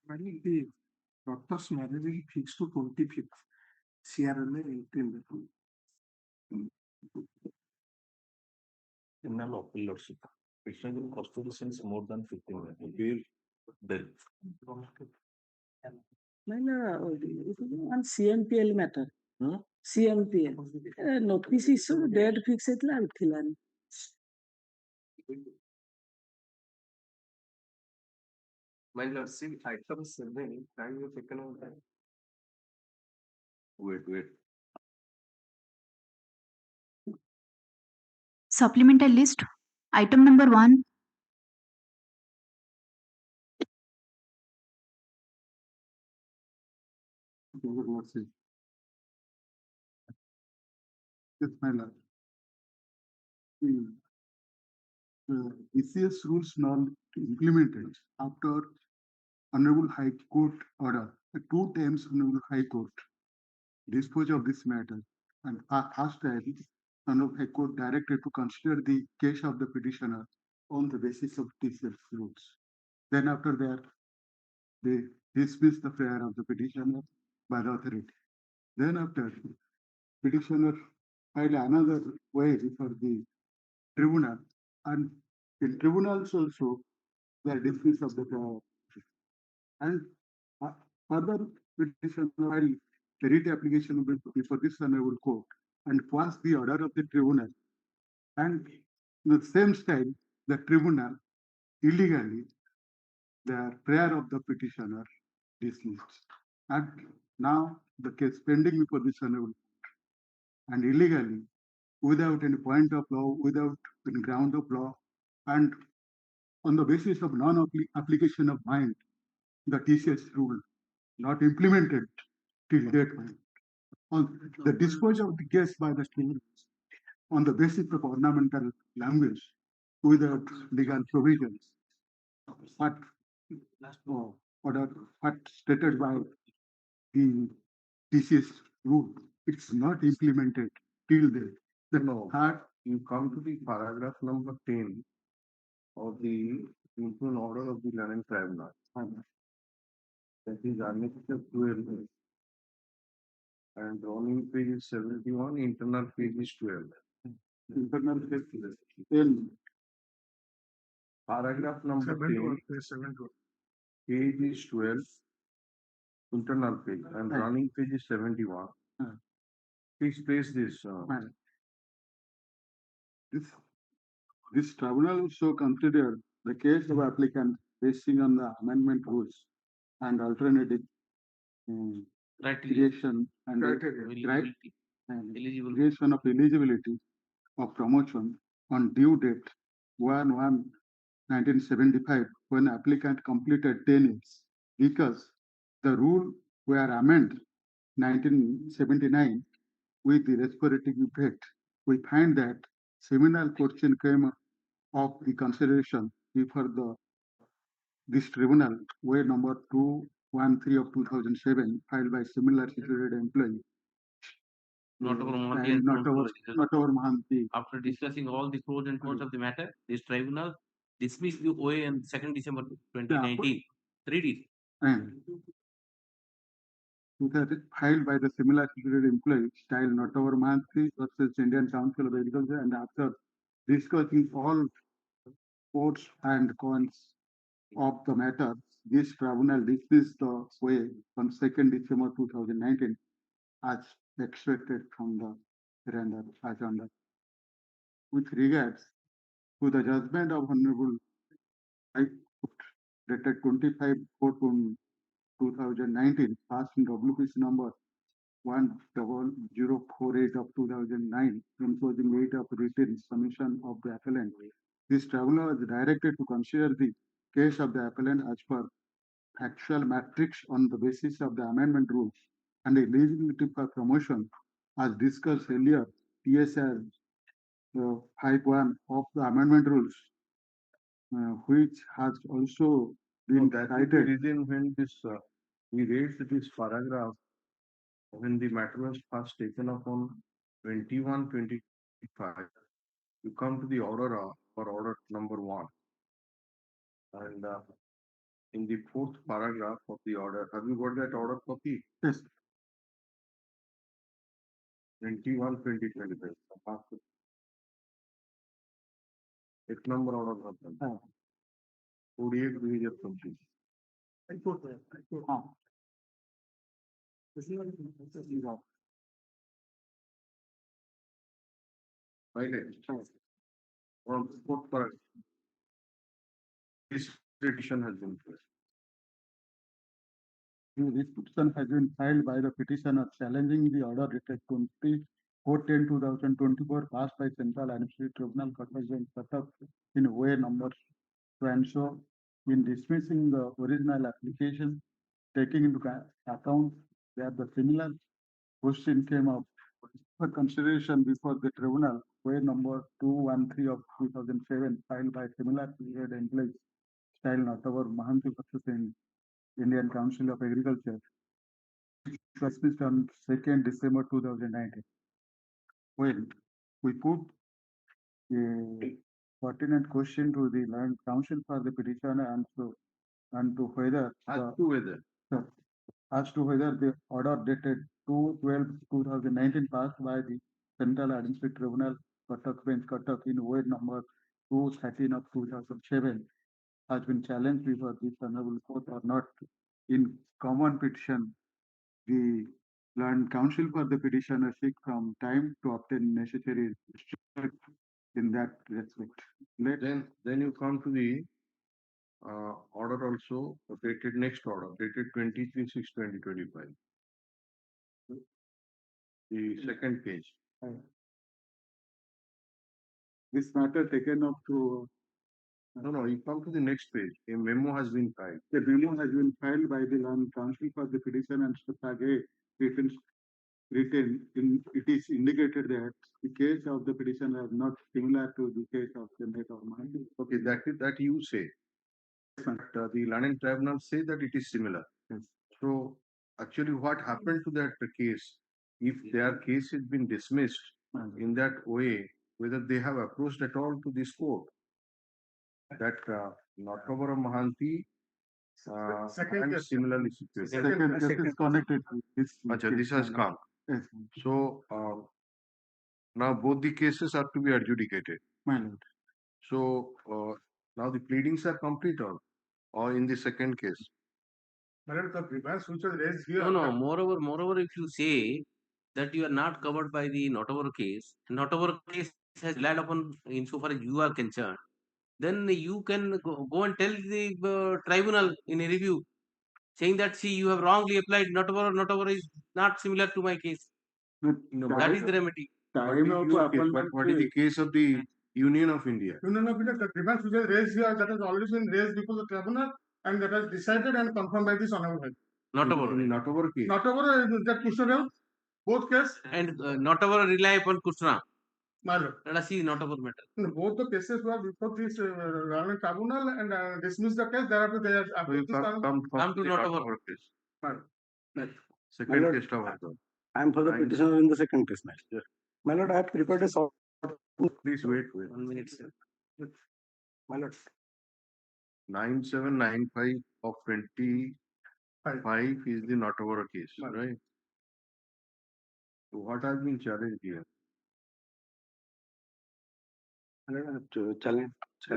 Finally, the doctor's marriage is fixed to 25th. CRL 18. Criminal appeal lordship. Petitioner in custody since more than 15 years. Appeal then. on CMPL matter. CMPL. Notice issue date fix ହେଇଥିଲା ଆଉ ଥିଲାନି. My lord, see item 7, time you taken on that. Wait. Supplemental list. Item number 1. Yes, my lord. ECS rules not implemented after Honorable High Court order. 2 times Honorable High Court dispose of this matter, and first time Honorable High Court directed to consider the case of the petitioner on the basis of TCS rules. Then after that, they dismiss the prayer of the petitioner by the authority. Then after, petitioner filed another way before the tribunal, and in tribunals also they are dismissed of the prayer. And further petitioner filed the writ application before this honorable court and quashed the order of the tribunal. And in the same style, the tribunal illegally the prayer of the petitioner dismissed. And now the case pending before this honorable court, and illegally, without any point of law, without any ground of law, and on the basis of non-application of mind, the TCS rule not implemented till that point. On the disposal of the case by the tribunal on the basis of ornamental language without legal provisions, what stated by the TCS rule, it's not implemented till then. You come to the paragraph number 10 of the improvement order of the Land Tribunal. That is Annexure 12. And drawing page is 71, internal page is 12. Internal page 10. Paragraph number 10. Page is 12. Internal page. And running page is 71. Please place this. This tribunal also considered the case of applicant basing on the amendment rules and alternative creation and creation of eligibility of promotion on due date 1/1/1975 when applicant completed 10 years, because the rule were amended 1979 with the respirative effect. We find that seminal question came of the consideration before this tribunal, way number 213 of 2007, filed by similar situated employee. Not our Mahanti. After discussing all the pros and cons of the matter, this tribunal dismissed the OA on 2nd December 2019. Read it. And filed by the similar situated employee, style not our Mahanti versus Indian Council of Agriculture, and after discussing all pros and cons of the matter, this tribunal dismissed the way on 2nd December 2019 as expected from the render agenda. With regards to the judgment of Honorable High Court dated 25/4/2019, passed in WPC number 10048 of 2009, imposing 8 of written submission of the appellant. This tribunal was directed to consider the case of the appellant as per actual matrix on the basis of the amendment rules and eligibility for promotion as discussed earlier. TSR 5.1 of the amendment rules, which has also been cited. The reason when this we raised this paragraph when the matter was first taken up on 21/25, you come to the order for order number 1, and in the fourth paragraph of the order. Have you got that order copy? Yes. 21/2025. एक number order होता है. 48/2025. हाँ. Right. From fourth paragraph. This petition has been placed. This petition has been filed by the petitioner challenging the order dated 24/10/2024 passed by Central Administrative Tribunal, Cuttack in way number 2 and so in dismissing the original application, taking into account that the similar question came up for consideration before the tribunal, way number 213 of 2007 filed by similar period employees style Nottawar Mahanti versus Indian Council of Agriculture, dismissed on 2nd December 2019. Well, we put a pertinent question to the Land Council for the petitioner and to whether as to whether the order dated 2/12/2019 passed by the Central Administrative Tribunal, Cuttack in way number 213 of 2007 has been challenged before this honorable court or not. In common petition, the Land Council for the petitioner seek from time to obtain necessary in that respect. Then you come to the order also dated next order dated 23/6/2025. The second page. This matter taken up to No, you come to the next page. A memo has been filed. the memo has been filed by the Land Council for the petition and written in it is indicated that the case of the petition is not similar to the case of the Senator Mahandi. Okay, that you say. But the Land Tribunal say that it is similar. Yes. So actually, what happened to that case? If their case has been dismissed in that way, whether they have approached at all to this court, that Nottawar Mahanti and similarly situated. Second case is connected to this. This has come. Yes. So now both the cases are to be adjudicated. My lord. So now the pleadings are complete or in the second case. No. Moreover, if you say that you are not covered by the Nottawar case has relied upon insofar as you are concerned, then you can go and tell the tribunal in a review, saying that see you have wrongly applied Nottawar is not similar to my case. That is the remedy. What is the case of the Union of India? Union of India, the grievance which is raised here, that has already been raised before the tribunal and that has decided and confirmed by this honorable head. Nottawar case. Nottawar that Kushna, both case. And Nottawar rely upon Kushna. My lord. Let us see Nottawar matter. Both the cases were before this tribunal and dismissed the case. Thereafter they have come to Nottawar case. Second case. I am for the petitioner in the second case. My lord, I have prepared a short. Please wait. 1 minute, sir. My lord. 9795 of 25 is the Nottawar case, right? So what has been challenged here? Challenge. To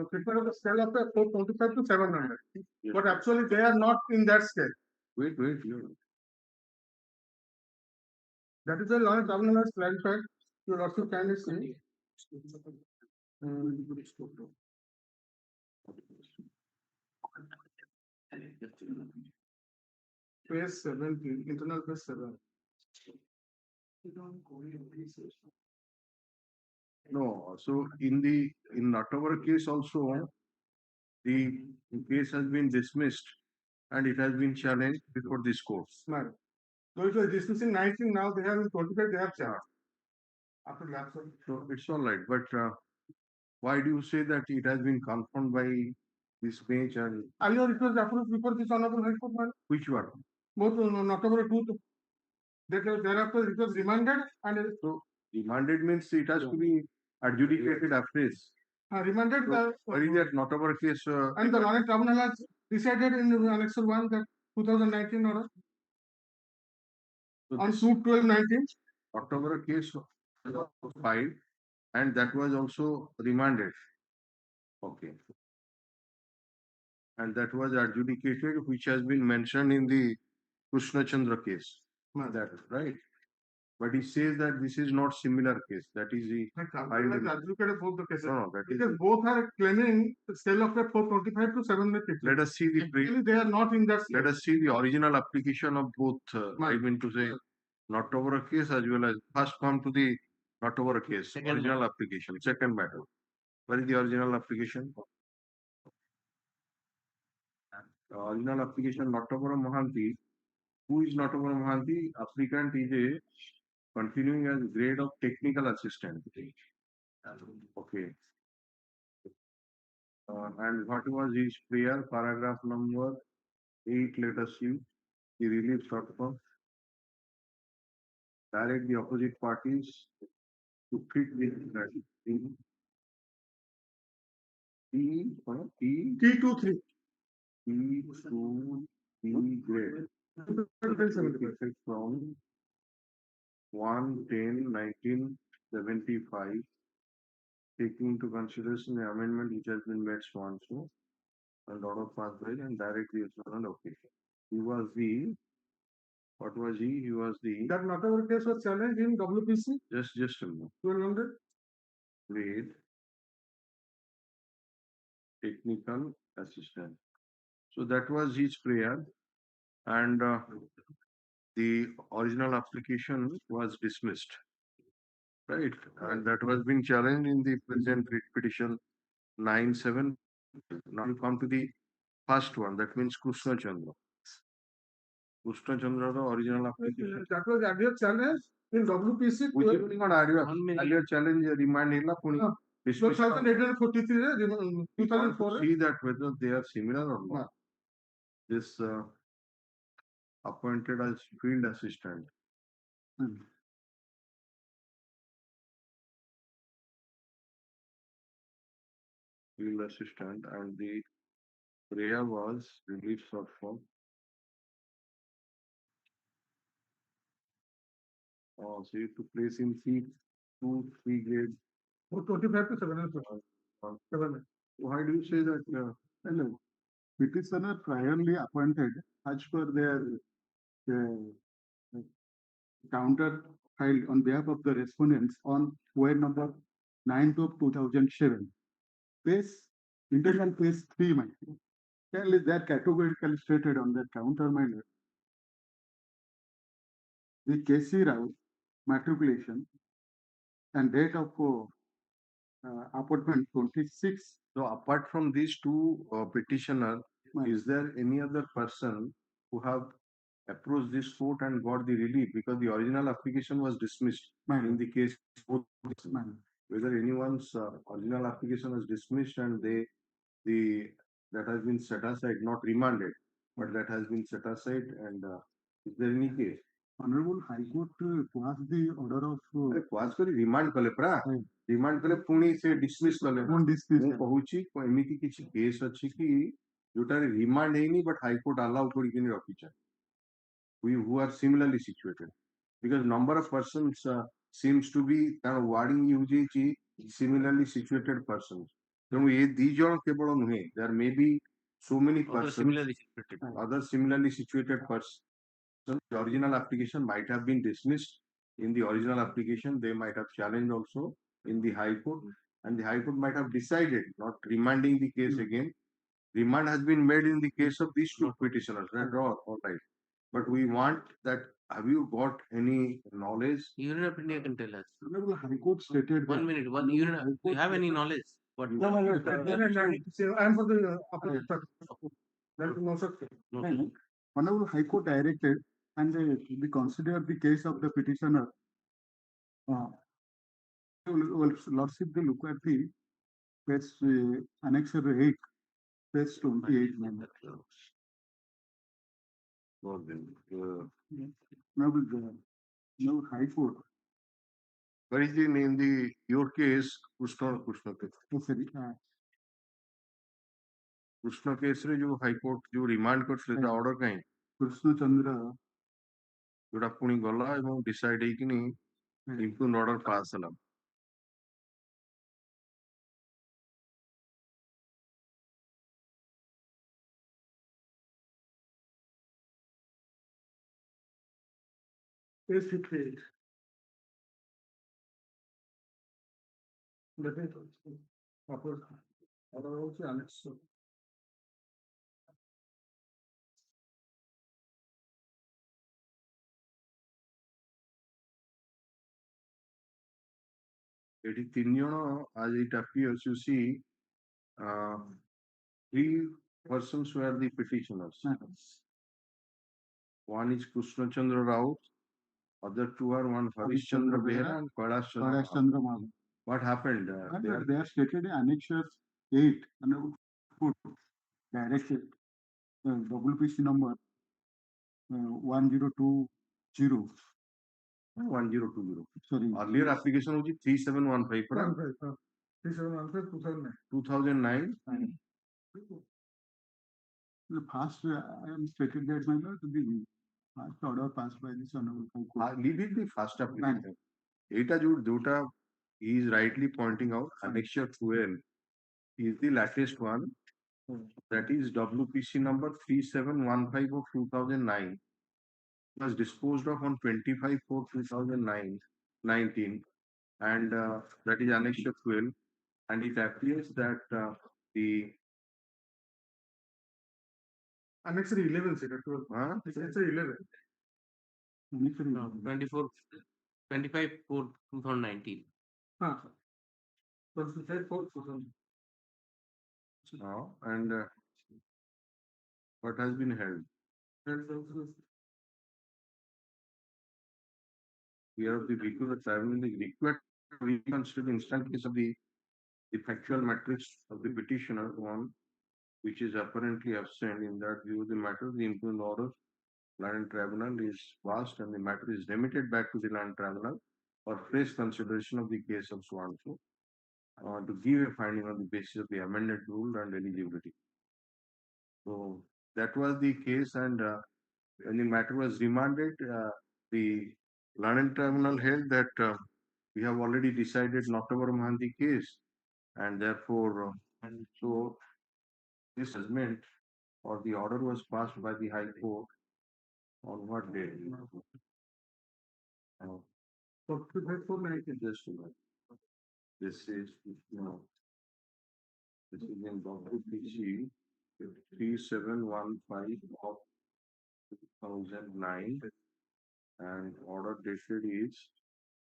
prepare the scale of 425 to 700. Yes. But actually they are not in that scale. Wait. That is the law tribunal has clarified. You will also kindly see. Page 17, internal page 7. No, so in Nottawar case also, the case has been dismissed and it has been challenged before this court. Right. So it was dismissing 19, now they have 25, they have challenged. After lapse of. So it's all right, but why do you say that it has been confirmed by this bench and? Earlier it was approved before this honorable High Court. Which one? Both Nottawar 2. Thereafter it was remanded and. So remanded means it has to be adjudicated after this. remanded the. Where is that notable case? And the Honorable Tribunal has decided in Annex 1 that 2019 order on suit 1219. October case was filed, and that was also remanded. Okay. And that was adjudicated, which has been mentioned in the Krishna Chandra case. That right. But he says that this is not similar case. That is the Tribunal has adjudicated both the cases. no, that is Because both are claiming the sale of a 425 to 750. let us see the Actually, they are not in that. let us see the original application of both. I mean to say, not over a case as well as first come to the not over a case. Second Original application. Second matter. Where is the original application? Original application not over Mohanty. Who is not over Mohanty? Applicant is a continuing as grade of technical assistant. Okay. And what was his prayer? Paragraph number 8. Let us see the relief short form. Direct the opposite parties to fit with in T23. T2 T grade. Effect from 1/10/1975, taking into consideration the amendment which has been made so and so, and order passed by and directly on okay. He was the what was he? He was the That not our case was challenged in WPC just a minute. 1200. Grade technical assistant. So that was his prayer, and the original application was dismissed. Right, and that was being challenged in the present writ petition 9/7. Now you come to the first one, that means Krishna Chandra. Krishna Chandra, the original application. That was earlier challenged in WPC. Which is not earlier, 1 minute. earlier challenge remand hilla puni dismissed. 2843, We 2004. see that whether they are similar or not. This appointed as field assistant. Field assistant, and the prayer was relief short form. So you to place in C2-3 grade. 25 to 700. Why do you say that? Hello. Petitioner priorly appointed as per their counter filed on behalf of the respondents on OA number 9/2007. Page internal page 3, my friend. Clearly that categorically stated on that counter, my lord. The KC Rao matriculation and date of appointment 26. So apart from these two petitioner, is there any other person who have approached this court and got the relief because the original application was dismissed in the case both whether anyone's original application was dismissed and that has been set aside, not remanded, but that has been set aside, and is there any case? Honorable High Court passed the order of Pass କରି remand କଲେ ପରା remand କଲେ ପୁଣି ସେ dismiss କଲେ on dismiss. ମୁଁ କହୁଛି ଏମିତି କିଛି କେସ୍ ଅଛି କି ଯୋଉଟାରେ remand ହେଇନି but High Court allow କରିକିନି ରଖିଛନ୍ତି who are similarly situated because number of persons seems to be ତାର wording use ହେଇଛି similarly situated persons ତେଣୁ ଏ ଦି ଜଣ କେବଳ ନୁହେଁ there may be so many persons other similarly situated persons. The original application might have been dismissed. In the original application, they might have challenged also in the High Court, and the High Court might have decided not remanding the case again. Remand has been made in the case of these two petitioners. That's all right. But we want that. Have you got any knowledge? Union of India can tell us. Honorable High Court stated 1 minute. Do you have any knowledge? What? No, I am for the opposite. There is no such thing. Honorable High Court directed and we consider the case of the petitioner. Lordship, they look at the page annexure 8, page 28. Honorable High Court What is the name? Your case, Krishna case. sorry, Krishna case रे जो high court जो remand करथिले ता order काई Krishna Chandra जोटा पुनी गला एवं डिसाइड है कि नहीं इम्प्रूव ऑर्डर पास हला Page 58. Let me upload. Order also annexed. Eighty तीन जण आज it appears you see three persons were the petitioners. One is Krishna Chandra Rao, other two are one Harish Chandra Behra and Kailash Chandra Kailash Rao. Chandra Mahagan. What happened? And they are stated in Annexure 8 Honorable Court directed WPC number 1020. 1020. Sorry. Earlier application was 3715 for 3715 2009. The first I am stated that my lord the first order passed by this Honorable High Court. Leave it the first application. Eta jota he is rightly pointing out annexure 12 is the latest one. That is WPC number 3715 of 2009 was disposed of on 25/4/2019 and that is annexure 12 and it appears that the Annexure 11 sir. 12. Annexure 11. No, 24, 25/4/2019. So it said 4,000. and what has been held here of the vehicle traveling is required to reconsider the instant case of the factual matrix of the petitioner one which is apparently absent. In that view the matter the impugned order land tribunal is vast and the matter is remitted back to the land tribunal for fresh consideration of the case of so and so to give a finding on the basis of the amended rule and eligibility. So that was the case and when the matter was remanded, the Learning Tribunal held that we have already decided not to Mohanty case and therefore and so this judgment or the order was passed by the High Court on what date? 4,419. Just a minute. This is this is in WPC 3715 of 2009 and order dated is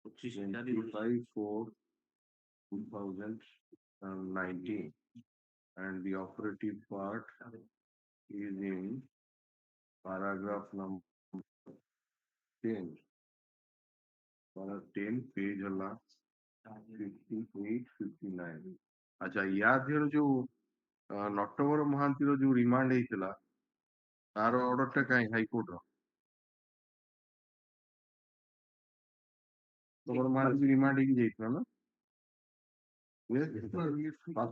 25/4/2019 and the operative part is in paragraph number 10. Paragraph 10 page 58-59. अच्छा याद है जो नटवर महांती जो remand ହେଇଥିଲା तार order टा काई high court रो Natwar Mahanti remand ହେଇକି ଯାଇଥିଲା ନା पास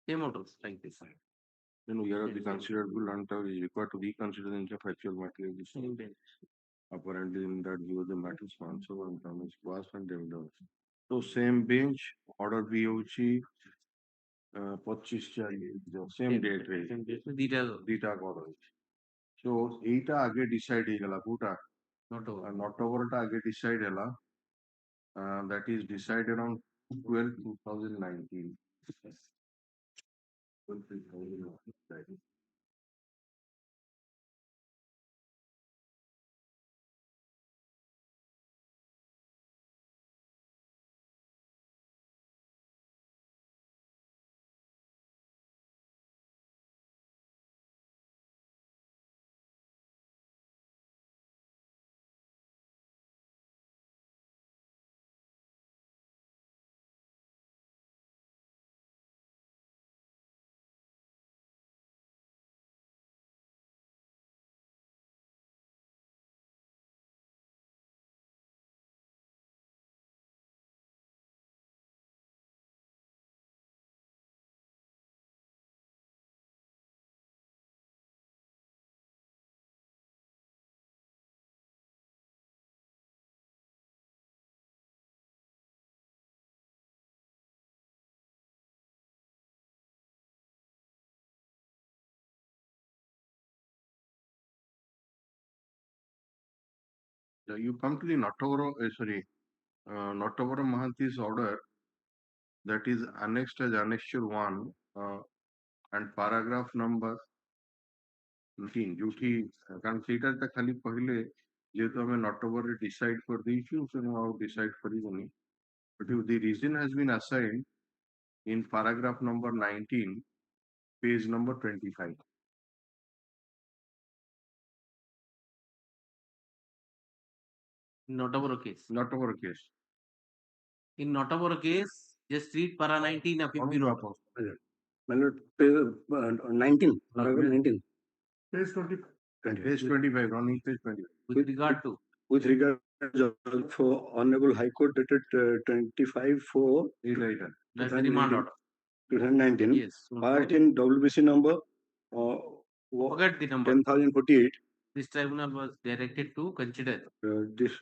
Same orders like this. then we are the considerable until is required to reconsider the factual material. Same bench. Apparently, in that view, the matter sponsor and Thomas Class and David. So, same bench, order VOC, 25 same date, right? Same date. Dita order. So, 8 आगे decide ହେଇଗଲା କୋଉଟା not over ଟା ଆगे decide ହେଲା that is decided on 12/2019. 12/2019. You come to the Nottavara Mahanti's order that is annexed as Annexure 1 and paragraph number 3 ଯୋଉଠି କାରଣ ସେଇଟା ଖାଲି କହିଲେ ଯେହେତୁ ଆମେ ନଟବରରେ decide କରିଦେଇଛୁ ତେଣୁ ଆଉ decide କରିବୁନି. But if the reason has been assigned in paragraph number 19, page number 25. Notabara case. Nottavara case. In Notabara case, just read para 19 of imbue note. My lord, 19, paragraph 19. Page 20. Page 25, running page 25. With regard to With regard for Honorable High Court dated 25/4 that's the remand order. 2019, Yes. filed in WBC number Forget the number. 10,048. This tribunal was directed to consider. This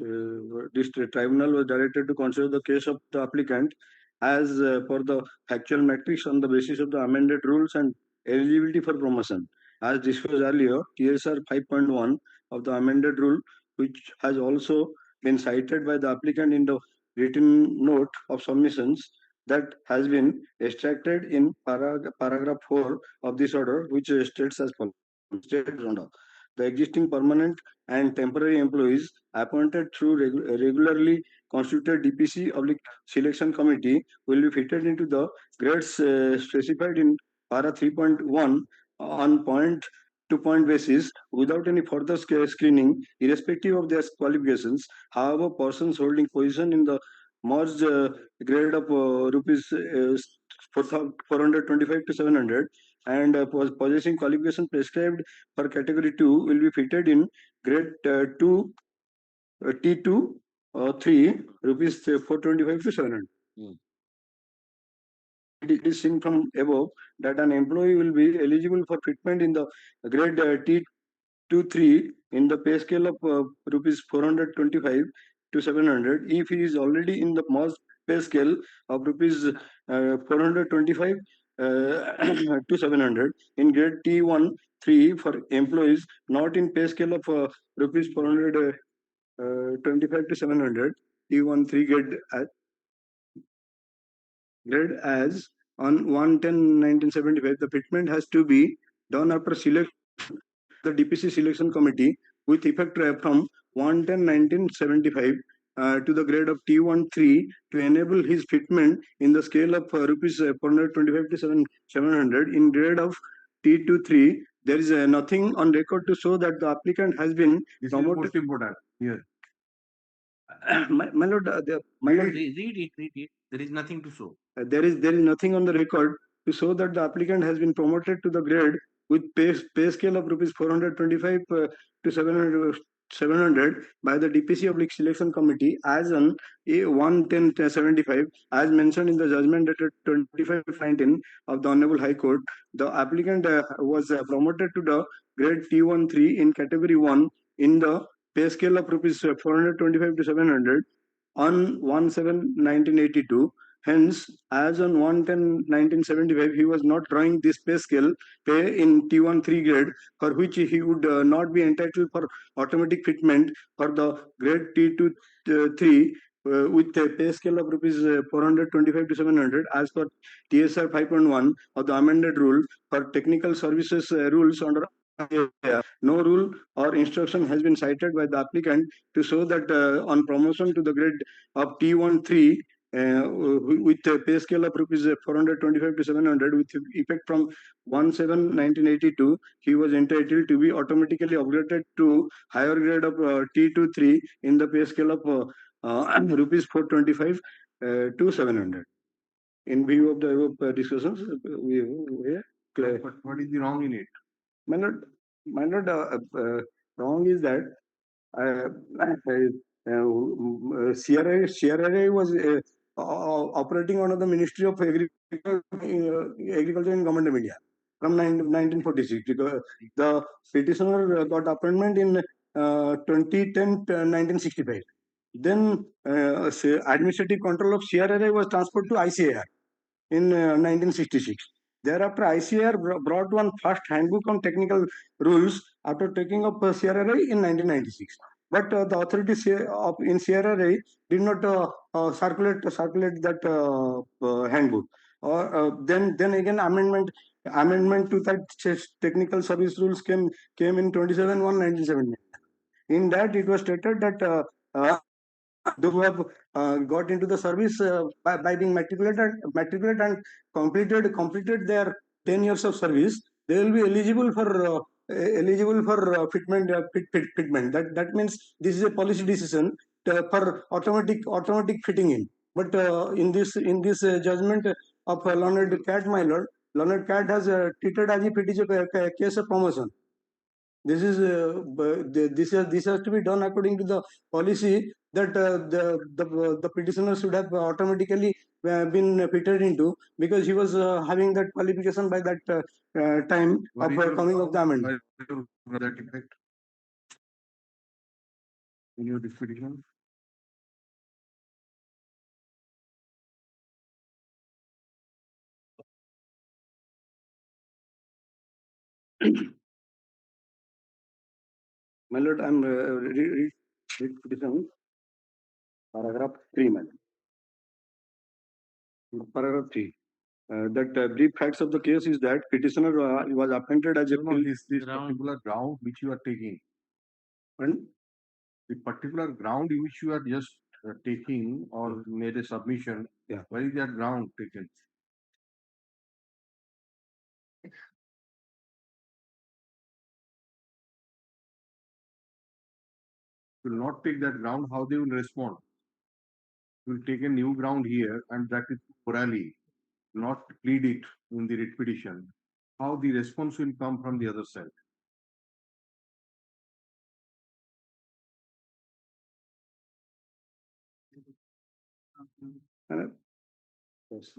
tribunal was directed to consider the case of the applicant as per the factual matrix on the basis of the amended rules and eligibility for promotion. As discussed earlier, TSR 5.1 of the amended rule, which has also been cited by the applicant in the written note of submissions that has been extracted in paragraph 4 of this order, which states as follows. The existing permanent and temporary employees appointed through regularly constituted DPC selection committee will be fitted into the grades specified in para 3.1 on point to point basis without any further screening, irrespective of their qualifications. However, persons holding position in the merged grade of rupees 425 to 700 and possessing qualification prescribed for category 2 will be fitted in grade 2 T2 3 rupees 425 to 700. It is seen from above that an employee will be eligible for fitment in the grade T2 3 in the pay scale of rupees 425 to 700 if he is already in the merged pay scale of rupees 425 to 700 in grade T1 3 for employees not in pay scale of rupees 425 to 700 T1 3 grade as on 1/10/1975. The fitment has to be done after selection the DPC selection committee with effect from 1/10/1975 to the grade of T1-3 to enable his fitment in the scale of rupees 425 to 700 in grade of T2-3. There is nothing on record to show that the applicant has been This promoted. is most important here. My lord, Read it. There is nothing to show. There is nothing on the record to show that the applicant has been promoted to the grade with pay scale of rupees 425 to 700 by the DPC selection committee as on 1/10/75 as mentioned in the judgment dated 25/19 of the Honorable High Court. The applicant was promoted to the grade T1-3 in category 1 in the pay scale of rupees 425 to 700 on 1/7/1982. Hence, as on 1/10/1975, he was not drawing this pay scale pay in T1-3 grade, for which he would not be entitled for automatic fitment for the grade T2-3 with a pay scale of rupees 425 to 700 as per TSR 5.1 of the amended rule for technical services rules under. No rule or instruction has been cited by the applicant to show that on promotion to the grade of T1-3 with a pay scale of rupees 425 to 700 with effect from 1/7/1982, he was entitled to be automatically upgraded to higher grade of T2-3 in the pay scale of rupees 425 to 700. In view of the above discussions, But what is the wrong in it? My lord, wrong is that CRA was operating under the Ministry of Agriculture and Government of India from 1946. Because the petitioner got appointment in 2010-1965. Then administrative control of CRA was transferred to ICAR in 1966. Thereafter, ICAR brought one first handbook on technical rules after taking up CRA in 1996. but the authorities in CRRA did not circulate that handbook. Or then again amendment to that technical service rules came in 27/1/1970. In that it was stated that those who have got into the service by being matriculate and completed their 10 years of service, they will be eligible for fitment. That means this is a policy decision for automatic fitting in. But in this judgment of Learned Cat, my lord, Learned Cat has treated as if it is a case of promotion. This has to be done according to the policy that the petitioner should have automatically been fitted into, because he was having that qualification by that time What of is your coming of the amendment. that effect in your petition? My lord, I'm read petition paragraph 3, my lord. Paragraph 3. That brief facts of the case is that petitioner was appointed as a This Ground. particular ground which you are taking, and the particular ground which you are just taking or made a submission, Yeah. where is that ground taken? Will not take that ground, how they will respond? You will take a new ground here, and that is orally, not plead it in the writ petition. How the response will come from the other side? yes.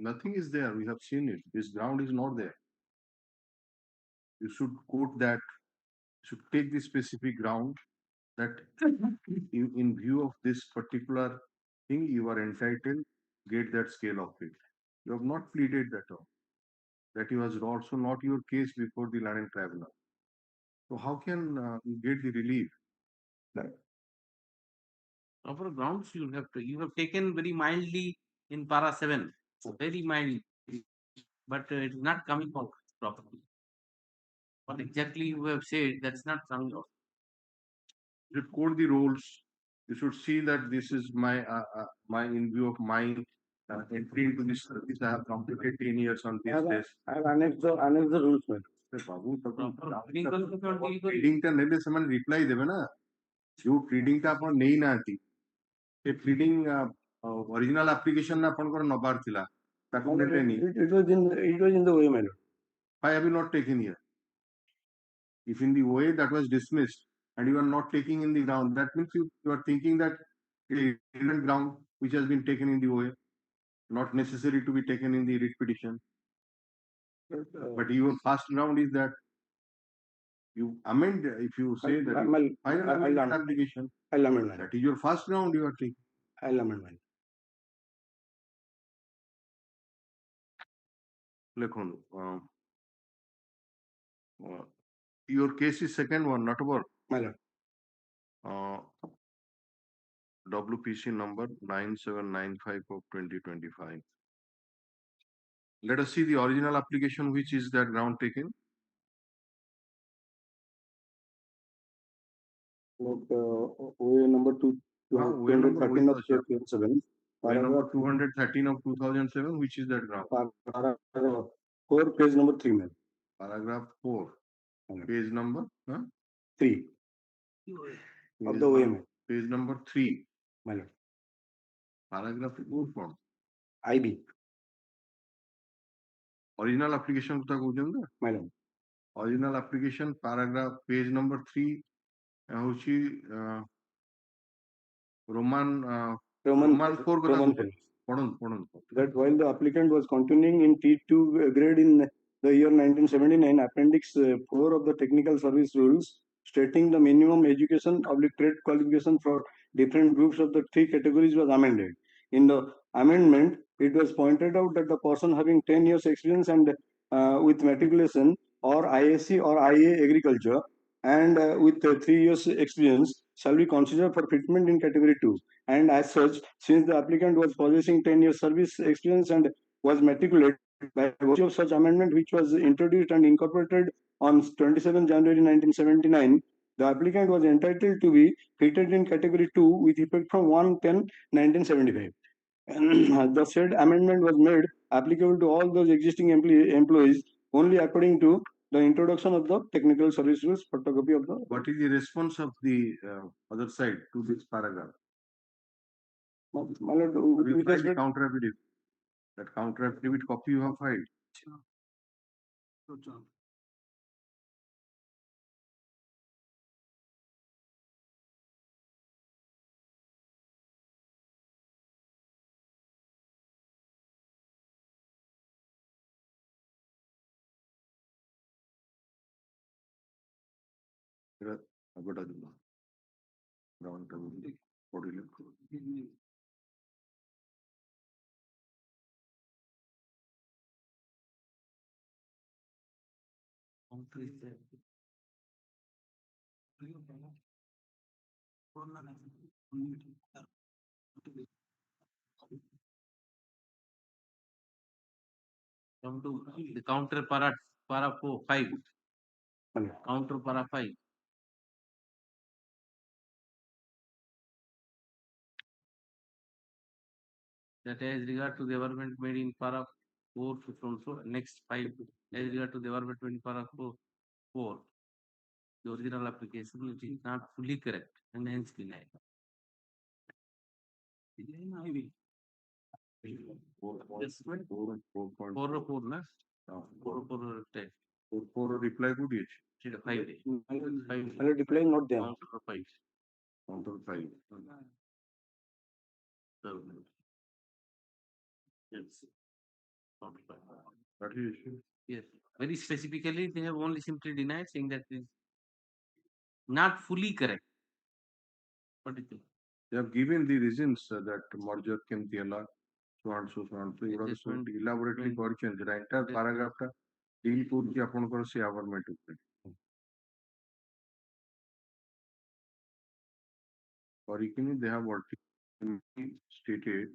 Nothing is there. We have seen it. This ground is not there. You should quote that. You should take the specific ground that in view of this particular thing you are entitled, get that scale of it. You have not pleaded that out. That was also not your case before the learned tribunal. So how can you get the relief? Proper grounds you have taken very mildly in para 7, very mildly, but it is not coming out properly. What exactly you have said, that's not coming out. You should quote the rules. You should see that this is my in view of my entry into this service. I have completed 10 years on this test. I have annexed the rules, man. Babu Proper trading टा नेले से reply देवे ना जो trading टा अपन नहीं ना आती ये ट्रेडिंग ओरिजिनल एप्लीकेशन ना अपन को नबार थिला ताकू नेले नहीं It was in the way, my lord. why have you not taken here if in the way that was dismissed and you are not taking in the ground that means you are thinking that a different ground which has been taken in the OA not necessary to be taken in the writ petition but your first ground is that you amend if you say that final amendment application. I'll amend, my lord. That is your first ground you are taking. I'll amend, my lord. Lekhon, your case is second one, not about My lord. WPC number 9795 of 2025. Let us see the original application, which is that ground taken. OA number 213 of 2007. Number 213 of 2007, which is that ground? Paragraph 4, page number 3, ma'am. Paragraph 4, page number 3 of the OA, ma'am. Page number 3. My lord. Paragraph 4 form. IB. Original application kotha kouchen My lord. Original application paragraph page number 3 hochi Roman 4 kotha Roman podon that while the applicant was continuing in T2 grade in the year 1979, Appendix 4 of the Technical Service Rules, stating the minimum education of trade qualification for different groups of the three categories was amended. In the amendment, it was pointed out that the person having 10 years experience and with matriculation or ISC or IA agriculture and with 3 years experience shall be considered for fitment in category 2. And as such, since the applicant was possessing 10 years service experience and was matriculate by virtue of such amendment which was introduced and incorporated on 27 January 1979, the applicant was entitled to be fitted in category 2 with effect from 1/10/1975. And the said amendment was made applicable to all those existing employees only according to the introduction of the technical service rules, photocopy of the. What is the response of the other side to this paragraph? My lord, We with filed the respect, counter affidavit. That counter affidavit copy you have filed. Advertisement ಕೊಡಿಲ್ಲ. Come to the counter para 5. Counter para 5. That as regard to the development made in para 4 also next 5 as regard to the development made in para 4, the original application which is not fully correct and hence denied. Yes, 4 na 4 reply good age. 5 reply not there. counter 5. Counter 5. Yes. Counter 5. That is issue. Yes. Very specifically, they have only simply denied, saying that it is not fully correct. What is it? They have given the reasons that merger କେମିତି ହେଲା so and so ଏଗୁଡା ସବୁ elaborately କରିଛନ୍ତି. The entire paragraph ଟା deal କରୁଛି ଆପଣଙ୍କର ସେ government ଉପରେ. କରିକିନି they have ultimately stated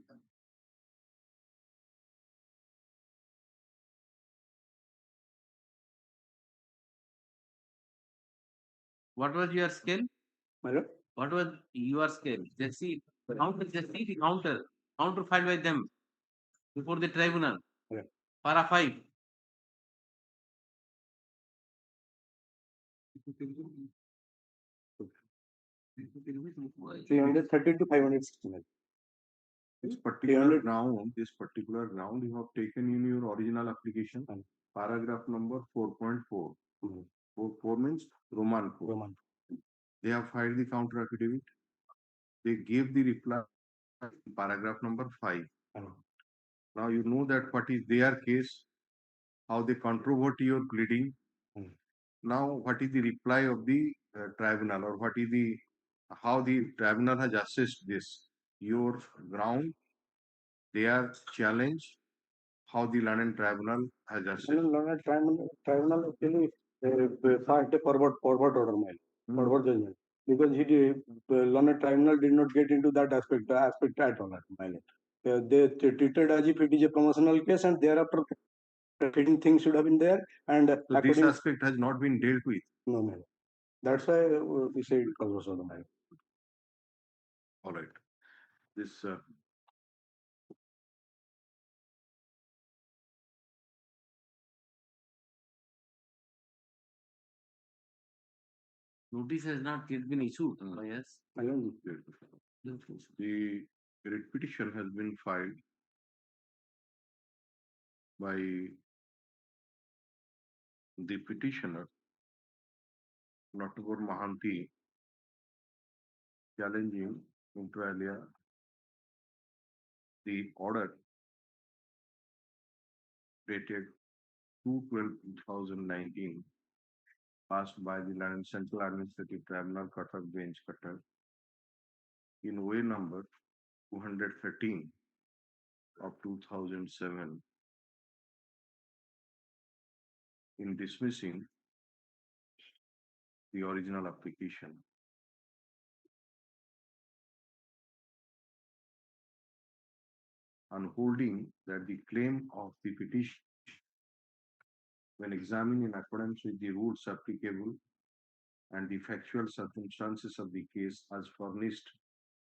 What was your scale? My lord, What was your scale? Just see the counter filed by them before the tribunal. Yeah. Para 5. Why? 330 to 560. this particular ground you have taken in your original application, paragraph number 4.4. 4 means Roman 4. Roman. They have filed the counter affidavit. They gave the reply in paragraph number 5. Now you know that what is their case, how they controvert your pleading. Now what is the reply of the tribunal, or what is the how the tribunal has assessed this your ground, their challenge, how the London tribunal has assessed. London tribunal actually passed a forward order, forward judgment, because he did, London tribunal did not get into that aspect at all. They treated as if it is a promotional case, and thereafter fitting things should have been there. And So this aspect has not been dealt with. No, man. That's why we say it was also the man. All right. This Notice has not yet been issued by us. the writ petition has been filed by the petitioner, Notagor Mahanti, challenging inter alia the order dated 2/12/2019 passed by the Central Administrative Tribunal Cuttack Bench Cuttack in way number 213 of 2007 in dismissing the original application. And holding that the claim of the petition, when examined in accordance with the rules applicable and the factual circumstances of the case as furnished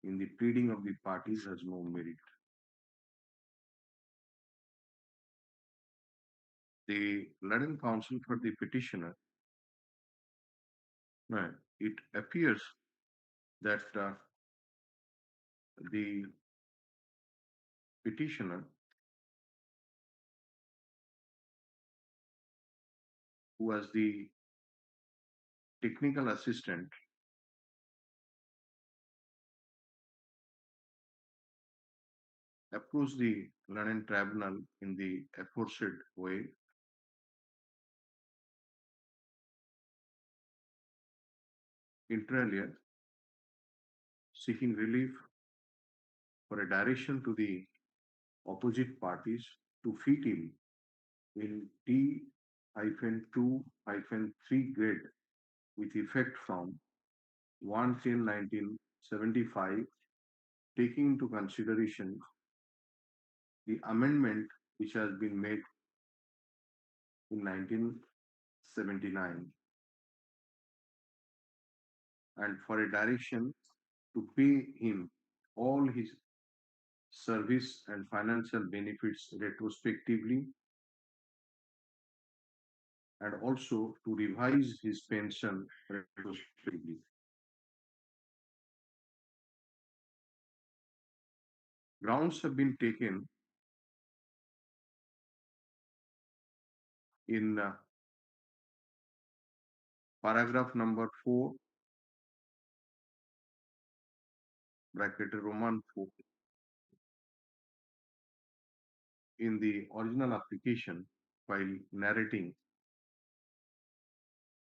in the pleading of the parties, has no merit. The learned counsel for the petitioner, it appears that the petitioner, who was the technical assistant, approached the learned tribunal in the aforesaid way, inter alia, seeking relief for a direction to the opposite parties to fit him in T-2-3 grade with effect from 1/10/1975, taking into consideration the amendment which has been made in 1979, and for a direction to pay him all his service and financial benefits retrospectively, and also to revise his pension retrospectively. Grounds have been taken in paragraph number 4, bracket Roman 4, in the original application, while narrating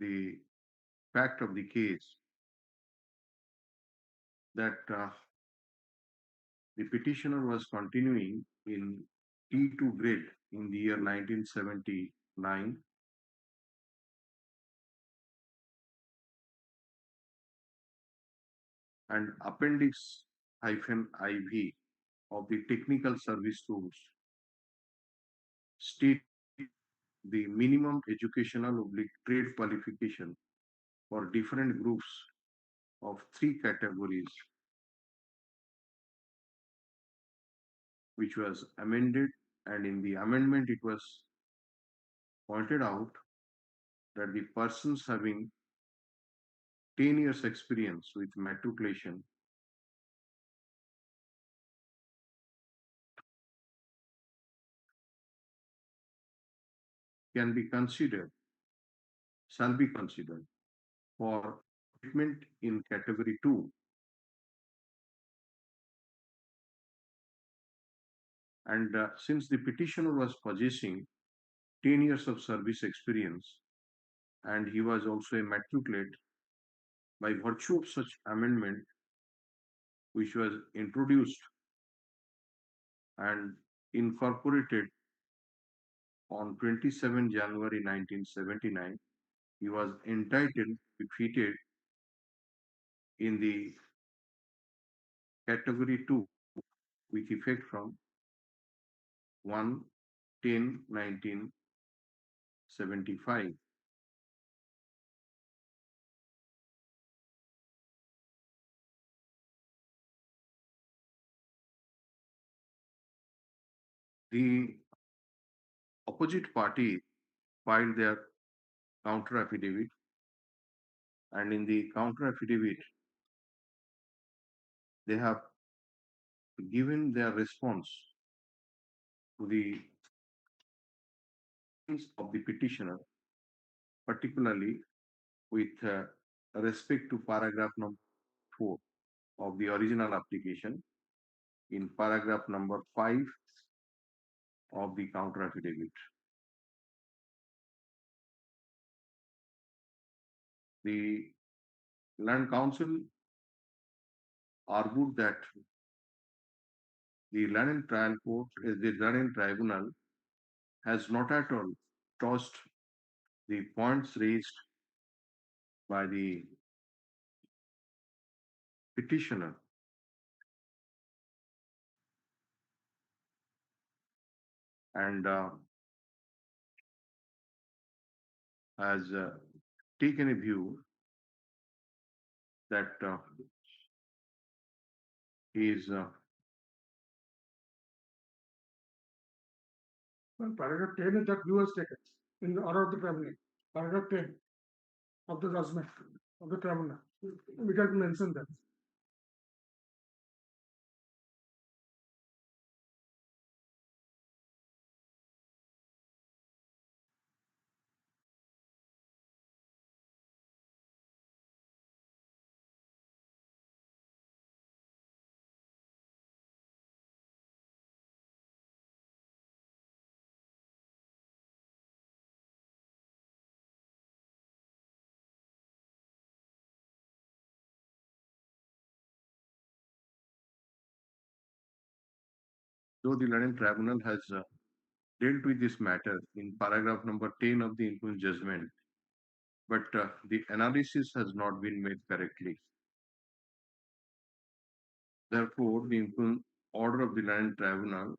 the fact of the case, that the petitioner was continuing in T2 grade in the year 1979, and appendix -IV of the technical service rules state the minimum educational trade qualification for different groups of 3 categories, which was amended, and in the amendment it was pointed out that the persons having 10 years experience with matriculation shall be considered for treatment in category 2, and since the petitioner was possessing 10 years of service experience and he was also a matriculate, by virtue of such amendment which was introduced and incorporated on 27 January 1979, he was entitled to be fitted in the category 2 with effect from 1/10/1975. The opposite party filed their counter affidavit, and in the counter affidavit they have given their response to the claims of the petitioner, particularly with respect to paragraph number 4 of the original application, in paragraph number 5 of the counter affidavit. the Land Council argued that the Land and Trial Court, the Land and Tribunal, has not at all tossed the points raised by the petitioner. And has taken a view that is Well, paragraph 10 is that view was taken in the order of the tribunal. Paragraph 10 of the judgment of the tribunal. We can mention that. though the Land Tribunal has dealt with this matter in paragraph number 10 of the influence judgment, but the analysis has not been made correctly. Therefore, the influence order of the Land Tribunal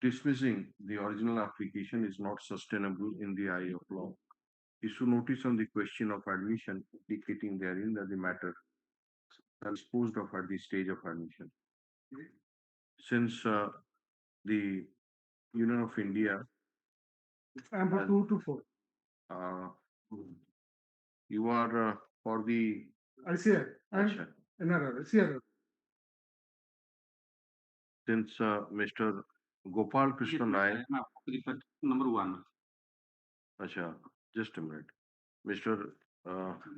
dismissing the original application is not sustainable in the eye of law. Issue notice on the question of admission, indicating therein that the matter is disposed of at the stage of admission. Since the Union of India, And for 2 to 4. You are for the ICR and Acha. NRR, CRR. Since Mr. Gopal Krishna Naik, number 1. Acha, just a minute. Mr.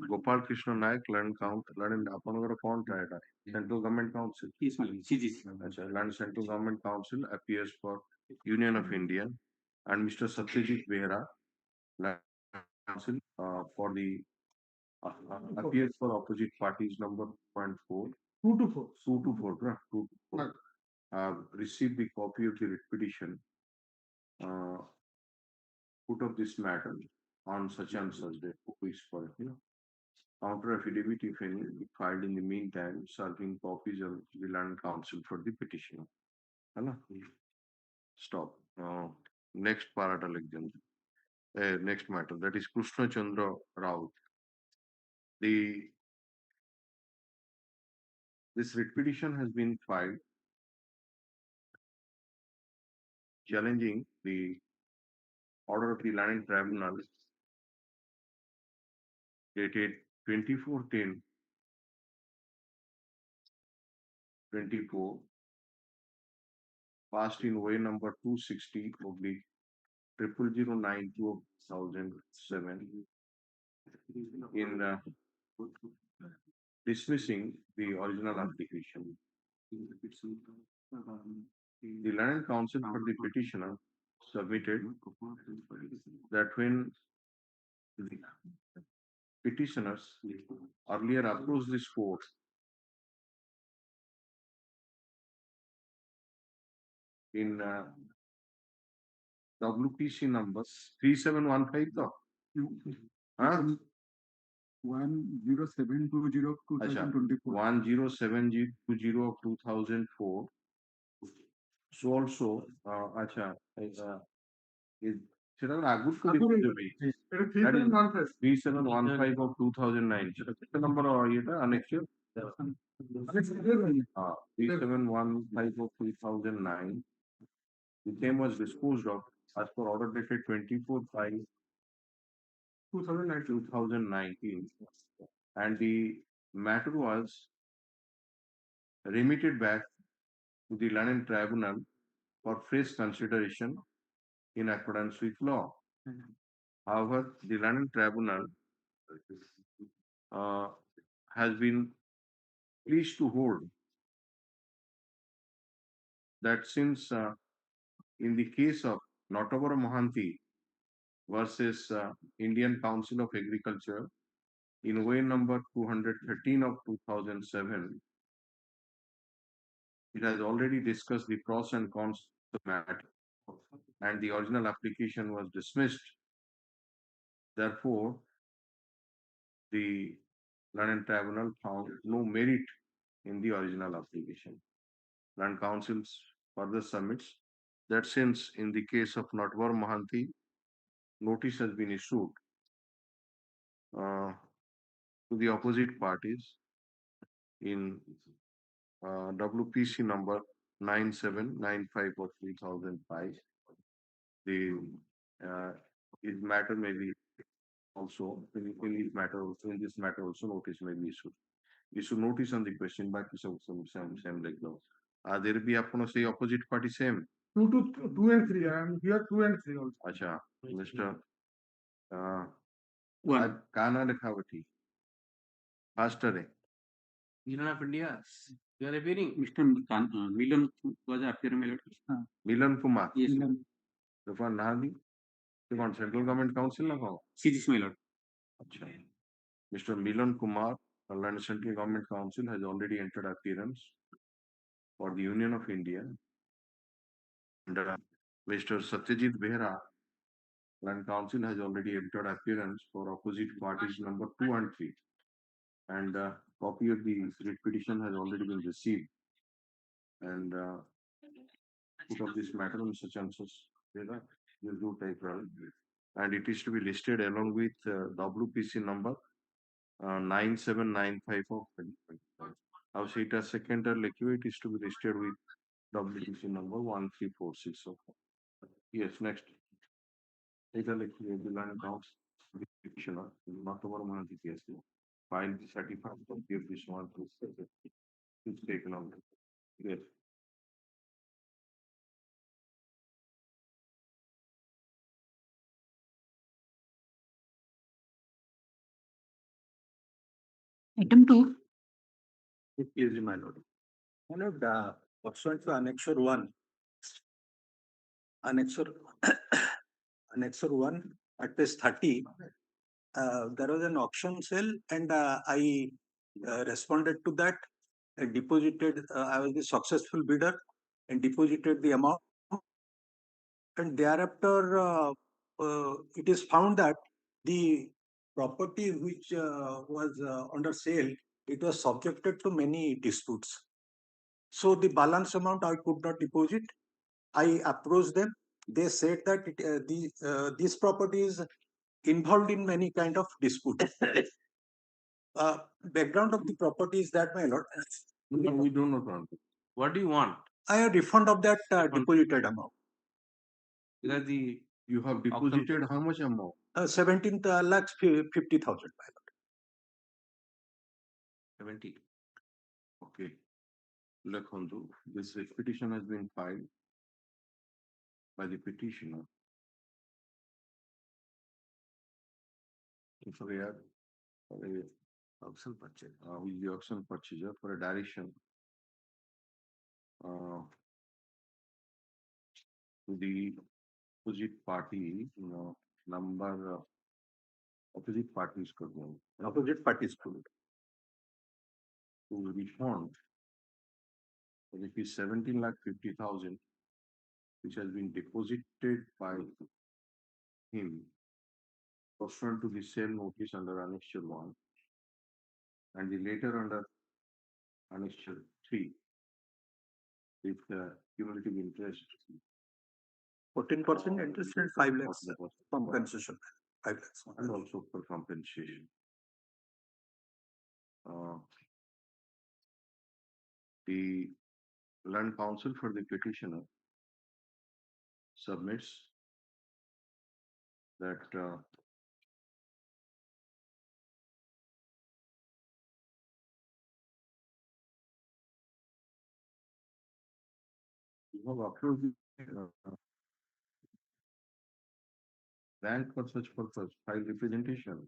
Gopal Krishna Naik, Land Apanagara Contract, Central Government Council. Yes, madam. CGC. Acha, Land Central Government Council appears for Union of India, and Mr. Satyajit Behra, Land Council for the appears for opposite parties number 0.4. 2 to 4. 2 to 4, right? 2 to 4. Received the copy of the writ petition put of this matter on such and such day, 2 weeks for it. Counter affidavit, if any, be filed in the meantime, serving copies of the Land Council for the petitioner. Stop. Next part, next matter, that is Krishna Chandra Rao. This writ petition has been filed challenging the order of the Land Tribunal dated 24/10/24, passed in way number 260/00092/2007 in dismissing the original application. The Land Council for the petitioner submitted that when the petitioners earlier approached this court in WPC number 3715 though. 10720 of 2024. 10720 of 2004. So also, is that is 3715 of 2009. The number annexed. 3715 of 2009. The same was disposed of as per order dated 24/5/2019, and the matter was remitted back to the Land Tribunal for fresh consideration in accordance with law. However, the Land Tribunal has been pleased to hold that since in the case of Notabara Mohanty versus Indian Council of Agriculture in way number 213 of 2007. It has already discussed the pros and cons of the matter, and the original application was dismissed. Therefore, the Land Tribunal found no merit in the original application. Land Council further submits that since in the case of Natwar Mahanti, notice has been issued to the opposite parties in WPC number 9795 of 2005. The his matter may be also in this matter also notice may be issued. Issue notice on the question by same like those. There be upon say opposite party same. 2 and 3. I am here 2 and 3 also. Acha, Mr. One. Kana Lekhavati. Faster. Union of India, you are appearing. Mr. Milan was appearing, my lord. Milan Kumar. Yes, The one Nahadi. The one Central Government Council na ho. CGC, my lord. Acha. Mr. Milan Kumar, Land Central Government Council has already entered appearance for the Union of India. And Mr. Satyajit Behra, Land Council has already entered appearance for opposite parties number 2 and 3. And copy of the writ petition has already been received. And put of this matter on such answers. You do type well. And it is to be listed along with WPC number 9795 of 2025. Our CETA second it is to be listed with WPC number 1346 of. Yes, next. Data the land accounts petitioner, not over one of the case. File the certified copy of this one to it's taken on. Yes. Item 2. It is, my lord. My lord, pursuant to Annexure 1, Annexure 1 at page 30, there was an auction sale, and I responded to that and deposited. I was the successful bidder and deposited the amount. And thereafter, it is found that the property which was under sale, it was subjected to many disputes. So the balance amount I could not deposit. I approached them. They said that this property is involved in many kind of dispute. Background of the property is that, my lord. No, we do not want. What do you want? I have refund of that deposited amount. Because the You have deposited how much amount? 17 lakhs 50,000, my lord. 70. Okay. Lekhandu, this petition has been filed by the petitioner. For a auction purchase, with the auction purchaser for a direction to the opposite party, number opposite parties could go Opposite parties could. to refund rupees 17,50,000, which has been deposited by him pursuant to the sale notice under Annexure 1 and the later under Annexure 3 with cumulative interest 14% interest and 5 lakhs from concession. 5 lakhs. and also for compensation. The Land Council for the petitioner submits that you have approved the bank for such purpose, file representation.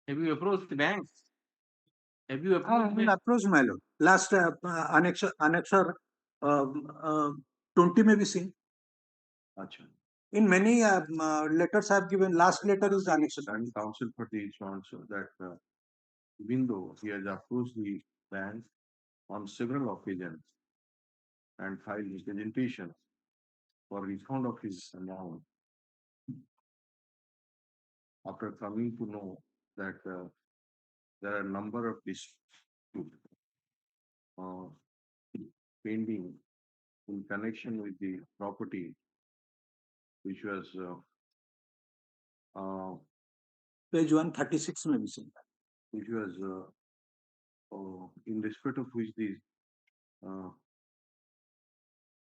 Have you approached the banks? Have you I approached will the approach, my lord. Last annexure 20 may be seen. Acha. In many letters I have given, last letter is annexed. Land counsel for the sponsor that even though he has approached the bank on several occasions and filed representation for refund of his amount, after coming to know that there are a number of disputes uh, pending in connection with the property, which was Page 136 may be seen. which was in respect of which the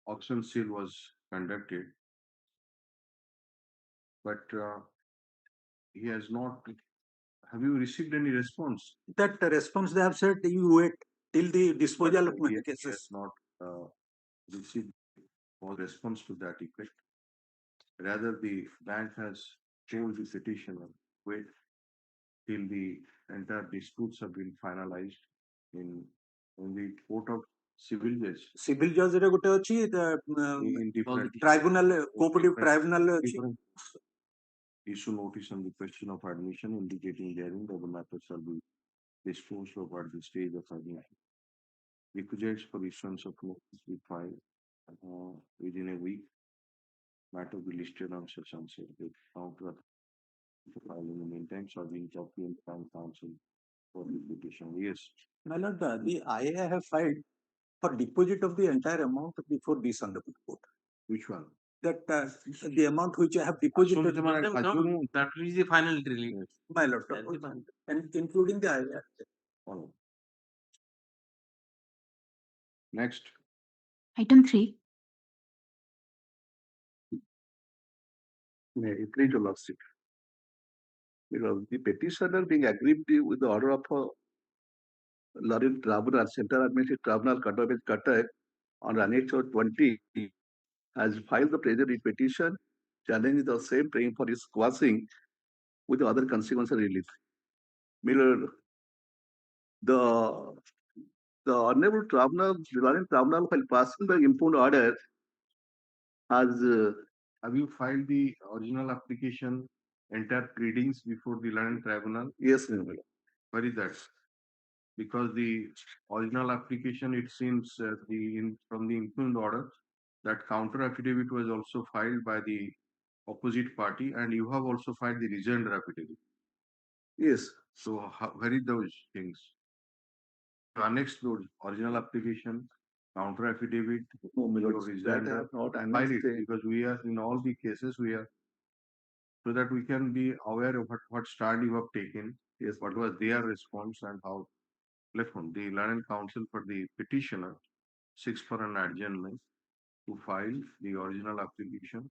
auction sale was conducted, but he has not. Have you received any response? That response they have said you wait till the disposal of He money has cases. not received no response to that effect. Rather, the bank has told the petitioner wait till the entire disputes have been finalized in the court of civil judge. Civil judge रे गोटे अछि In different tribunal cooperative different- tribunal अछि. different issue notice on the question of admission indicating therein that the matter shall be disposed of at the stage of admission. Requisites for issuance of notice be filed within a week. Matter be listed on such and such date. Counter file in the meantime shall be in copy and town council for the petition. Yes. My lord, the IA have filed for deposit of the entire amount before this honorable court. Which one? That the amount which I have deposited, That is the final relief. Yes. my lord, That's the final. and including the IA. Follow. Next. Item 3. May I plead your lordship? Because the petitioner being aggrieved with the order of Lorry Tribunal, Central Administrative Tribunal, Cuttack, on Annexure 20, has filed the present petition challenging the same praying for his quashing with the other consequential relief. Miller, the Honorable Tribunal, the Lorry Tribunal, while passing the impugned order, has Have you filed the original application, entire pleadings before the land tribunal? yes, Miller. Where is that? Because the original application, it seems from the impugned order, that counter affidavit was also filed by the opposite party, and you have also filed the rejoinder affidavit. Yes. So where is those things? To annex those original application, counter affidavit, No, Miller, your that I rejoinder, have not file annexed it, because we are in all the cases we are, so that we can be aware of what stand you have taken, yes, what was their response, and how left on. The Land Council for the petitioner seeks for an adjournment to file the original application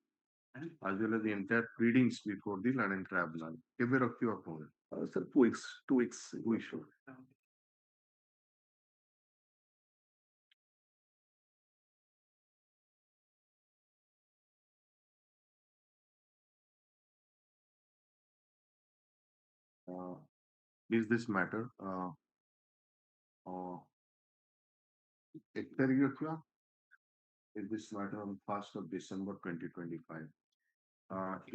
as well as the entire pleadings before the Land Tribunal. केबे रखियो अपन? sir, 2 weeks, 2 weeks. Who issue? Is this matter एक तारीख रखियो? Is this matter on 1st of December 2025?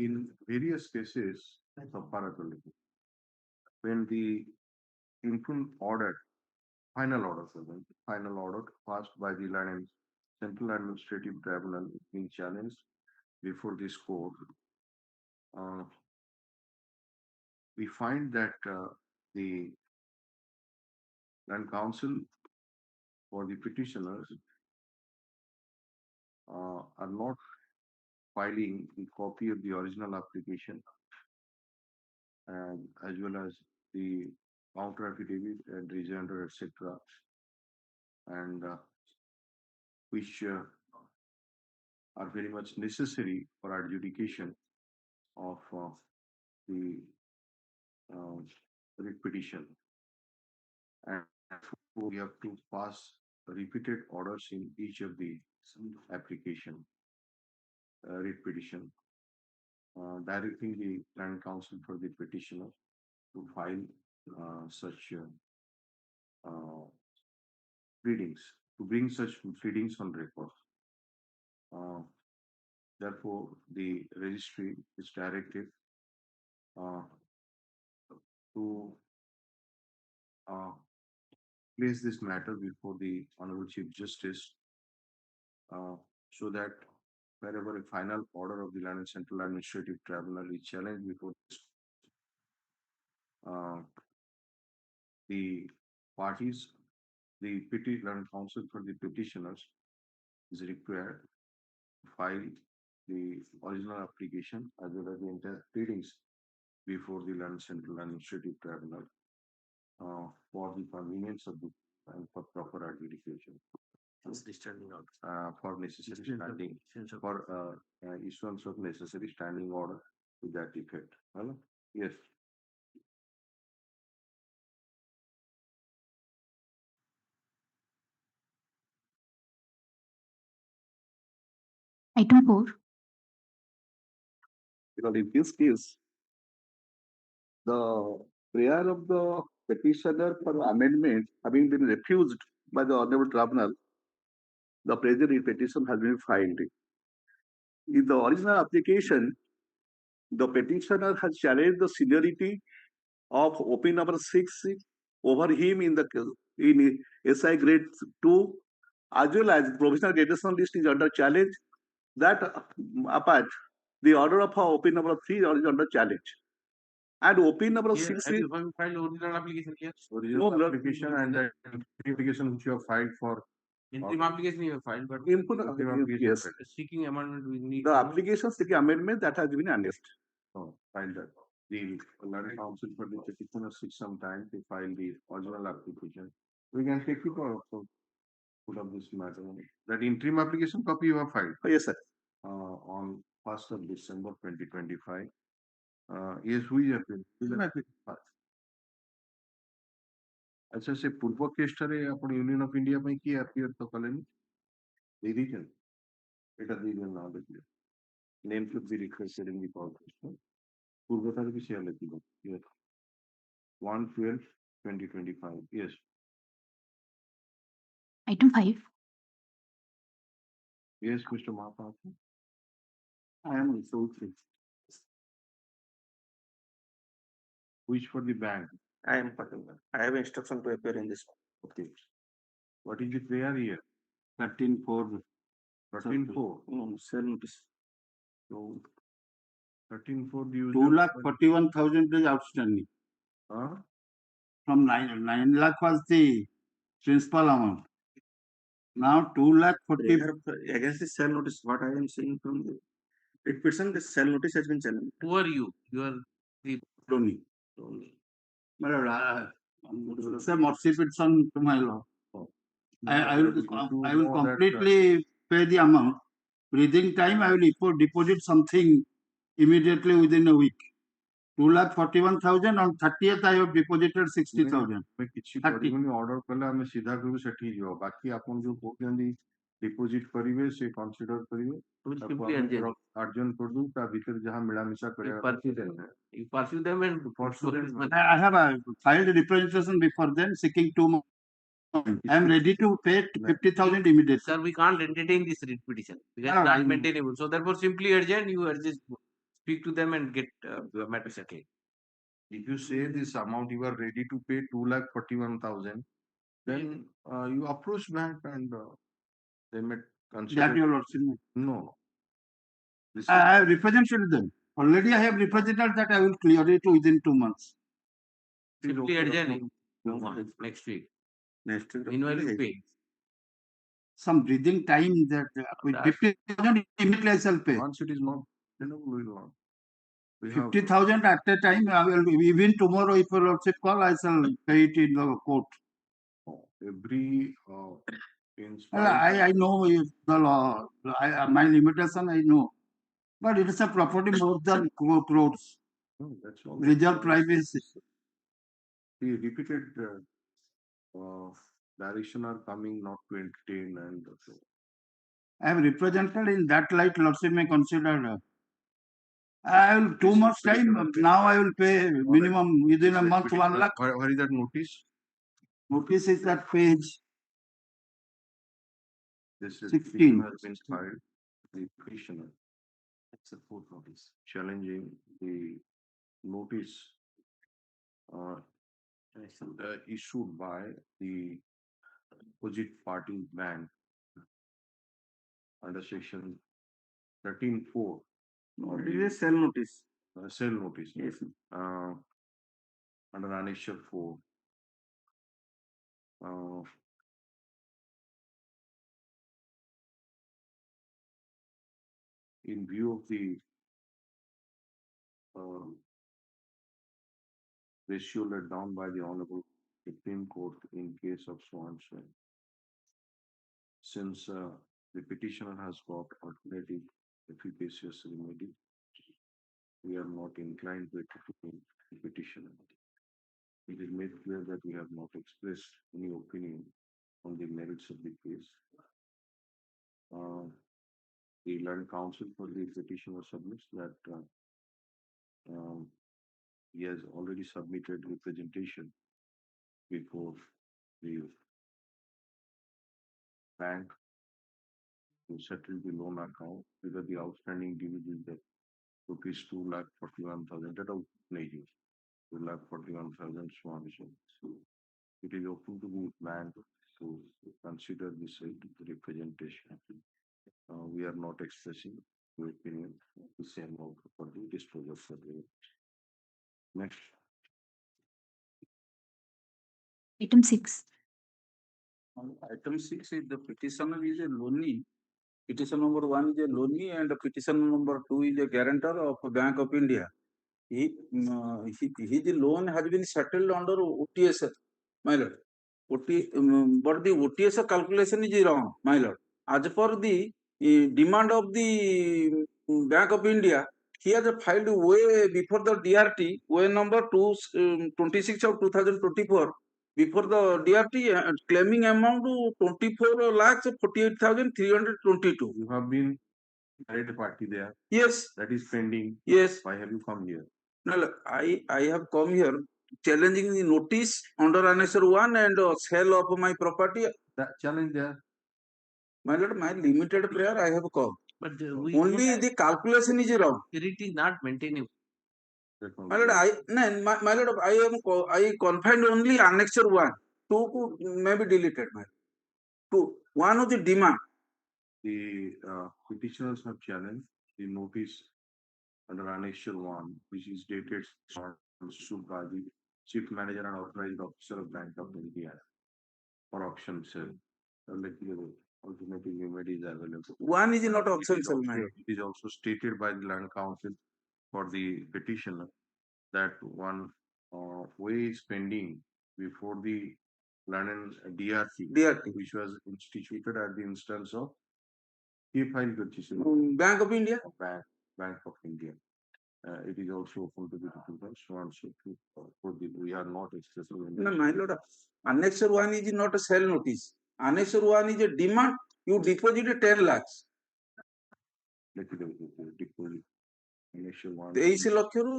In various cases, when the impugned order, final order passed by the Land and Central Administrative Tribunal is being challenged before this court, we find that the Land Council for the petitioners are not filing the copy of the original application and as well as the counter affidavit and rejoinder, etc., and which are very much necessary for adjudication of the writ petition. And we have to pass repeated orders in each of the application, writ petition, directing the Land Council for the petitioner to file such pleadings, to bring such pleadings on record. Therefore, the registry is directed to place this matter before the Honorable Chief Justice so that wherever a final order of the Land and Central Administrative Tribunal is challenged before the parties, the petition counsel for the petitioners is required to file the original application as well as the entire pleadings before the Land Central Administrative Tribunal for the convenience of the and for proper adjudication. For necessary standing for issuance of necessary standing order to that effect. Hello? Yes. Item 4. Because in this case, the prayer of the petitioner for amendment having been refused by the Honorable Tribunal, the present petition has been filed. In the original application, the petitioner has challenged the seniority of OP number 6 over him in SI grade 2, as well as provisional gradation list is under challenge. That apart, the order of OP number 3 is under challenge. And OP number 6 Have you filed original application here? Original application and the application which you have filed for Interim application you have filed, but yes, seeking amendment we need. the application seeking amendment that has been annexed. Oh, file that. The Land Council for the petitioner takes some time to file the original application. We can take it also put up this matter. That interim application copy you have filed. Oh, yes, sir. On 1st of December 2025. Yes, who is appeal? अच्छा से पूर्व केष्टरे आपण union of India में की appear तो कलेनी दे दीजिए এটা দিয়ে দেন না দেখলে name should be requested in the call পূর্বতার বিষয়ে লিখিব yes 1/12/2025 yes Item 5. yes Mr. Mahapatra I am also free. which for the bank I am particular. I have instruction to appear in this. okay what is the prayer here 13/4. 13/4 Sell notice. so 13/4 the 2,41,000 is outstanding. huh? From 9 lakh was the principal amount. Now 2,40,000. Against the sell notice, what I am saying from the petition, the sell notice has been challenged. Who are you? You are the Tony. only. Say mercy petition to my law. I will know that, completely pay the amount. Breathing time, I will deposit something immediately within a week. 2,41,000 on 30th I have deposited 60,000. ଆମେ କିଛି କରିବୁନି order କଲେ ଆମେ ସିଧା କରିବୁ ସେଠି ଯିବ ବାକି ଆପଣ ଯୋଉ କହୁଛନ୍ତି ଡିପୋଜିଟ କରିବେ ସେ କନସିଡର କରିବେ ଆର୍ଜନ କରିଦବୁ ତା ଭିତରେ ଯାହା ମିଳାମିଶା କରିବା You pursue them and I have filed a representation before them seeking 2 months. I am ready to pay 50,000 immediately. Sir, we can't entertain this petition because it's not maintainable. So therefore, simply urgent, you urge speak to them and get the matter settled. if you say this amount you are ready to pay 2,41,000 then you approach bank and they may consider That your lordship. no this I have represented them. Already I have represented that I will clear it within 2 months. Simply urgent next week. Next week. Meanwhile, you pay. Some breathing time that with 50,000 immediately I shall pay. once it is not then we will not. We have 50,000 at a time. I will even tomorrow if your lordship call I shall pay it in the court. every I know if the law. My limitation I know, but it is a property more than crores. that's all. Reserve privacy. The repeated direction are coming not to entertain and I have represented in that light. Lordship may consider. I will 2 months time. Now I will pay minimum within a month 1 lakh. where is that notice? Notice is that page. This is 16. has been filed. The petitioner Support notice. challenging the notice issued by the opposite party bank under section 13(4), No, it is a sell notice. sale notice, Yes. under Annexure 4. In view of the ratio laid down by the Honorable Supreme Court in case of so and so, since the petitioner has got alternative efficacious remedy, we are not inclined to entertain the petitioner. It is made clear that we have not expressed any opinion on the merits of the case. The learned counsel for the petitioner submits that he has already submitted representation before the bank to settle the loan account because the outstanding due is the rupees 2,41,000. That out 2,41,000 so. So it is open to the bank to consider this representation. We are not expressing the opinion the same amount for the disclosure for the next. Item 6. Item 6 is the petitioner is a loanee. Petition number 1 is a loanee and petition number 2 is a guarantor of Bank of India. His loan has been settled under OTS, my lord. But the OTS calculation is wrong, my lord. As per the demand of the Bank of India, he has filed way before the DRT, way number 26 of 2024, before the DRT, claiming amount to 24,48,322. You have been married party there. Yes. That is pending. Yes. Why have you come here? No, I have come here challenging the notice under Annexure 1 and sale of my property. That challenge there. My lord, my limited prayer I have come. But Only the calculation is wrong. it is not maintainable. My lord, my lord, I confined only Annexure 1. 2 may be deleted. My lord. 2. 1 of the demand. The petitioners have challenged the notice under Annexure 1, which is dated issued by the Chief Manager and Authorized Officer of Bank of India for auction sale. Alternative remedy is available. 1 is not auction sale. It is also stated by the Land Council for the petitioner that one way is pending before the Land and DRT, which was instituted at the instance of Bank of India. Bank of India. It is also open to the petitioner, so and so forth. We are not expressing. No, my lord, Annexure 1 is not a sale notice. Annexure 1 is a demand. You deposited 10 lakhs. Deposit. Annexure 1. 23 ଲକ୍ଷରୁ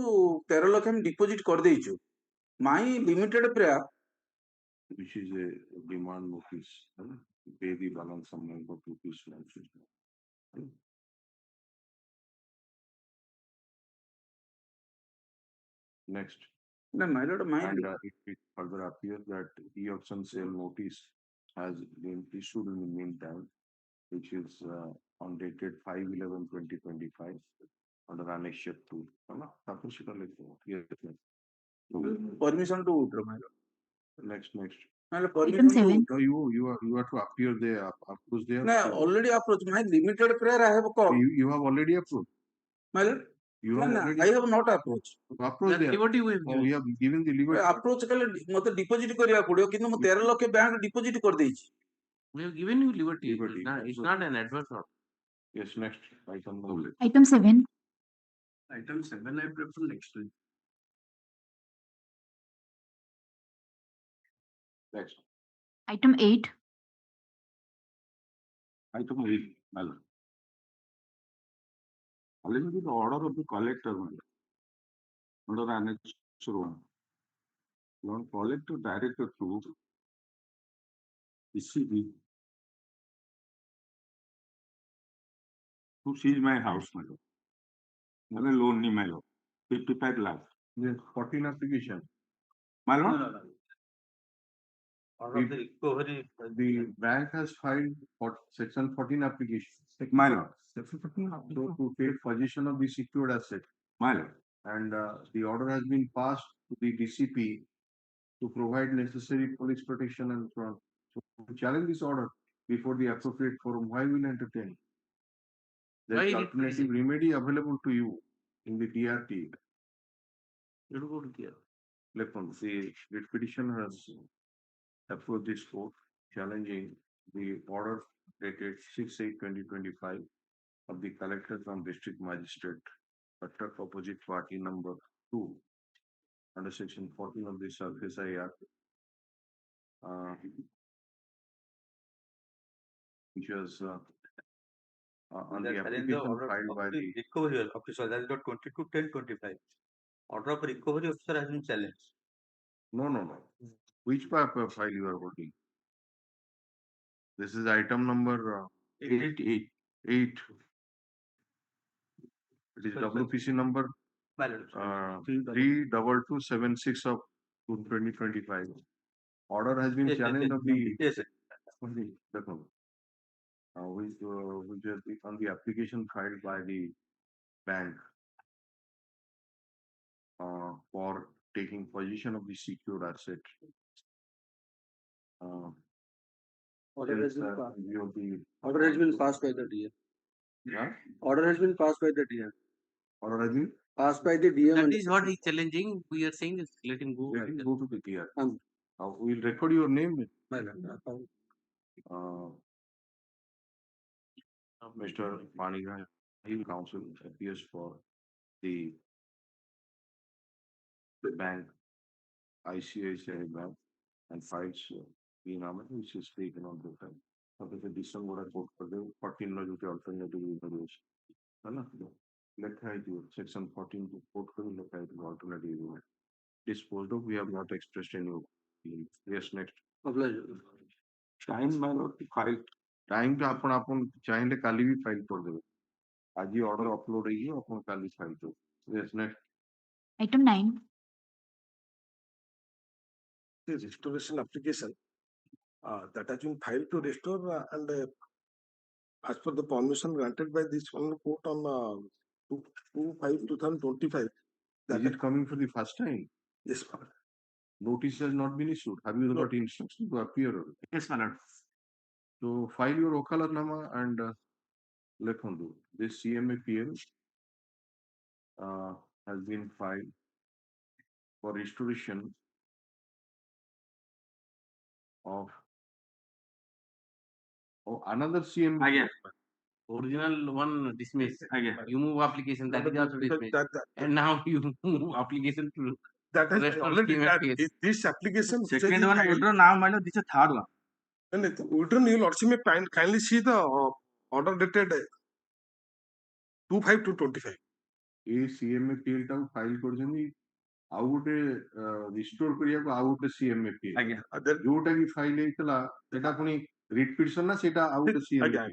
13 ଲକ୍ଷ ଆମେ deposit କରିଦେଇଛୁ. My limited prayer. Which is a demand notice. Pay the balance amount of rupees. Next. No, my lord, and it further appears that e-auction sale notice has been issued in the meantime, which is on dated 5/11/2025 under Annexure 2. Yes. Permission to withdraw, my lord. Next. Item 7. No, you are to appear there, approach there. No, already approached. My limited prayer I have come. You have already approached. My lord. You have already I have not approached. approach there. We have given the liberty. Approach kale mate deposit କରିବାକୁ ପଡିବ କିନ୍ତୁ ମୁଁ 13 ଲକ୍ଷ bank deposit କରିଦେଇଛି. We have given you liberty. It's not an adverse order. Yes, next. Item 7. Item 7 I prefer next week. Next. Item 8. Item 8. Following the order of the collector under Annexure 1. Lord Collector directed to ECB to seize my house, my lord. loan ni Milo. 55 lakhs. Yes, 14 application. Milo? Order of the recovery. The bank has filed for section 14 application. Milo. Section 14 so to take possession of the secured asset. Milo. And the order has been passed to the DCP to provide necessary police protection and so on. So to challenge this order before the appropriate forum, why will entertain? There Why is is it alternative remedy available to you in the DRT. You go to here. Listen, the writ petitioner has approached this court challenging the order dated 6/8/2025 of the collector from district magistrate, Attak opposite party number 2 under section 14 of the Surface Act, which was on the application filed by the recovery officer, that is the 22/10/25. Order of recovery officer has been challenged. no. Which file you are holding? This is item number 8. It is WPC number 32276 of 2025. Order has been challenged of the Yes, sir. which is on the application filed by the bank for taking possession of the secured asset. Order has Since, been passed. order Order has been passed by the DM. Yeah? Order has been passed by the DM. Order has been Passed by the DM. That and is what he's challenging. We are saying is let him go. let it go to the PR. Um, We'll record your name. my bad. Mr. Paniga, he will counsel appears for the bank, ICICI Bank, and files the nominee which is taken on the time. After the December report for the 14 law duty alternative evaluation. Let her do section 14 to quote for the alternative evaluation. Disposed of, we have not expressed any opinion. Yes, next. Time Milo to file. Time तो आपण आपण चाहेले काली भी file कर देबे आज ही order upload होई आपण काली file कर yes next Item 9. The restoration application that has been filed to restore and as per the permission granted by this one court on 2/5/2025. Is it coming for the first time? Yes, ma'am. Notice has not been issued. Have you got instruction to appear? Yes, my lord. So file your Okalanama and let on do. This CMAPL has been filed for restoration of another CMAPL. Again. Original one dismissed. Again. You move application that is also Because dismissed. And now you move application to that has restore already scheme that, case. this application. Second one withdraw now, Milo. This is third one. And withdrawn, you lordship may kindly see the order dated 2/5/2025. ए CMAPL टाକୁ file କରିଛନ୍ତି ଆଉ ଗୋଟେ Restore କରିବାକୁ ଆଉ ଗୋଟେ CMAPL ଆଜ୍ଞା ଯୋଉଟା କି ଫାଇଲ ହେଇଥିଲା ସେଟା ପୁଣି ରିଟ୍ ପିଟିସନ ନା ସେଟା ଆଉ ଗୋଟେ CMAPL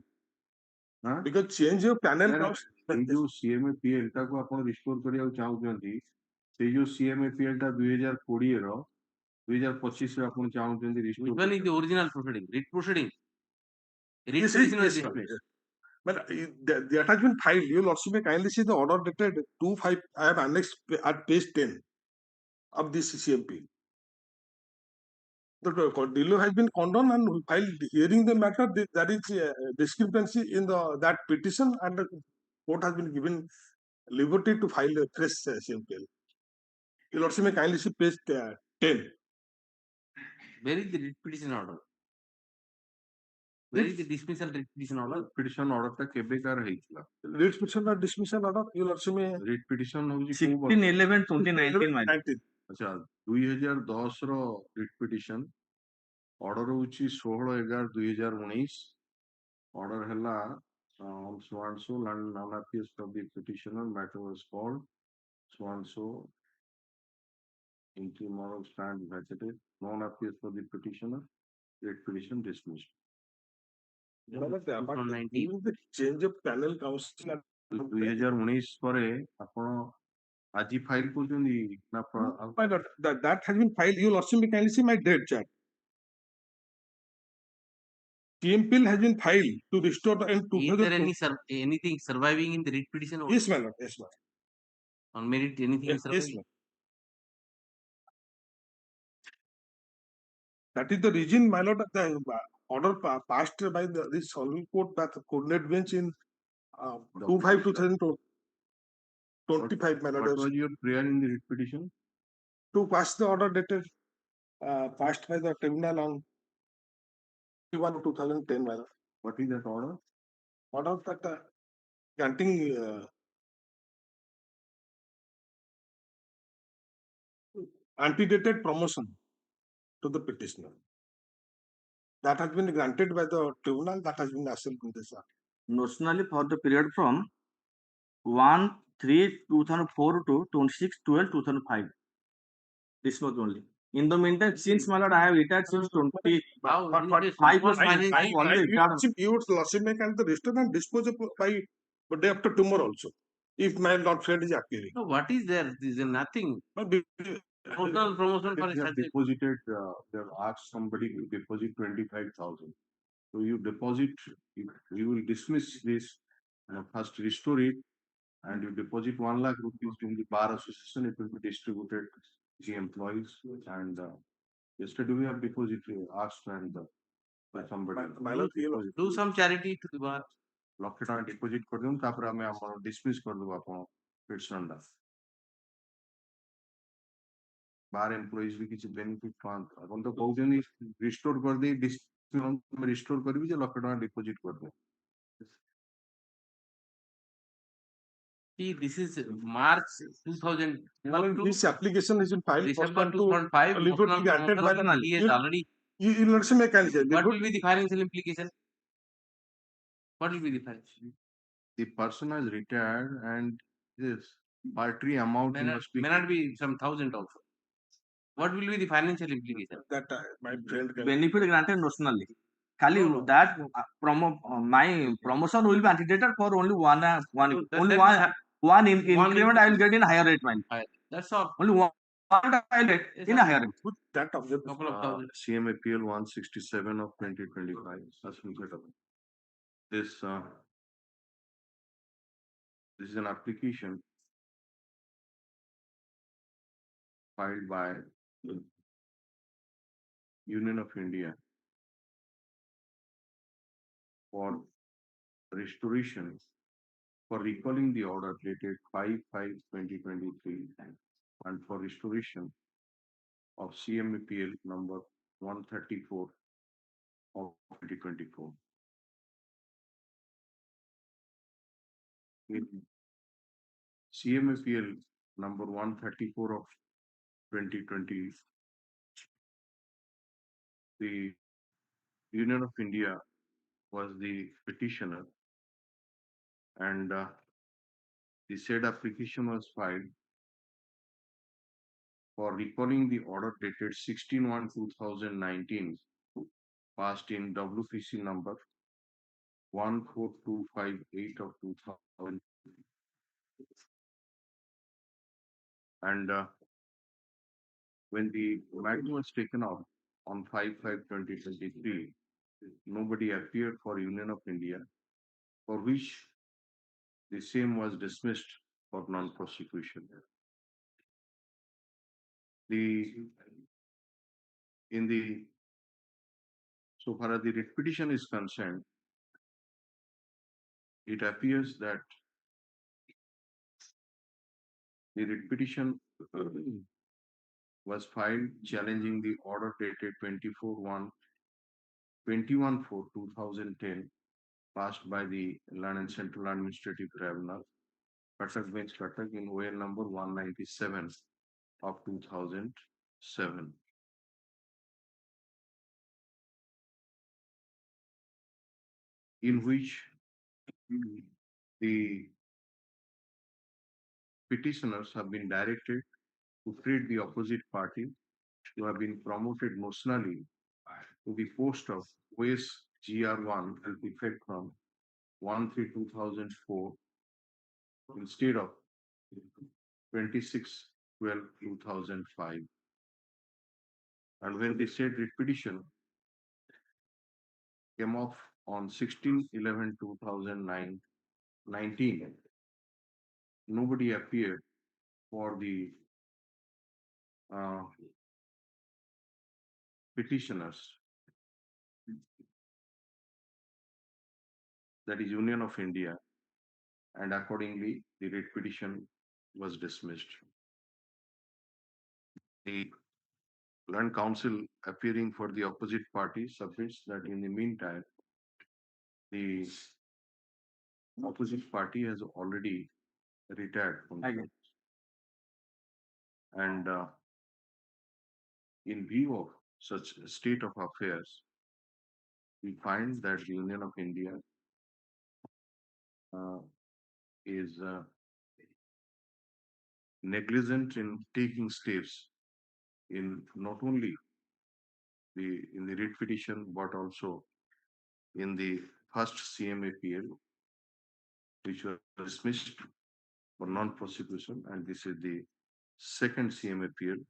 because change your panel comes ଏଇ ଯୋଉ CMAPL ଟାକୁ ଆପଣ ରିଷ୍ଟୋର କରିବାକୁ ଚାହୁଁଛନ୍ତି ସେଇ ଯୋଉ CMAPL ଟା 2020 ର 2025 ରେ ଆପଣ ଚାହୁଁଛନ୍ତି Which Restore one is the original proceeding? Writ proceeding. Writ Yes, petition was yes, ma'am. dismissed. But that has been filed. You lordship may kindly see the order dated 2/5. I have annexed at page 10 of this CMP. The delay has been condoned and while hearing the matter, there is discrepancy in that petition and the court has been given liberty to file a fresh CMPL. You lordship may kindly see page 10. Where is the writ petition order? Where is the dismissal writ petition order? Petition order ଟା କେବେ car ହେଇଥିଲା Writ petition or dismissal order, you lordship may writ petition ହଉଛି 16/11/2019 ଆଚ୍ଛା 2010 ର writ petition order ହଉଛି 16/11/2019 order ହେଲା so and so non appeals of the petitioner matter was called so and so interim order stand vacated non appeals for the petitioner writ petition dismissed. But 2019. even the change of panel council 2019 ପରେ ଆପଣ ଆଜି file କରୁଛନ୍ତି ନା My lord, that has been filed. You lordship may kindly see my date chart. TMPL has been filed to restore the in Is there 2020. anything surviving in the writ petition? Yes, my lord. Yes, my lord. On merit, anything Yes, is surviving? yes, ma'am. That is the reason, my lord, the order passed by this Honorable Court, that coordinate bench in 2/5/2025, my what lord, was your prayer in the writ petition? to pass the order dated passed by the tribunal on 2010, my lord. What is that order? Order that granting antedated promotion to the petitioner. That has been granted by the tribunal, that has been assumed in this act. Notionally for the period from 1/3/2004 to 26/12/2005. This was only. In the meantime, since my lord, I have retired since 20. How But this is 5 small years I finance? have already retired. you would lordship may can the register and dispose of by day after tomorrow also, if my lord friend is appearing. No, what is there? This is nothing. Total promotion for If you have such a deposited, they have asked somebody to deposit 25,000. So you deposit, you will dismiss this and first restore it, and you deposit 1 lakh rupees in the bar association. It will be distributed to the employees. And yesterday we have deposited, asked and by somebody. My lord, do some charity to the bar. ଲକ୍ଷେ ଟଙ୍କା deposit କରିଦିଅନ୍ତୁ ତାପରେ ଆମେ ଆମର dismiss କରିଦେବୁ ଆପଣ ପିଟିସନଟା ବାହାର employees ବି କିଛି ବେନିଫିଟ୍ ପାଆନ୍ତୁ ଆପଣ ତ କହୁଛନ୍ତି ରିଷ୍ଟୋର କରିଦେଇ ରିଷ୍ଟୋର କରିବି ଯେ ଲକ୍ଷେ ଟଙ୍କା ଡିପୋଜିଟ୍ କରିଦେବୁ See, this is March 2000. This application has been filed December pursuant to 2005. liberty granted by He has already. you lordship may can say What will be the financial implication? What will be the financial? The person has retired and this paltry amount May not be some thousand also. What will be the financial implication? that my friend can Benefit granted notionally. Kali that my promotion will be antedated for only one increment I will get in higher rate, mine. That's all. Only one I will get in a higher rate. that of the Couple of thousand. CMAPL 167 of 2025. This this is an application filed by the Union of India for restoration for recalling the order dated 5/5/2023 and for restoration of CMAPL number 134 of 2024. In CMAPL number 134 of 2020, the Union of India was the petitioner, and the said application was filed for recalling the order dated 16/1/2019 passed in WPC number 14258 of 2000, and when the matter was taken up on 5/5/2023, nobody appeared for Union of India, for which the same was dismissed for non-prosecution. So far as the writ petition is concerned, it appears that the writ petition was filed challenging the order dated 21/4/2010 passed by the Land and Central Administrative Tribunal, Cuttack Bench, Cuttack, in OL number 197 of 2007. In which the petitioners have been directed to treat the opposite party who have been promoted notionally to the post of OS GR1 with effect from 1/3/2004 instead of 26/12/2005. And when the said writ petition came off on 16/11/2019, nobody appeared for the uh, petitioners, that is Union of India, and accordingly the writ petition was dismissed. The Land Council appearing for the opposite party submits that in the meantime the opposite party has already retired from the office. And in view of such a state of affairs, we find that the Union of India is negligent in taking steps in not only in the writ petition but also in the first CMAPL, which was dismissed for non-prosecution, and this is the second CMAPL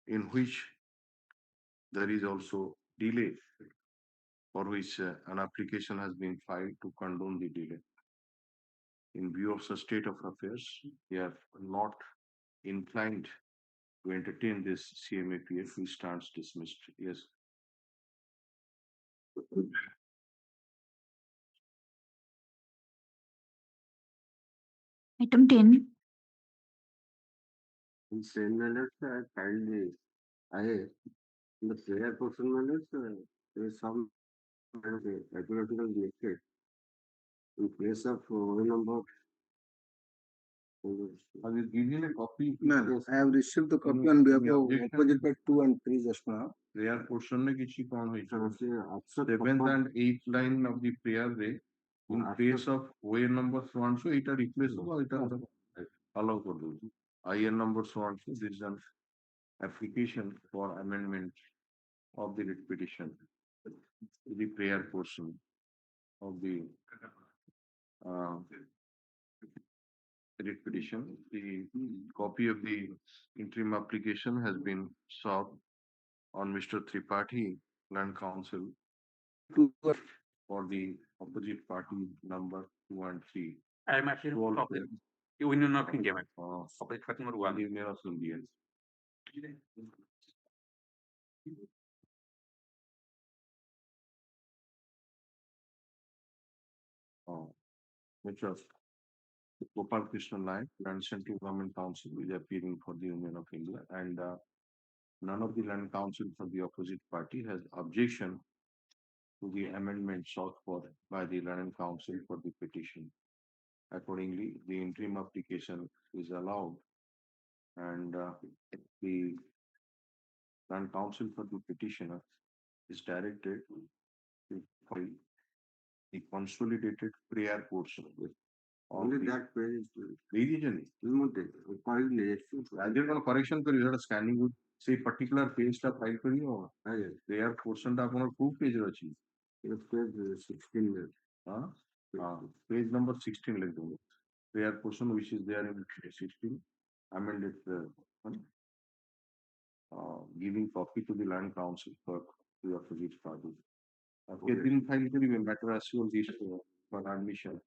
in which there is also delay, for which an application has been filed to condone the delay. In view of such state of affairs, we are not inclined to entertain this CMAPF, which stands dismissed. Yes. Item 10. In same manner, I filed the IA. In the prayer portion manner, there is some regulatory rejected. In place of number. I will give you a copy. No, I have received the copy on behalf of opposite by 2 and 3 just now. Prayer portion ne kichi kaun hoyi? After 7th and 8th line of the prayer re, in place of OA number so and so, it are replaced or it are allow kar do. IN number so and so, this is an application for amendment of the writ petition, the prayer portion of the writ petition. The copy of the interim application has been served on Mr. Tripathi, Land Council, for the opposite party number 2 and 3. I am actually Union of India, opposite party number 1. Union of India. Which was Gopal Krishna Naik, and Central Government Council is appearing for the Union of India, and none of the Land Council for the opposite party has objection to the amendment sought for by the Land Council for the petition. Accordingly, the interim application is allowed, and the Land Council for the petitioner is directed to file the consolidated prayer portion with only that page religion. is Correction kari scanning with say particular page ta file kari ho prayer portion ta aponar two page rachi page 16 page number 16 like do prayer portion which is there in 16 amended giving copy to the Land Council for the opposite party. Okay, din file kari matter as well this for admission.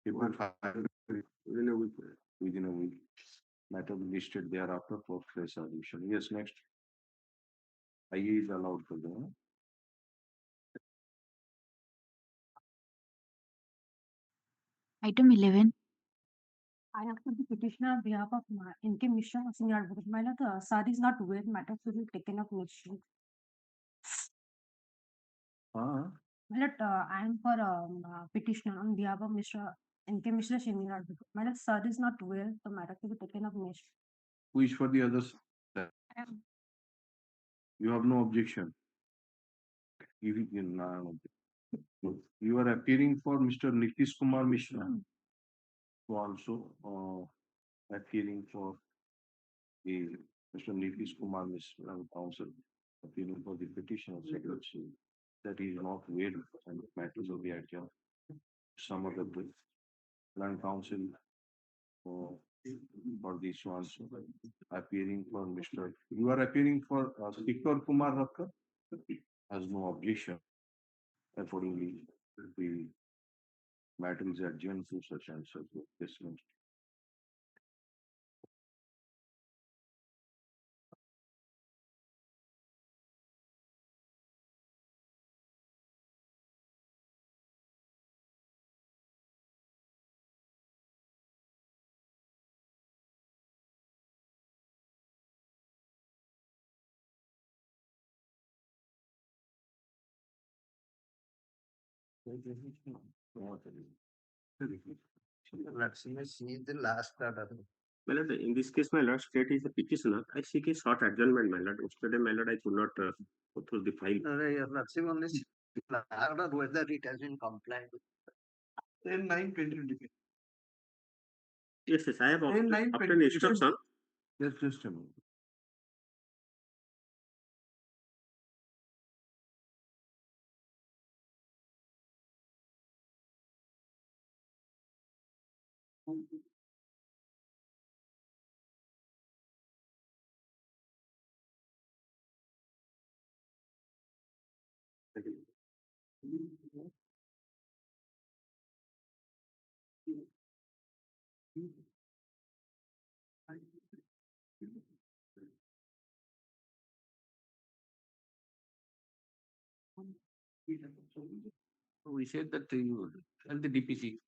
People file within a week. Matter listed thereafter for fresh admission. Yes, next. IA is allowed for them. Item 11. I ask the petitioner on behalf of Mishra, senior advocate. My lord, sir is not well. Matter to be taken up next week. My lord, I am for petitioner on behalf of Mishra, Mishra, senior advocate. My lord, sir is not well. The matter to be taken up next. Who is for the others? You have no objection. You are appearing for Mr. Nitish Kumar Mishra, who also appearing for the Mr. Nitish Kumar Mishra Council, appearing for the petition of secretary that he is not well and matters of the adjourned. Some other Land Council for this one, so appearing for Mr. You are appearing for Speaker Kumar Ratkar? Has no objection. Accordingly, the matter is adjourned to such and such dismissed. Let's see the last order. My lord, in this case, my lord, state is a petitioner. I seek a short adjournment, my lord. Yesterday, my lord, I could not go through the file. You're not seeing on this order whether it has been complied with. Then 9/2025. Yes, yes, I have Then 9/2025. obtained instruction. Just a minute. We said that you and the DPC.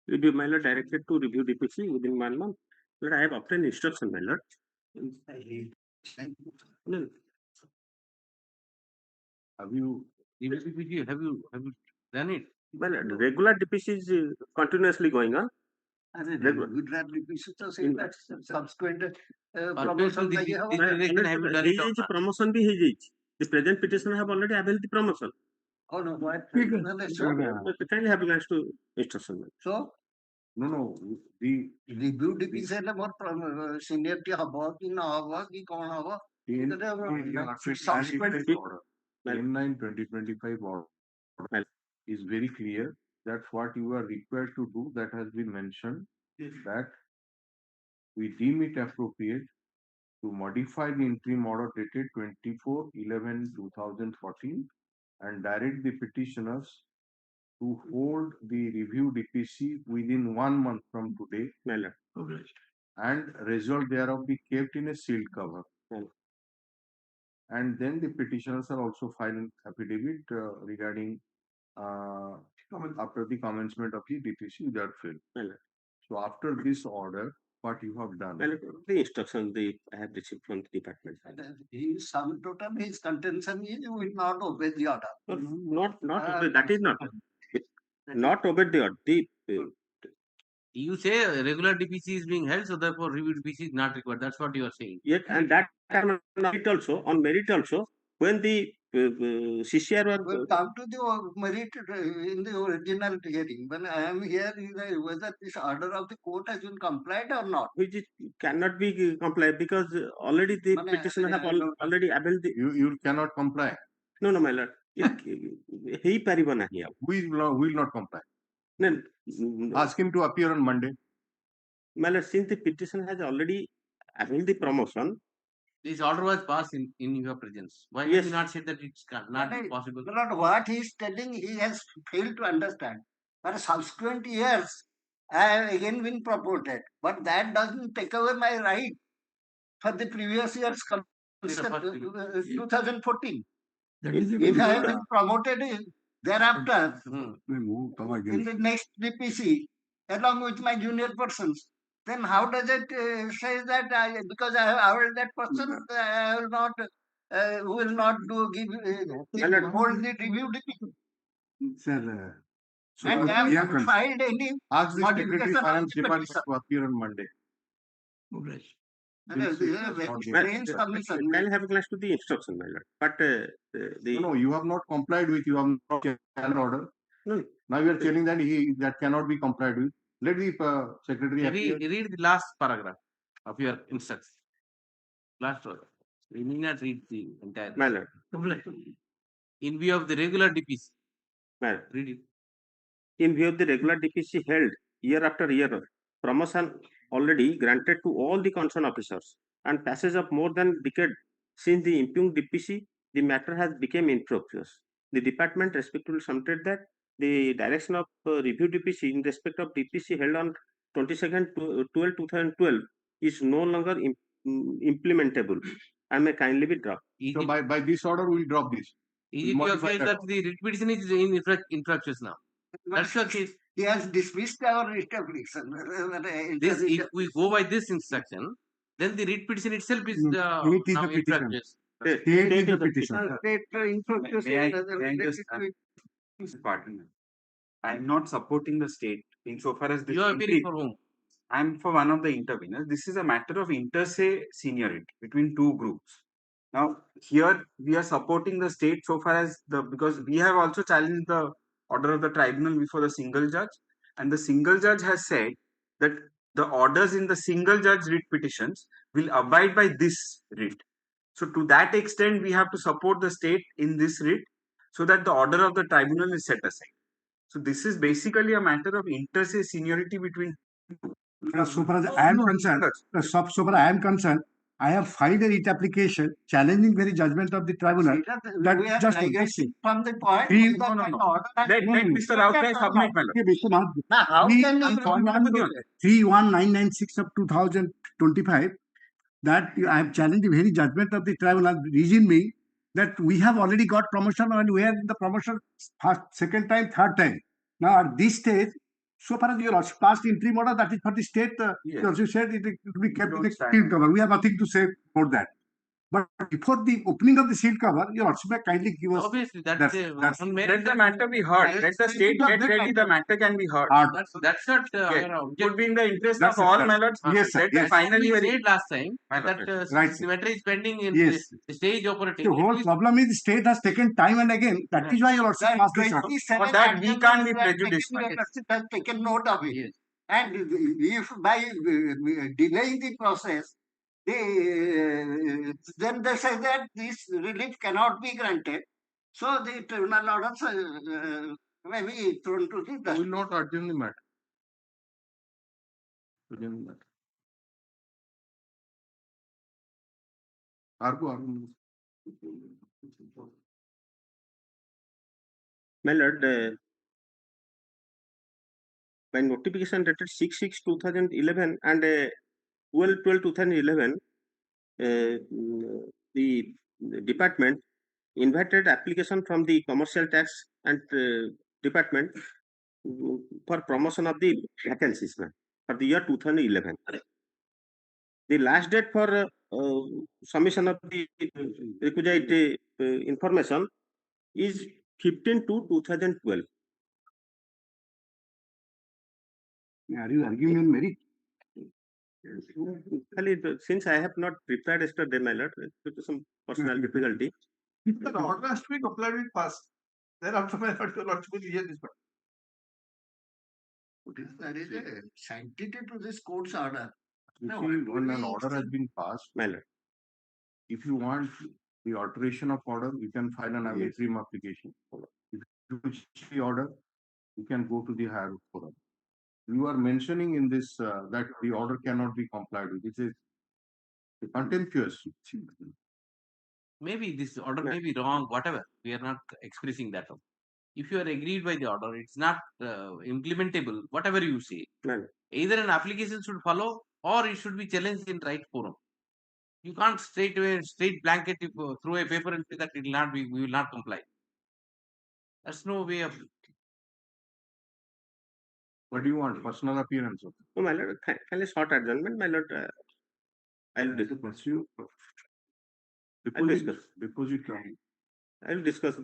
Review, my lord, directed to review DPC within 1 month. Lord, I have obtained instruction, my lord. No, Have you DPC, have you done it? well, regular DPC is continuously going on. Regular DPC तो से subsequent promotion This नहीं है वो. direction have you done it or He not? promotion be he. The present petitioner have already availed the promotion. Oh no, what? Kindly have regards to instruction. So no the review DPC है ना बहुत seniority हवा कि ना हवा कि कौन हवा. Subsequent order N9 2025 order is very clear that what you are required to do, that has been mentioned, that we deem it appropriate to modify the interim order dated 24/11/2014 and direct the petitioners to hold the review DPC within 1 month from today, and result thereof be kept in a sealed cover. And then the petitioners are also filing affidavit regarding after the commencement of the DPC without fail. So after this order, what you have done? The instruction I have received from the department. His sum total, his contention is you will not obey the order. Not obey, that is not. Not obey the order. You say regular DPC is being held, so therefore review DPC is not required. That's what you are saying. Yet, and that on merit also, when the CCR will come to the merit in the original hearing. When I am here, whether this order of the court has been complied or not. Which cannot be complied because already the petitioner have already availed the. You cannot comply. No, my lord. He pariba nahi. Will not comply. No. Ask him to appear on Monday. My lord, since the petition has already availed the promotion. This order was passed in your presence. Why have you not said that it's not possible? Not what he is telling, he has failed to understand. For subsequent years, I have again been promoted. But that doesn't take away my right for the previous year's 2014. If I have been promoted thereafter in the next DPC along with my junior persons, then how does it say that because I have hired that person, I will not hold the review DPC? Sir, and I have filed any ask the Secretary Finance Department petition. to appear on Monday. This is a very strange submission. I'll have a class to the instruction, my lord. But No, you have not complied with. You have not an order. No. Now you are telling that that cannot be complied with. Let the secretary appear. Read the last paragraph of your instruction. Last order. You need not read the entire. My lord. In view of the regular DPC. Read it. In view of the regular DPC held year after year, promotion already granted to all the concerned officers, and passage of more than decade since the impugned DPC, the matter has become infructuous. The department respectfully submitted that the direction of review DPC in respect of DPC held on 22nd 12 2012 is no longer implementable and may kindly be dropped. So by this order, we'll drop this. Is it your case that the writ petition is in infractions now? That's your case. He has dismissed our writ application. This, if we go by this instruction, then the writ petition itself is now infractions. State is the petition. Pardon. I am not supporting the state insofar as this. You are appealing for whom? I am for one of the interveners. This is a matter of inter se seniority between two groups. Now, here we are supporting the state so far as because we have also challenged the order of the tribunal before the single judge, and the single judge has said that the orders in the single judge writ petitions will abide by this writ. So, to that extent, we have to support the state in this writ so that the order of the tribunal is set aside. So, this is basically a matter of inter se seniority between. So far as I am concerned, I have filed a writ application challenging very judgment of the tribunal. That We are just digressing from the point. Three- Let Mr. Rautrai submit, my lord. Now, how can you 31996 of 2025 that I have challenged the very judgment of the tribunal, reason being that we have already got promotion and we are in the promotion first, second time, third time. Now at this stage, so far as you are passed interim order, that is for the state, Yes. as you said, it will be kept in Don't the stand seal on cover. We have nothing to say for that. But before the opening of the seal cover, you also may kindly give us Obviously, that's that's on Let merit. the matter be heard. Let the state get ready. The matter can be heard. hard. That's not Yes. our Would object. be in the interest That's of all, it, my lord. Yes, sir. Let the Yes. finally We very. said last time My lord, that Right, the sir. matter is pending in Yes. the stage operating. The whole problem is the state has taken time and again. That is why you also passed this order. For that, we can't be prejudiced. Has taken note of it. And if by delaying the process, then they say that this relief cannot be granted. So the tribunal orders may be thrown to the We dust. will not adjourn the matter. Adjourn the matter. Argo. My lord, by notification dated 6/6/2011 and 12/12/2011, the department invited application from the commercial tax and department for promotion of the vacancies for the year 2011. The last date for submission of the requisite information is 15/2/2012. Are you arguing on merit? Since I have not prepared yesterday, my lord, due to some personal difficulty. The order has to be complied with first. Then after my lord, your lordship will hear this matter. There is a sanctity to this court's order. You No, see, when an we- order has been passed, My lord. if you want the alteration of order, you can file an interim application. If you wish the order, you can go to the higher court. You are mentioning in this that the order cannot be complied with. This is contemptuous. Maybe this order may be wrong, whatever. We are not expressing that. If you are agreed by the order, it's not implementable, whatever you say. No. Either an application should follow or it should be challenged in right forum. You can't straight blanket throw a paper and say that it will not be, we will not comply. That's no way of. What do you want? Personal appearance? No, my lord, kindly short adjournment, my lord. I'll discuss you. discuss. Deposit. I will discuss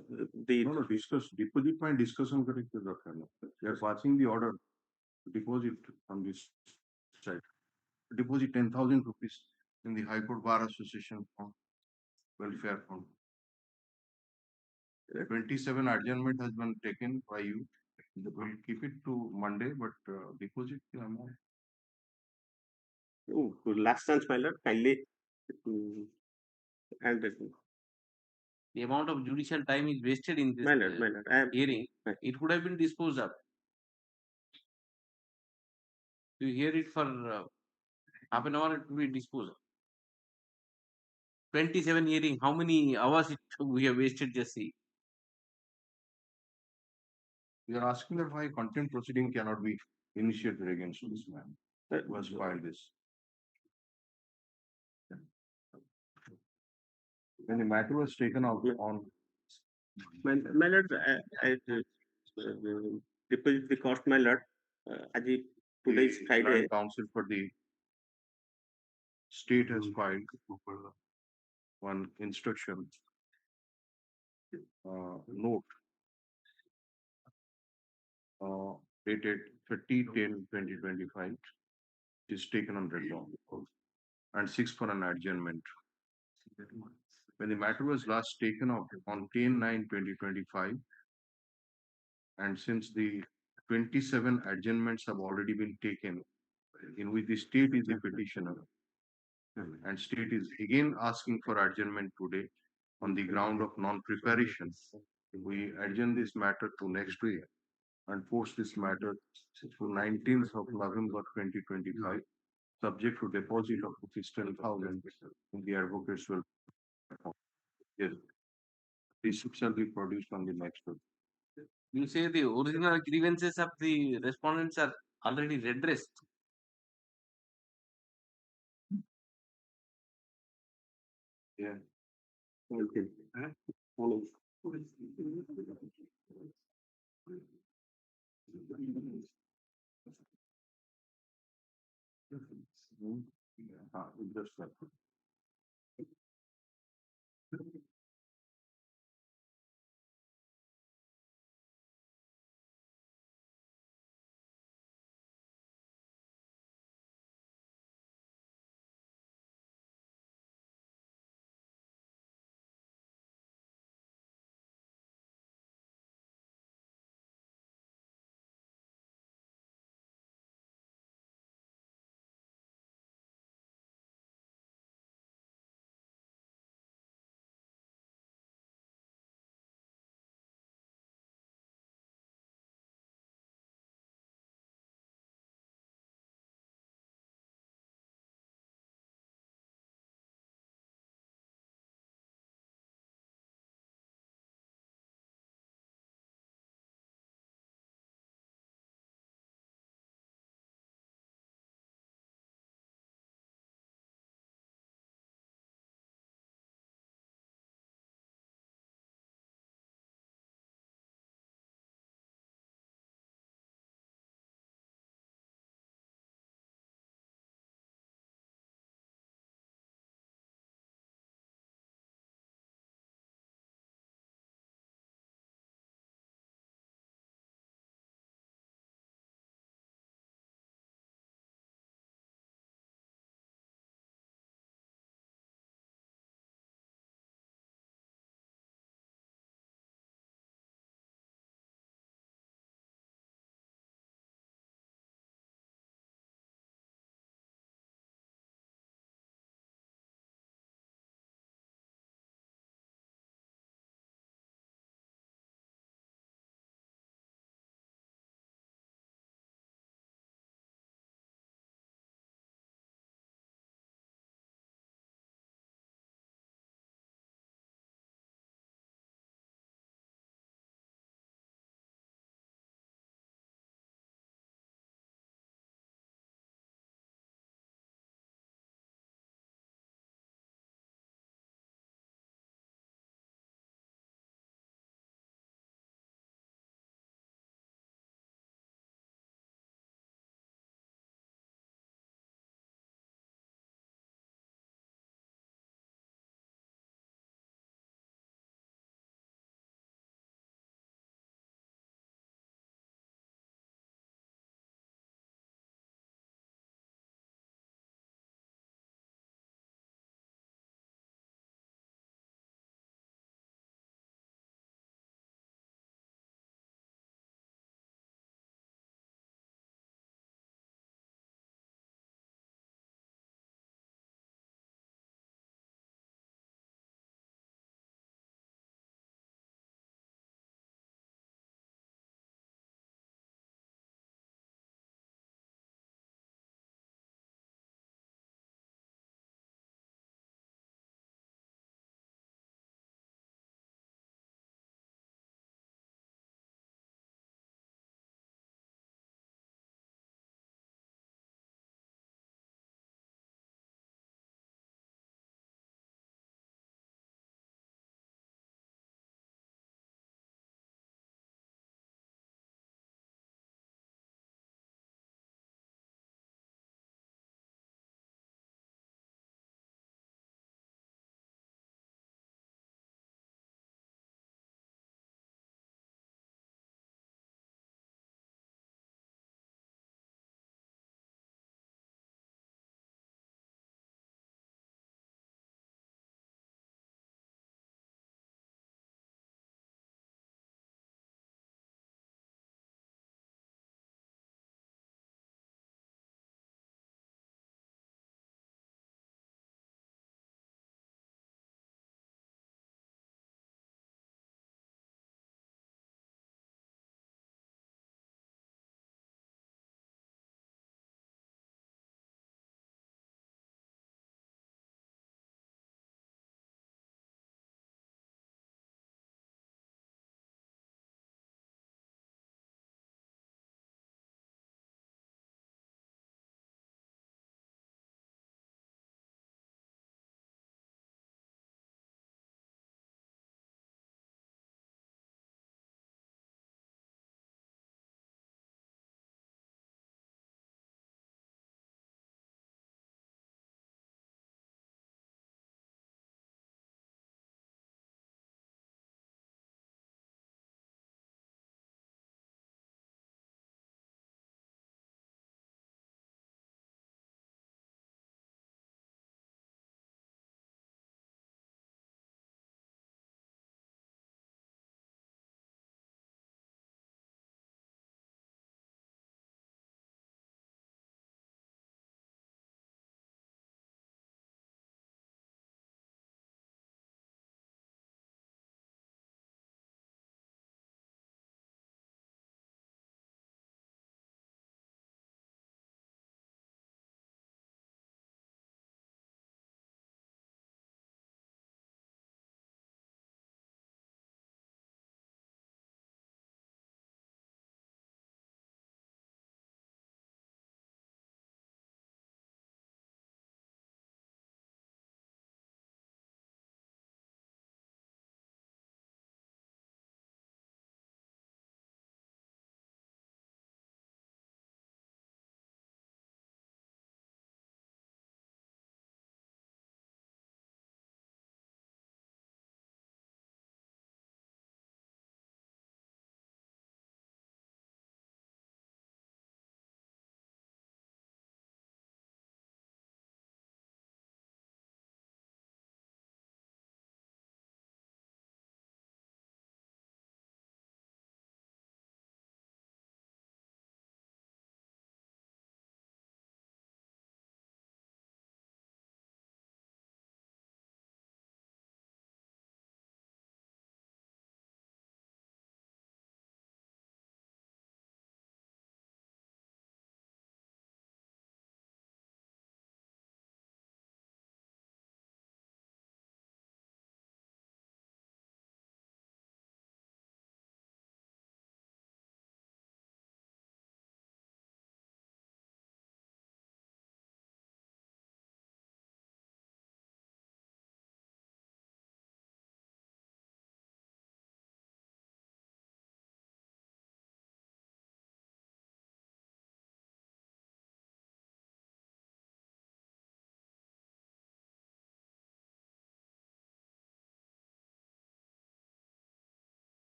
the. No, discuss. Deposit point discussion correct. You are passing the order. Deposit on this side. Deposit 10,000 rupees in the High Court Bar Association fund, welfare fund. 27 adjournment has been taken by you. We'll keep it to Monday, but deposit the amount. Oh, last chance, my lord, kindly. And The amount of judicial time is wasted in this my lord, hearing. It could have been disposed of. You hear it for Half an hour it will be disposed. 27 hearing, how many hours we have wasted, just see. We are asking that why contempt proceeding cannot be initiated against this man who has filed this. When the matter was taken out on My lord, I deposit the cost, my lord. As today is the Friday. Grand Council for the state has filed one instruction note dated 30/10/2025, which is taken on red law and 6 for an adjournment. When the matter was last taken up on 10/9/2025, and since the 27 adjournments have already been taken, in which the state is the petitioner, and state is again asking for adjournment today on the ground of non-preparation, we adjourn this matter to next week and post this matter to 19th of November 2025, subject to deposit of rupees 10,000 in the advocates will. Yes. Receipt shall be produced on the next week. You say the original grievances of the respondents are already redressed. Yeah. Okay. Just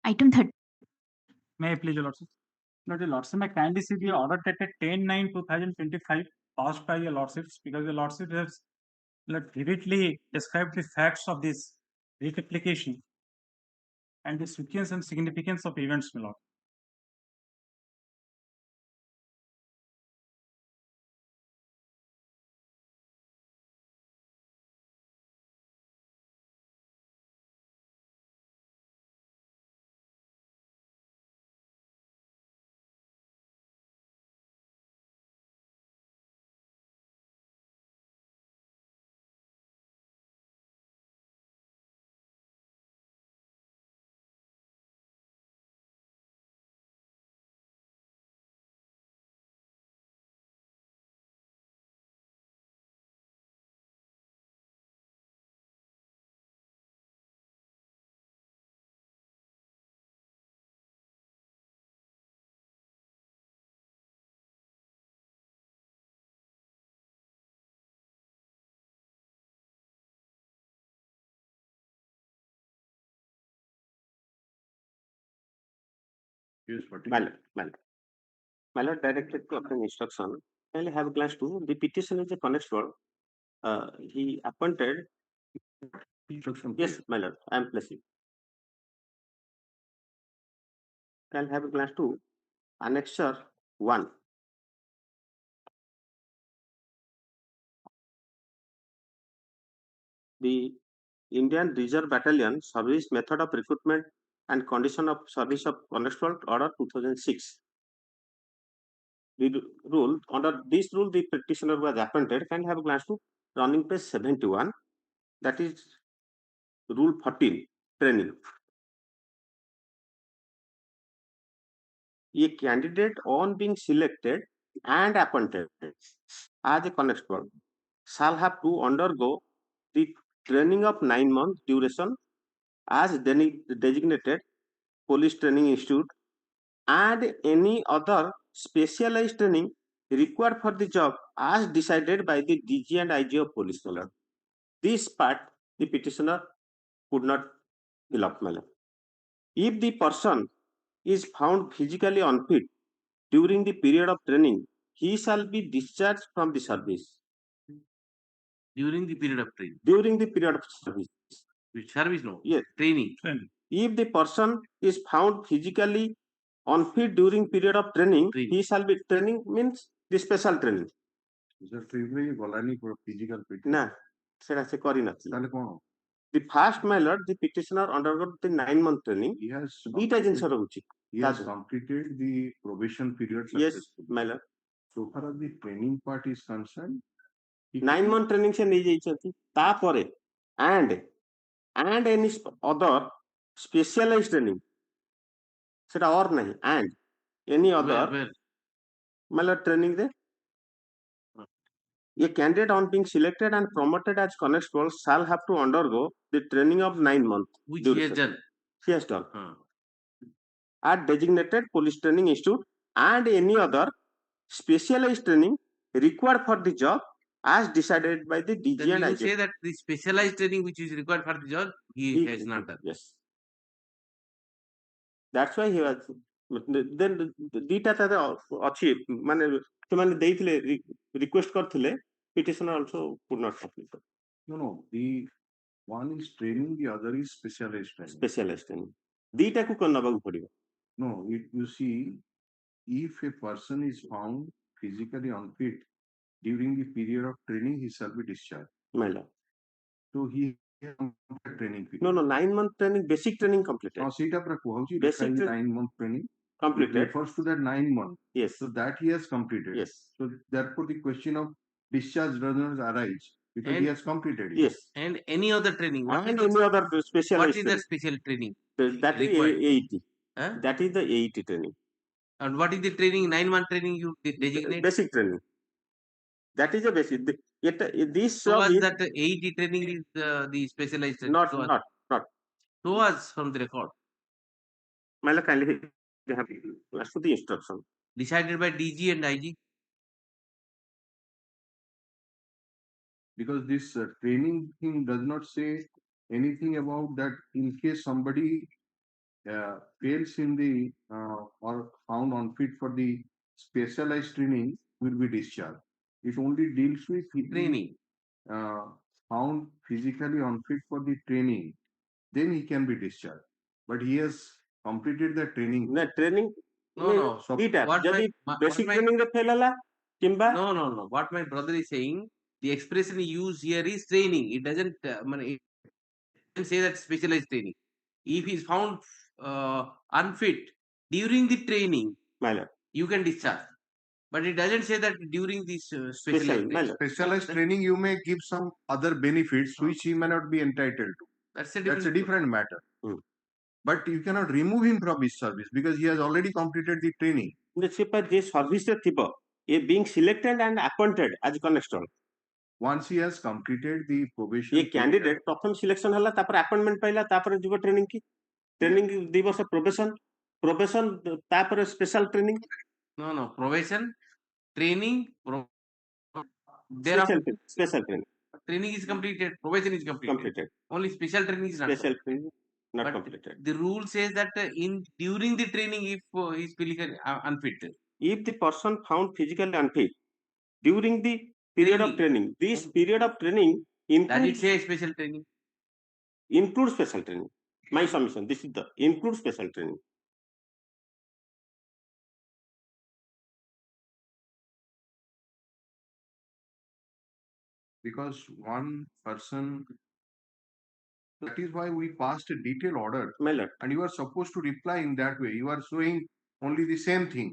Item 30. May I please, Your Lordship? Lord, Your Lordship, may I kindly see the order dated 10/9/2025 passed by Your Lordships, because Your Lordship has vividly described the facts of this reapplication and the sequence and significance of events, my Lord. Yes, My Lord, directed to obtain instruction, kindly have a glance to the petition is a constable. He appointed. Instruction. Yes, my Lord, I am placing. Can have a glance to Annexure 1. The Indian Reserve Battalion Service Method of Recruitment and Condition of Service of Constable Order 2006. The rule, under this rule, the petitioner was appointed. Can have a glance to running page 71. That is Rule 14, training. A candidate on being selected and appointed as a constable shall have to undergo the training of 9 months duration as designated police training institute and any other specialized training required for the job as decided by the DG and IG of police. This part the petitioner could not fill up. If the person is found physically unfit during the period of training, he shall be discharged from the service. During the period of training. During the period of service. Which service? No. Yes. Training. If the person is found physically unfit during period of training, he shall be training means the special training. ଗଲାନି physical fit. ନା ସେଟା ସେ କରିନଥିଲା. ତାହେଲେ କଣ? The first, my lord, the petitioner undergot the 9-month training. He has ଦୁଇଟା ଜିନିଷ ରହୁଛି. He has completed the probation period Yes, successfully. my lord. So far as the training part is concerned, 9-month training se ନେଇଯାଇଛନ୍ତି. ତାପରେ and any other specialized training ସେଟା or ନାହିଁ and any other my lord training de a candidate on being selected and promoted as constable shall have to undergo the training of 9 months. Which duration. he has done. He has done. At designated police training institute and any other specialized training required for the job as decided by the DG Then and you IG. say that the specialized training which is required for the job, he has not done. Yes. That's why he was. Then ଦିଟା ତାର ଅଛି ମାନେ ସେମାନେ ଦେଇଥିଲେ request କରିଥିଲେ petitioner also could not complete. No. The one is training, the other is specialized training. Specialized training. ଦିଟାକୁ କଣ ନବାକୁ ପଡିବ? No, you see, if a person is found physically unfit during the period of training, he shall be discharged. My lord. So he has completed training period. No, 9-month training, basic training completed. No, ସେଇଟା ପୁରା କୁହାଉଛି Basic 9-month training. completed. It refers to that 9 months. Yes. So that he has completed. Yes. So therefore the question of discharge does not arise because he has completed it. Yes. And any other training. What And is any other specialized what is training. that special training? That is required? AET. Huh? That is the AET training. And what is the training? 9-month training you designate? Basic training. That is a basic. This So job was is that AET training is the specialized training? not. So was from the record. My lord, kindly have as to the instruction. Decided by DG and IG. Because this training thing does not say anything about that in case somebody fails in the or found unfit for the specialized training will be discharged. It only deals with the Training. uh, found physically unfit for the training, then he can be discharged. But he has completed the training. ନା training No. ଦିଟା What ଯଦି my basic training ରେ fail ହେଲା କିମ୍ବା no. What my brother is saying, the expression used here is training. It doesn't it doesn't say that specialized training. If he is found unfit during the training, ମାଇଲର you can discharge. But it doesn't say that during this specialized training. Specialized training, you may give some other benefits which he may not be entitled to. That's a different matter. But you cannot remove him from his service because he has already completed the training. ସେ ଯେ ସର୍ଭିସରେ ଥିବ ଏ being selected and appointed as constable. Once he has completed the probation, ये candidate प्रथम selection हला तापर appointment पाइला तापर जीव training की ट्रेनिंग 2 वर्ष प्रोबेशन तापर special training No probation training special training is completed, probation is completed. Only special training is not special training not but completed. The rule says that in during the training if he is physically unfit, if the person found physically unfit during the period of training, this period of training that it say special training, include special training. My submission, this is the include special training. Because one person, that is why we passed a detailed order, and you are supposed to reply in that way. You are showing only the same thing.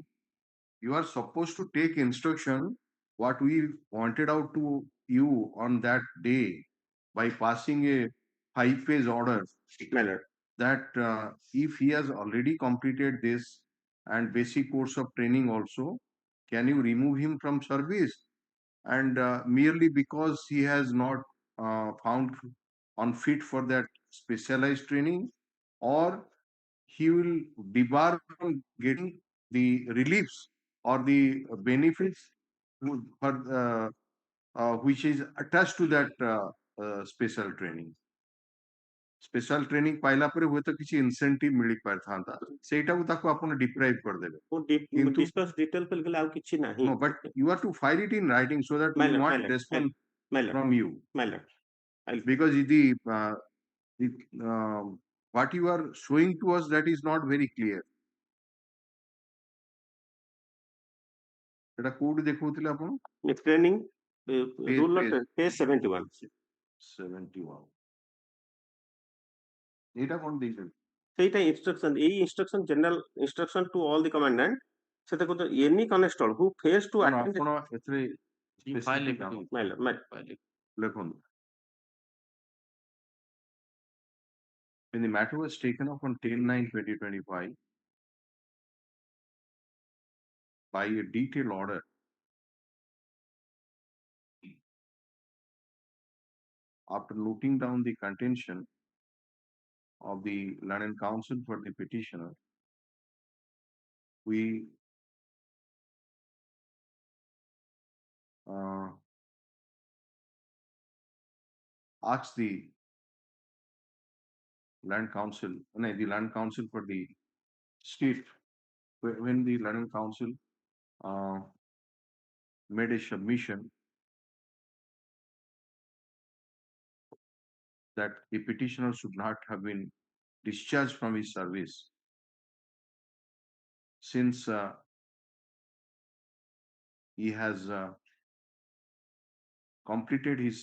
You are supposed to take instruction what we pointed out to you on that day by passing a 5-page order that if he has already completed this and basic course of training also, can you remove him from service? And merely because he has not found unfit for that specialized training, or he will debar from getting the reliefs or the benefits for which is attached to that special training. Special training पाइला परे हुए तो किसी incentive मिली पारथांता सेटा को ताको आपण deprive कर देबे वो डिस्कस डिटेल पे गेला किछि नाही no but you have to file it in writing so that we want response from you because what you are showing to us, that is not very clear. এটা code দেখৌଥିଲେ आपण training rule page 71 এটা কোন দিছেন সেইটা instruction এই instruction general instruction to all the commandant সেটা কত any constable who face to attend ଆପଣ ଏଥିରେ file লেখুন when the matter was taken up on 10/9/2025 by a detailed order after noting down the contention of the learned counsel for the petitioner, we asked the land council for the state, when the learned council made a submission that the petitioner should not have been discharged from his service since he has completed his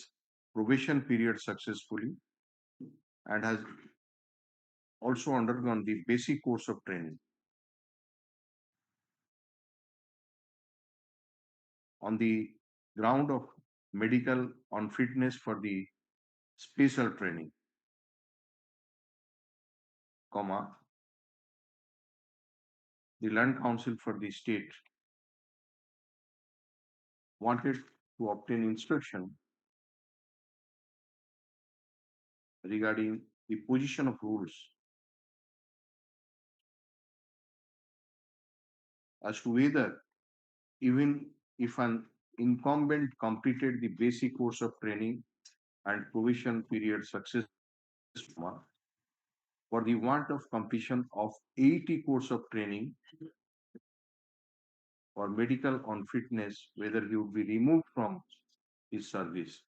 probation period successfully and has also undergone the basic course of training. On the ground of medical unfitness for the special training, the land council for the state wanted to obtain instruction regarding the position of rules as to whether even if an incumbent completed the basic course of training and probation period successfully, for the want of completion of 80 course of training for medical unfitness, whether he would be removed from his service.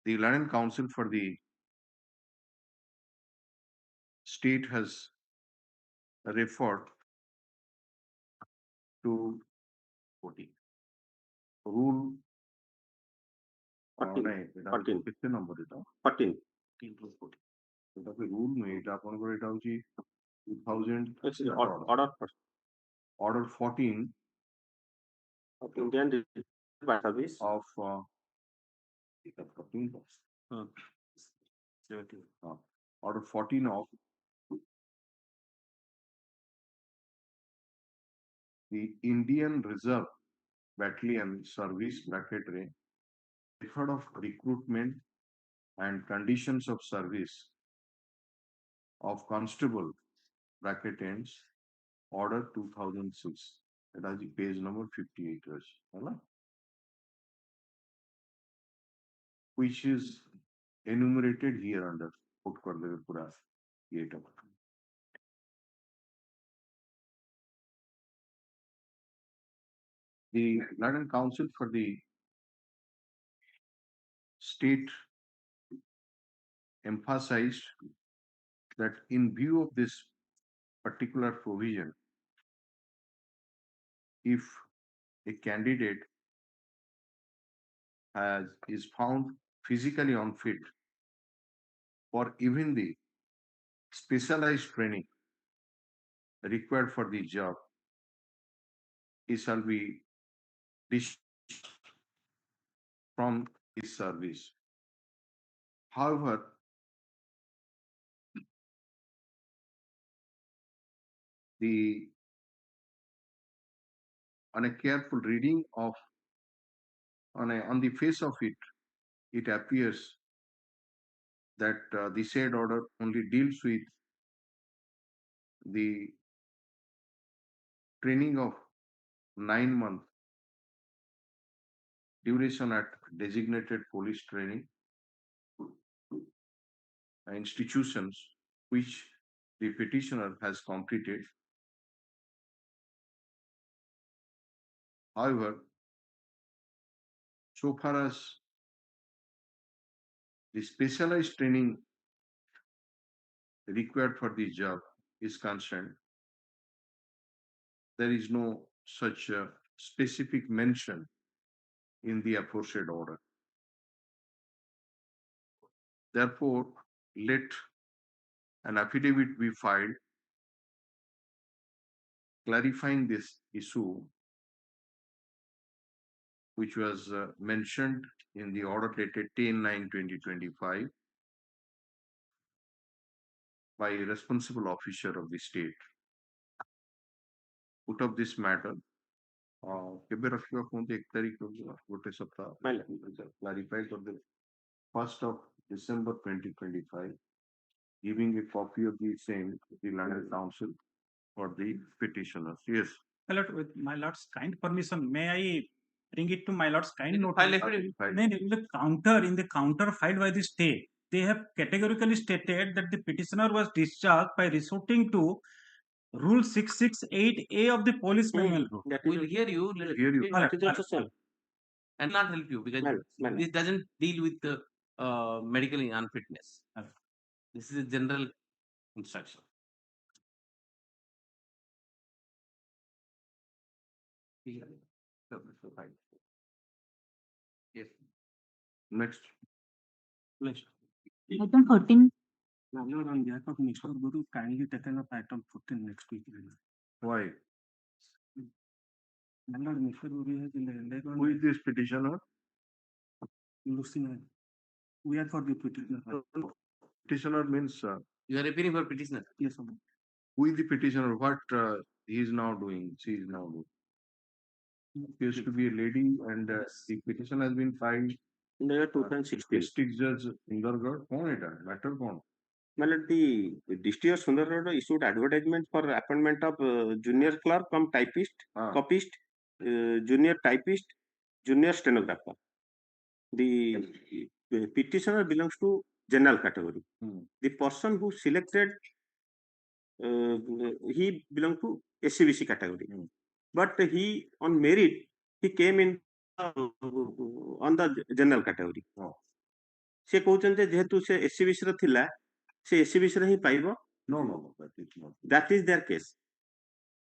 The Lieutenant Council for the state has referred to 40 rule 14 କେତେ number ଏଟା 14 এটা ବି rule ନୁହେଁ ଏଟା ଆପଣଙ୍କର ଏଟା ହଉଛି 2000 order 14 of Indian Service of 14 order 14 of the Indian Reserve Battalion Service bracketary method of recruitment and conditions of service of constable bracket ends order 2006 that is page number 58 right? Which is enumerated here under put kar debe pura eta the London Council for the state emphasized that in view of this particular provision, if a candidate is found physically unfit for even the specialized training required for the job, he shall be discharged from his service. However, on a careful reading of on the face of it, it appears that the said order only deals with the training of 9 months duration at designated police training institutions which the petitioner has completed. However, so far as the specialized training required for the job is concerned, there is no such specific mention in the aforesaid order. Therefore, let an affidavit be filed clarifying this issue, which was mentioned in the order dated 10/9/2025 by a responsible officer of the state. Put up this matter. କେବେ ରଖିବା କୁହନ୍ତୁ 1 ତାରିଖ ଗୋଟେ ସପ୍ତାହ clarify କରିଦେବେ 1st of December 2025, giving a copy of the same to the Land Council for the petitioners. Yes. My lord, with my lord's kind permission, may I bring it to my lord's kind notice? In the counter filed by the state, they have categorically stated that the petitioner was discharged by resorting to Rule 668A of the Police Manual. We'll hear you. And not help you because this doesn't deal with medical unfitness. This is a general instruction. Yes. Next. Item 14. My lord, on behalf of Mr. Guru, kindly taken up item 14 next week. Why? My lord, Mr. Guru has Who is this petitioner? Lucina. We are for the petitioner. Petitioner means you are appearing for petitioner. Yes, sir. Who is the petitioner? What he is now doing? She is now doing. She used to be a lady, and the petition has been filed. In the year 2016. District Judge Sundargarh. कौन है এটা? Matter कौन? Well, the District of Sundargarh issued advertisement for appointment of junior clerk cum typist, copyist, junior typist, junior stenographer. The petitioner belongs to general category. Hmm. The person who selected, he belonged to SCBC category, but he on merit he came in on the general category. ସେ କହୁଛନ୍ତି ଯେହେତୁ ସେ SCBC ର ଥିଲା, ସେ SCBC ରେ ହିଁ ପାଇବ. No, that is not. That is their case.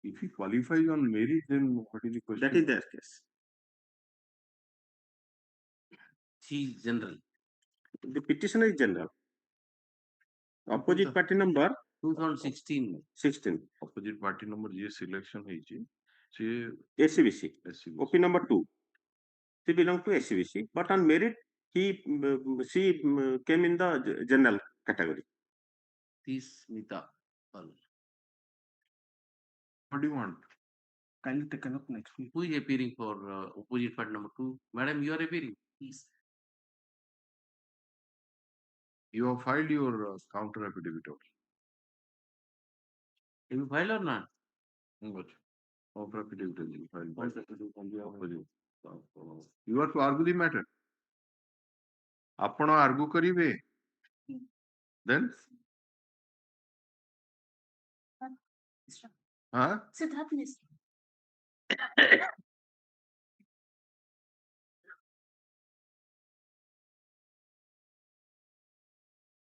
If he qualifies on merit, then what is the question? That is their case. He is general. The petitioner is general. Opposite party number 2016. Opposite party number ये selection है जी. SCBC. OP number 2. She belongs to SCBC, but on merit she came in the general category. This Nita. What do you want? Kindly taken up next week. Who is appearing for opposite party number 2? Madam, you are appearing. Please. You have filed your counter affidavit also. Have you filed or not? Counter affidavit has been filed by opposite. You are to argue the matter. ଆପଣ argue କରିବେ. Then? Huh? Siddharth Mishra.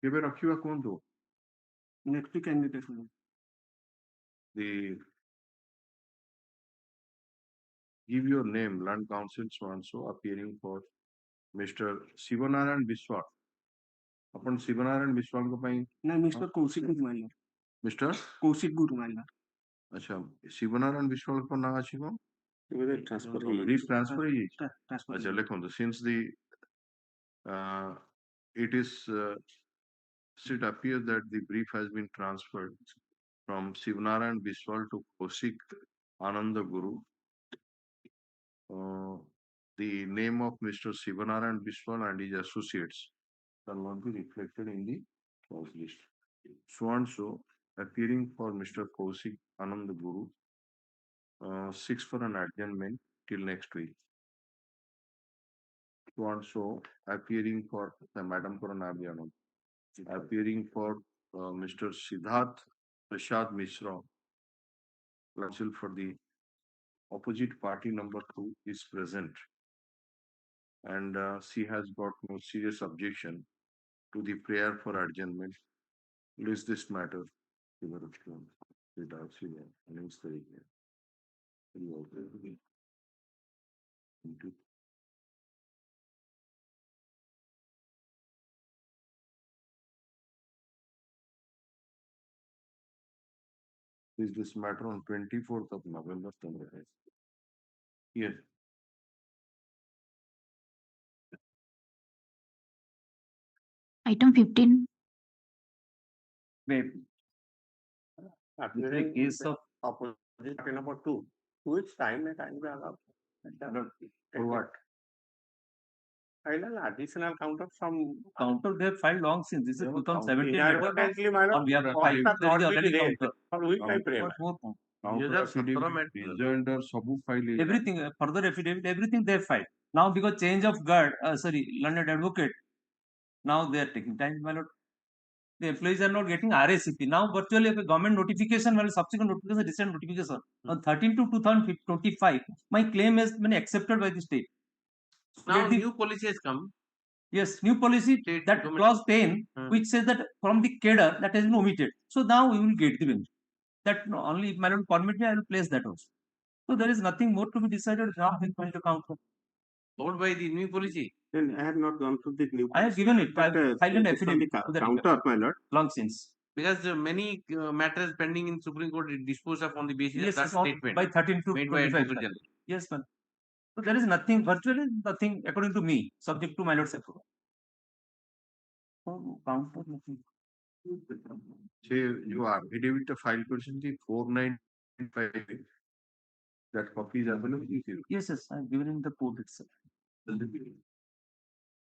କେବେ ରଖିବା କୁହନ୍ତୁ? Next week invitation. The give your name, land council so and so appearing for Mr. Sivanarayan Biswal. अपन शिवनारायण बिस्वाल को पाई ना mister Kaushik गुरुमालिया. Mister Kaushik गुरुमालिया. अच्छा शिवनारायण बिस्वाल को ना अछि को transfer ट्रांसफर ही अच्छा लिखो तो since the it is it appears that the brief has been transferred from Sivanarayan Biswal to Kosik Ananda Guru. The name of Mr. Sivanarayan Biswal and his associates shall not be reflected in the clause list. So and so appearing for Mr. Kosik Ananda Guru, 6 for an adjournment till next week. So and so appearing for Madam Coronabhiano, appearing for Mr. Siddharth Prasad Mishra, counsel for the opposite party number 2 is present, and she has got no serious objection to the prayer for adjournment. List this matter. Is this matter on 24th of November? Yes. Item 15. After the case of opposite number 2, which time may allow? For what? Final additional counter from Counter they have filed long since. This is 2017. inadvertently, my lord, We have all filed. have There is not already been counter. raised. For which time frame? What more? Counter affidavit, rejoinder, sabu file. Everything, further affidavit, everything they have filed. Now because change of guard, learned advocate, now they are taking time, my lord. The employees are not getting RACP. Now virtually a government notification, well, subsequent notification, recent notification. On 13 to 2025, my claim has been accepted by the state. Now new policy has come. Yes, new policy, State that government. clause 10, which says that from the cadre that has been omitted. So now you will get the benefit. That only if my lord permit me, I will place that also. So there is nothing more to be decided now in point of counter. Voted by the new policy. Then I have not gone through the new. I have given it. I have filed an affidavit from to the the counter, my lord. long since. Because many matters pending in Supreme Court disposed of on the basis Yes, of that statement by 13 to made by 25. Advocate General. Yes, ma'am. So there is nothing, virtually nothing, according to me, subject to my lord's approval. Oh, counter nothing. Say you are affidavit file person 495. That copy is available with you. Yes, I have given in the court itself.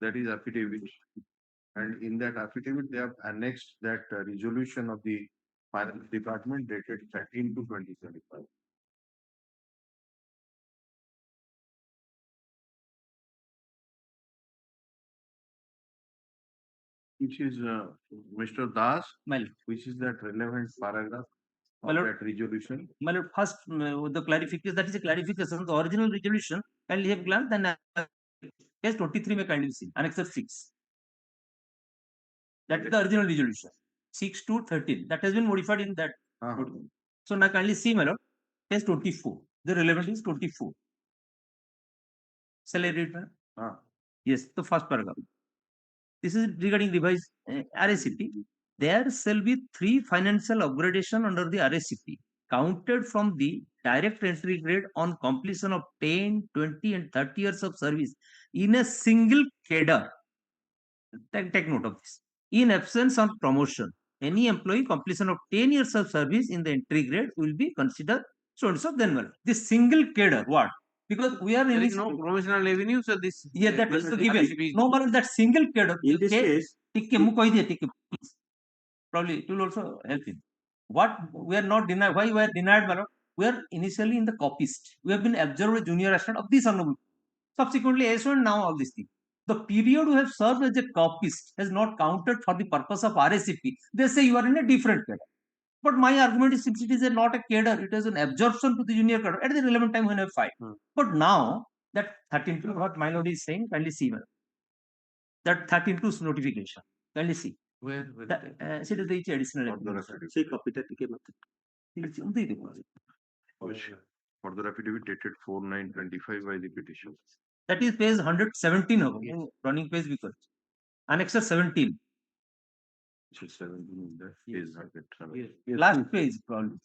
That is affidavit, and in that affidavit they have annexed that resolution of the finance department dated 13 to 2025. which is Mr. Das, My lord. which is that relevant paragraph My of lord. that resolution. My lord, first the clarification, that is a clarification. The original resolution, kindly have glance, then case 23 may kindly see, annexure 6. That is the original resolution. 6 to 13. That has been modified in that. So now kindly see, my lord, case 24. The relevant is 24. Shall I read, my lord? Yes, the first paragraph. This is regarding revised RACP. There shall be 3 financial upgradation under the RACP counted from the direct entry grade on completion of 10, 20 and 30 years of service in a single cadre. Take note of this. In absence of promotion, any employee completion of 10 years of service in the entry grade will be considered so and so. Then this single cadre, what? Because we are There in is no promotional revenue, so this. yeah, that is given. No, but that single cadre. In this case, probably it will also help him. What we are not denied, why we are denied, my lord? We are initially in the copyist. We have been observed a junior assistant of this honorable. Subsequently, ASO and now all these things. The period you have served as a copyist has not counted for the purpose of RACP. They say you are in a different cadre. But my argument is since it is not a cadre, it is an absorption to the junior cadre at the relevant time when I fight. But now that 13 to what my lord is saying, kindly see, that 13 to notification. Kindly see. Where? See the additional. See copy that Further affidavit dated 4/9/25 by the petition. That is page 117 of running page because annexure 17. 17 is that page. Last page probably.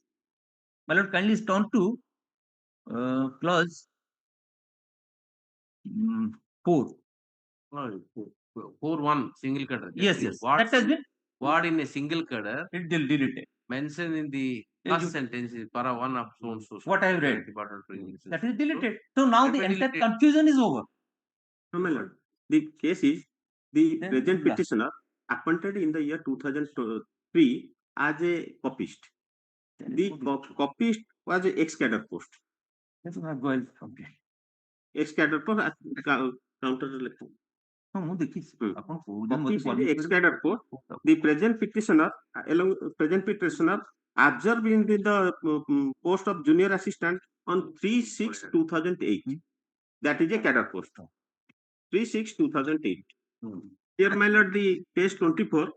My lord, kindly turn to clause 4. 4.1 single cadre. Yes, yes. What, that has been what in a single cadre? It will delete it. Mentioned in the first sentence is para 1 of so and so. What I have read. That is deleted. So now the entire deleted. confusion is over. No, my lord. The case is the present petitioner appointed in the year 2003 as a copyist. The copyist was a ex-cadre post. That's not going. Okay. Ex-cadre post counter election. Ex-cadre post. The present petitioner, along present petitioner, observed in the post of junior assistant on 3/6/2008. That is a cadre post. 3/6/2008. Here, my lord, the page 24.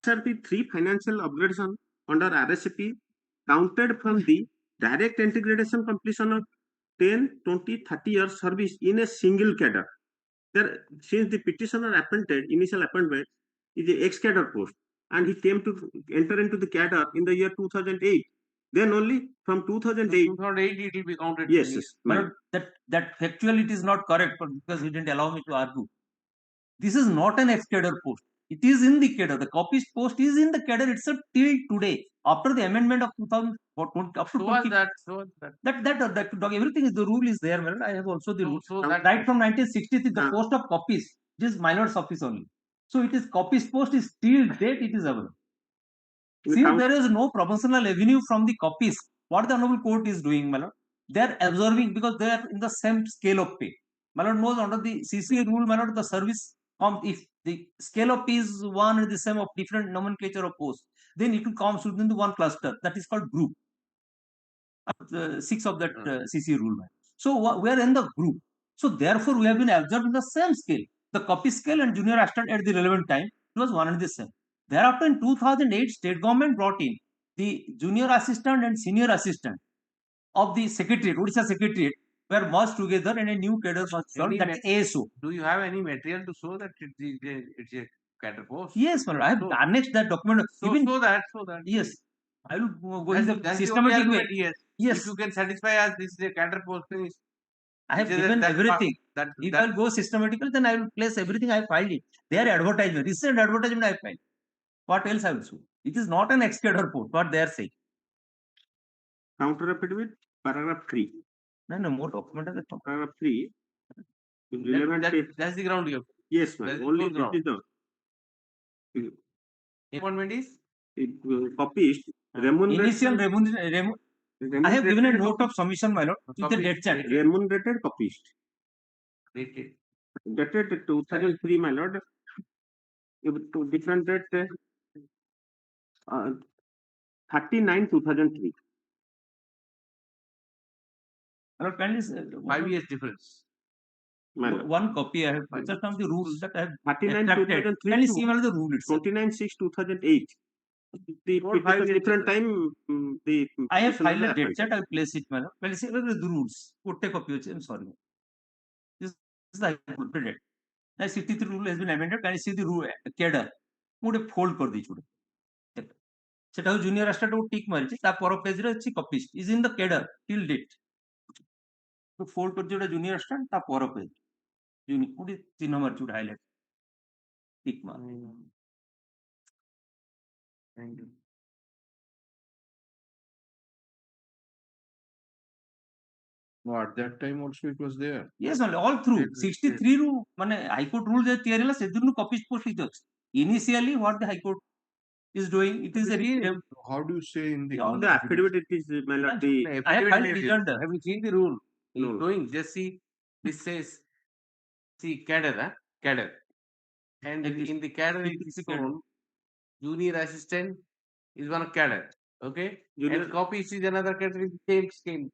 Sir, the 3 financial upgradation under RSCP counted from the direct integration completion of 10, 20, 30 years service in a single cadre. There, since the petitioner appointed, initial appointment is the ex-cadre post, and he came to enter into the cadre in the year 2008. Then only from 2008. 2008 it will be counted. Yes, yes. But that factually it is not correct because he didn't allow me to argue. This is not an ex-cadre post. It is in the cadre. The copyist post is in the cadre itself till today. After the amendment of 2000, up to 20, that everything is the rule is there. I have also the rule. Right from 1960, the post of copyist. This is my lord's office only. So it is copyist post is till date it is available. Since there is no proportional revenue from the copyist, what the honorable court is doing, my lord, they are absorbing because they are in the same scale of pay. My lord knows under the CCA rule, my lord, the service, if the scale of pay is one and the same of different nomenclature of post, then it will come within the one cluster that is called group. 6 of that CCA rule. So we are in the group. So therefore we have been absorbed in the same scale. The copy scale and junior assistant at the relevant time it was one and the same. Thereafter in 2008, state government brought in the junior assistant and senior assistant of the secretariat, Odisha secretariat, were merged together and a new cadre was formed, that is ASO. Do you have any material to show that it's a cadre post? Yes, I have annexed that document. So that. Yes. I will go in the systematic way. Yes. If you can satisfy us, this is a cadre post. I have given everything. If I will go systematically, then I will place everything I filed it. Their advertisement, recent advertisement I filed. What else I will show? It is not an ex-cadre post, what they are saying. Counter affidavit, paragraph 3. No, more document. Paragraph 3. That's the ground you have. Yes, ma'am. Only this is the appointment is copyist. Initial remuneration. I have given a note of submission, my lord, with the date chart. Remunerated copyist. Dated. Dated 2003, my lord. To different date, 39/2003. Kindly, 5 years difference. one copy I have just from the rules that I have 39/2003 extracted. Can you to see one of the rule itself? 29/6/2008. The What 5 years different time the I have petition filed was a date applied. set. I will place it, madam. Can you see what are the rules? Put a copy. I'm sorry. This is the High Court date. Now 63 rule has been amended. Can you see the rule? Cadre. ଗୋଟେ fold କରିଦେଇଛି ଗୋଟେ ସେଟା junior assistant ଟିକ୍ ମାରିଛି ତା ପର ପେଜରେ ଅଛି copies is in the କେଡର till date fold କରିଛି ଗୋଟେ ଜୁନିୟର ଆସିଷ୍ଟାଣ୍ଟ ତା ପର ପେଜ ଗୋଟେ ଚିହ୍ନ ମାରିଛି ଗୋଟେ ହାଇଲାଇଟ୍ ଟିକ୍ ମାର No, at that time also it was there. yes only all through 63 ରୁ ମାନେ ହାଇକୋର୍ଟ ରୁଲ ଯେ ତିଆରି ହେଲା ସେଦିନୁ କପିଜ୍ ପୋଷ୍ଟ ହେଇଛି ଅଛି initially what the high court is doing it is a How do you say in the all the affidavit it is my lord the I have filed returned. Have you seen the rule? No. He's going, just see, this says, see, cadre, cadre. And in the cadre, it is shown, junior assistant is one cadre, okay? Junior- And copies is another cadre with same scale.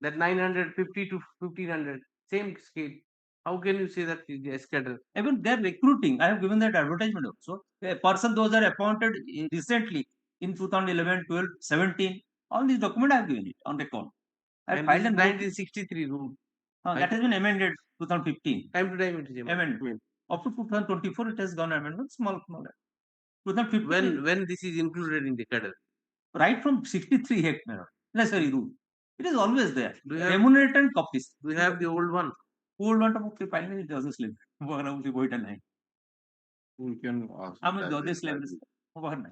That 950 to 1500, same scale. How can you say that is a cadre? Even they're recruiting. I have given that advertisement also. A person, those are appointed recently in 2011, 12, 17. All these documents I have given it on record. I have And filed this a is note. 1963 rule. That has been amended 2015. Time to time it is amended. Amendment. Up to 2024, it has gone amendment, small. 2015. When this is included in the cadre? Right from 63 hectare. Necessary rule. It is always there. Do you have- Remunerated copies. Do you have the old one? Old one to finally judges slip. We can ask. I'm a judges level.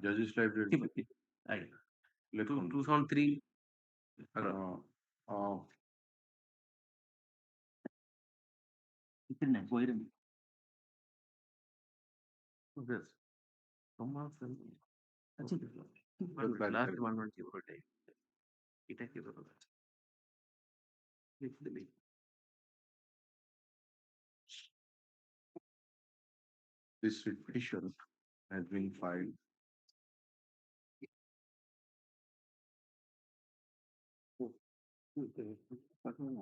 Judges library. Right. 2003. Yes. Last one per day. এটা কি বলবো? This petition has been filed.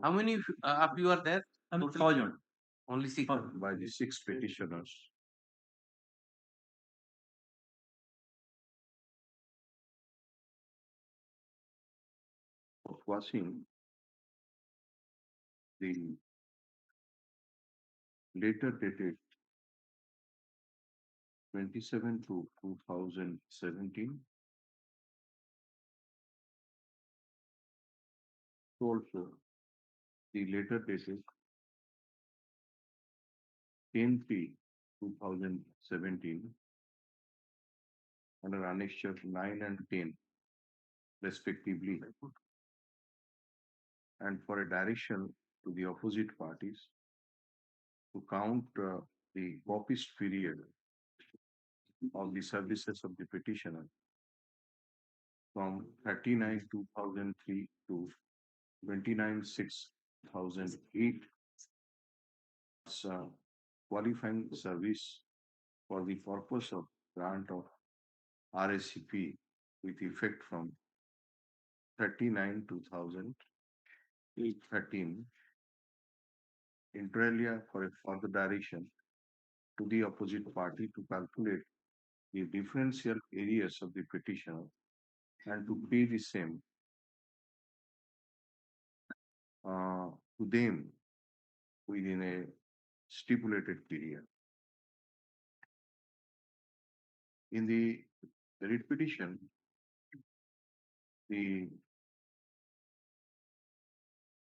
How many of you are there? I'm 1,000. Only 6. By the 6 petitioners. Of quashing the later dated 27 to 2017. Also, the later dated 10/3/2017 under annexure 9 and 10 respectively, and for a direction to the opposite parties to count the copyist period of the services of the petitioner from 39/2003 to 29/6/2008 as qualifying service for the purpose of grant of RSCP with effect from 39/2013, inter alia for a further direction to the opposite party to calculate the differential areas of the petitioner and to pay the same to them within a stipulated period. In the writ petition, the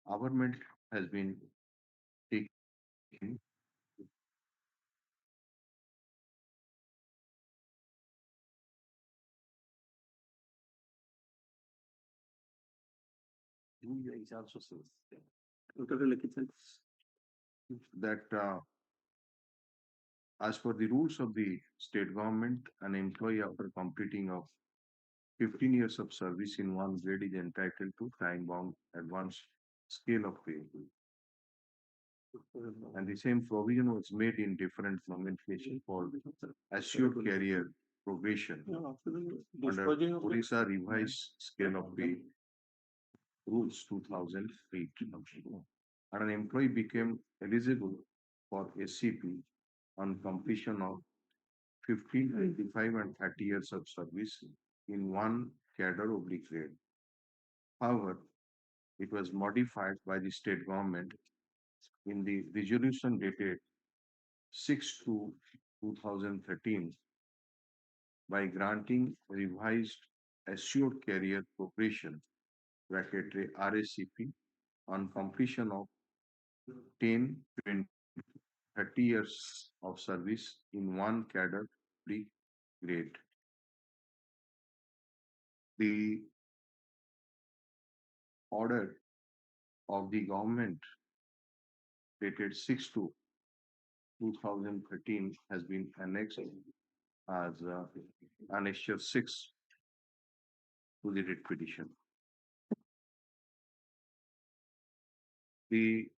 government has been taken that as per the rules of the state government, an employee after completing of 15 years of service in one grade is entitled to time-bound advance scale of pay. And the same provision was made in different nomenclature called assured carrier probation under Orissa revised scale of pay rules 2008. And an employee became eligible for SCP on completion of 15, 25, and 30 years of service in one cadre oblique grade. However, it was modified by the state government in the resolution dated 6/2/2013 by granting revised assured carrier progression bracket RACP on completion of 10, 20, 30 years of service in one cadre grade. The order of the government dated 6/2/2013 has been annexed as Annexure 6 to the writ petition. The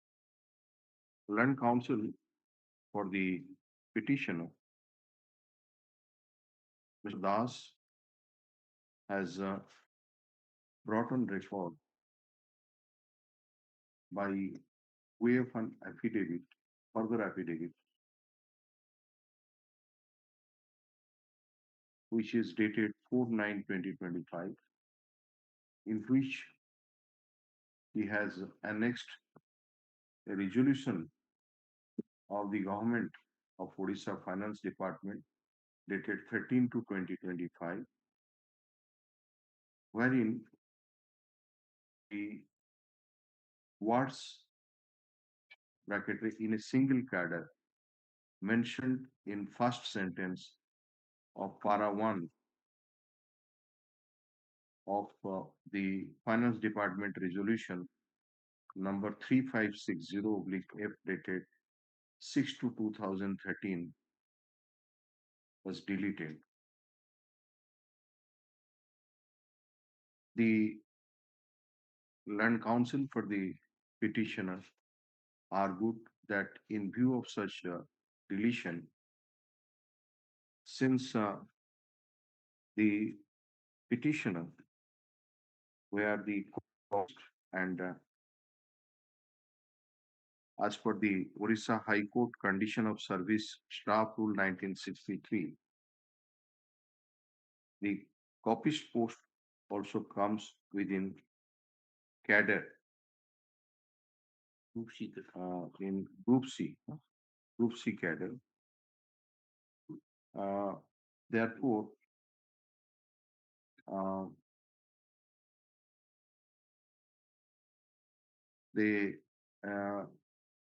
Land Council for the petitioner, Mr. Das, has brought on record by way of an affidavit, further affidavit, which is dated 4/9/2025, in which he has annexed a resolution of the government of Odisha Finance Department dated 13/2025, wherein the words bracket in a single cadre mentioned in first sentence of para 1 of the Finance Department resolution number 3560/F dated 6/2/2013 was deleted. The Land Council for the petitioner argued that in view of such deletion, since the petitioner where the cost and as per the Orissa High Court Condition of Service Staff Rule 1963, the copyist post also comes within cadre in Group C cadre. Therefore, they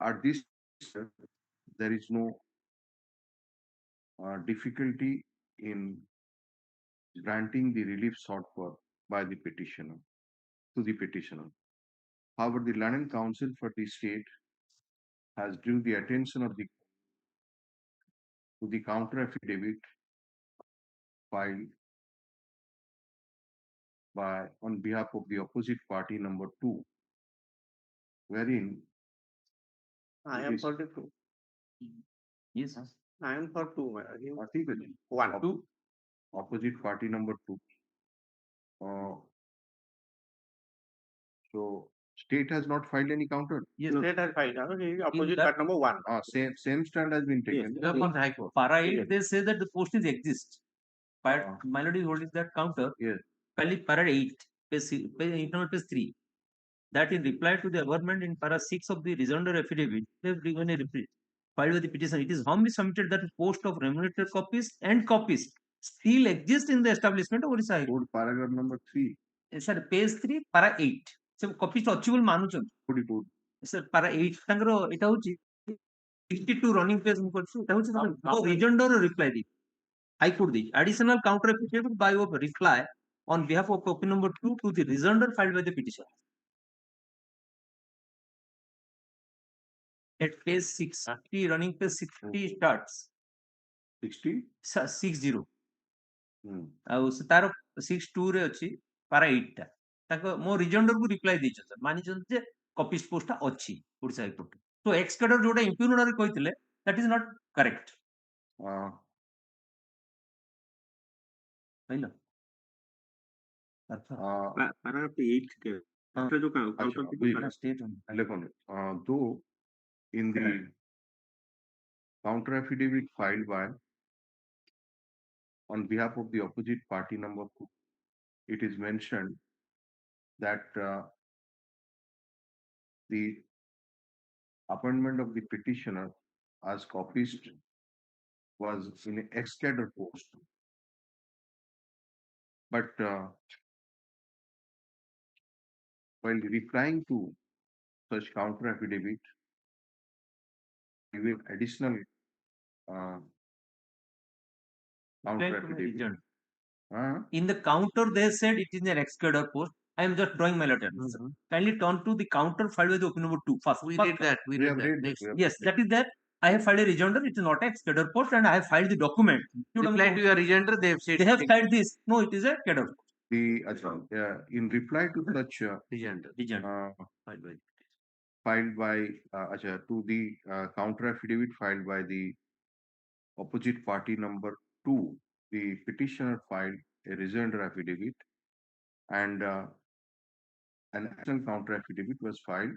at this there is no difficulty in granting the relief sought for by the petitioner to the petitioner. However, the Land Council for the state has drew the attention of the to the counter affidavit filed by on behalf of the opposite party number 2, wherein I am for the 2. Yes, I am for 2. One, 2, opposite party number 2. So state has not filed any counter. Yes, state has filed. Opposite part number 1. Same stand has been taken. Yes, from the High Court. Para 8, they say that the posting exist. But Melody is holding that counter. Yes. Pali para 8, internal page 3. That in reply to the government in para 6 of the rejoinder affidavit, they have given a reply filed with the petition. It is humbly submitted that post of remunerated copies and copies still exist in the establishment of Orissa High Court. Paragraph number 3. Sir, page 3, para 8. So copies to achieve manuchan. Sir, para 8 tangro eta hochi 62 running page mu korchu. Eta hochi no rejoinder reply di. High Court di. Additional counter affidavit by of reply on behalf of copy number 2 to the rejoinder filed by the petition. At page 60, running page 60 starts. 60? 60. ଆଉ ତାର 62 ରେ ଅଛି para 8 ଟା ତାଙ୍କ ମୋ ରିଜଣ୍ଡର କୁ reply ଦେଇଛ ସର ମାନିଛନ୍ତି ଯେ କପିସ୍ ପୋଷ୍ଟ ଅଛି Odisha high court So ex cadre जोटा impugn order କହିଥିଲେ that is not correct. କହିଲ paragraph 8 के जो counter though in the counter affidavit filed by on behalf of the opposite party number 2, it is mentioned that the appointment of the petitioner as copyist was in an ex-cadre post. But while replying to such counter affidavit, giving additional counter affidavit. In the counter, they said it is an ex cadre post. I am just drawing my letter. Kindly turn to the counter filed with the OP number 2 first. We did that. We did that. Next. Yes, that is that. I have filed a rejoinder. It is not ex cadre post, and I have filed the document. Reply to your rejoinder. They have said they have filed this. No, it is a cadre post. In reply to such rejoinder filed by to the counter affidavit filed by the opposite party number 2, the petitioner filed a rejoinder affidavit, and an additional counter affidavit was filed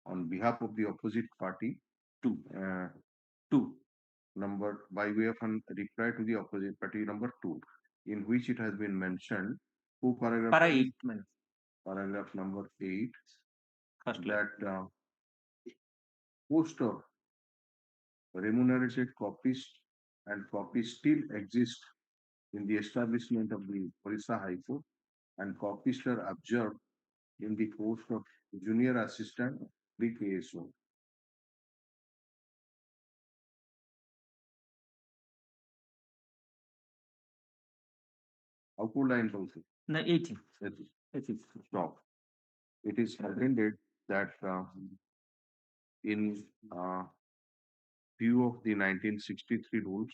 on behalf of the opposite party 2 number by way of a reply to the opposite party number 2, in which it has been mentioned paragraph number 8 that post of remunerated copyist and copies still exist in the establishment of the Orissa High Court, and copists are observed in the post of junior assistant the KSO. How could I impose it? No, 18. Stop. It is intended that in view of the 1963 rules,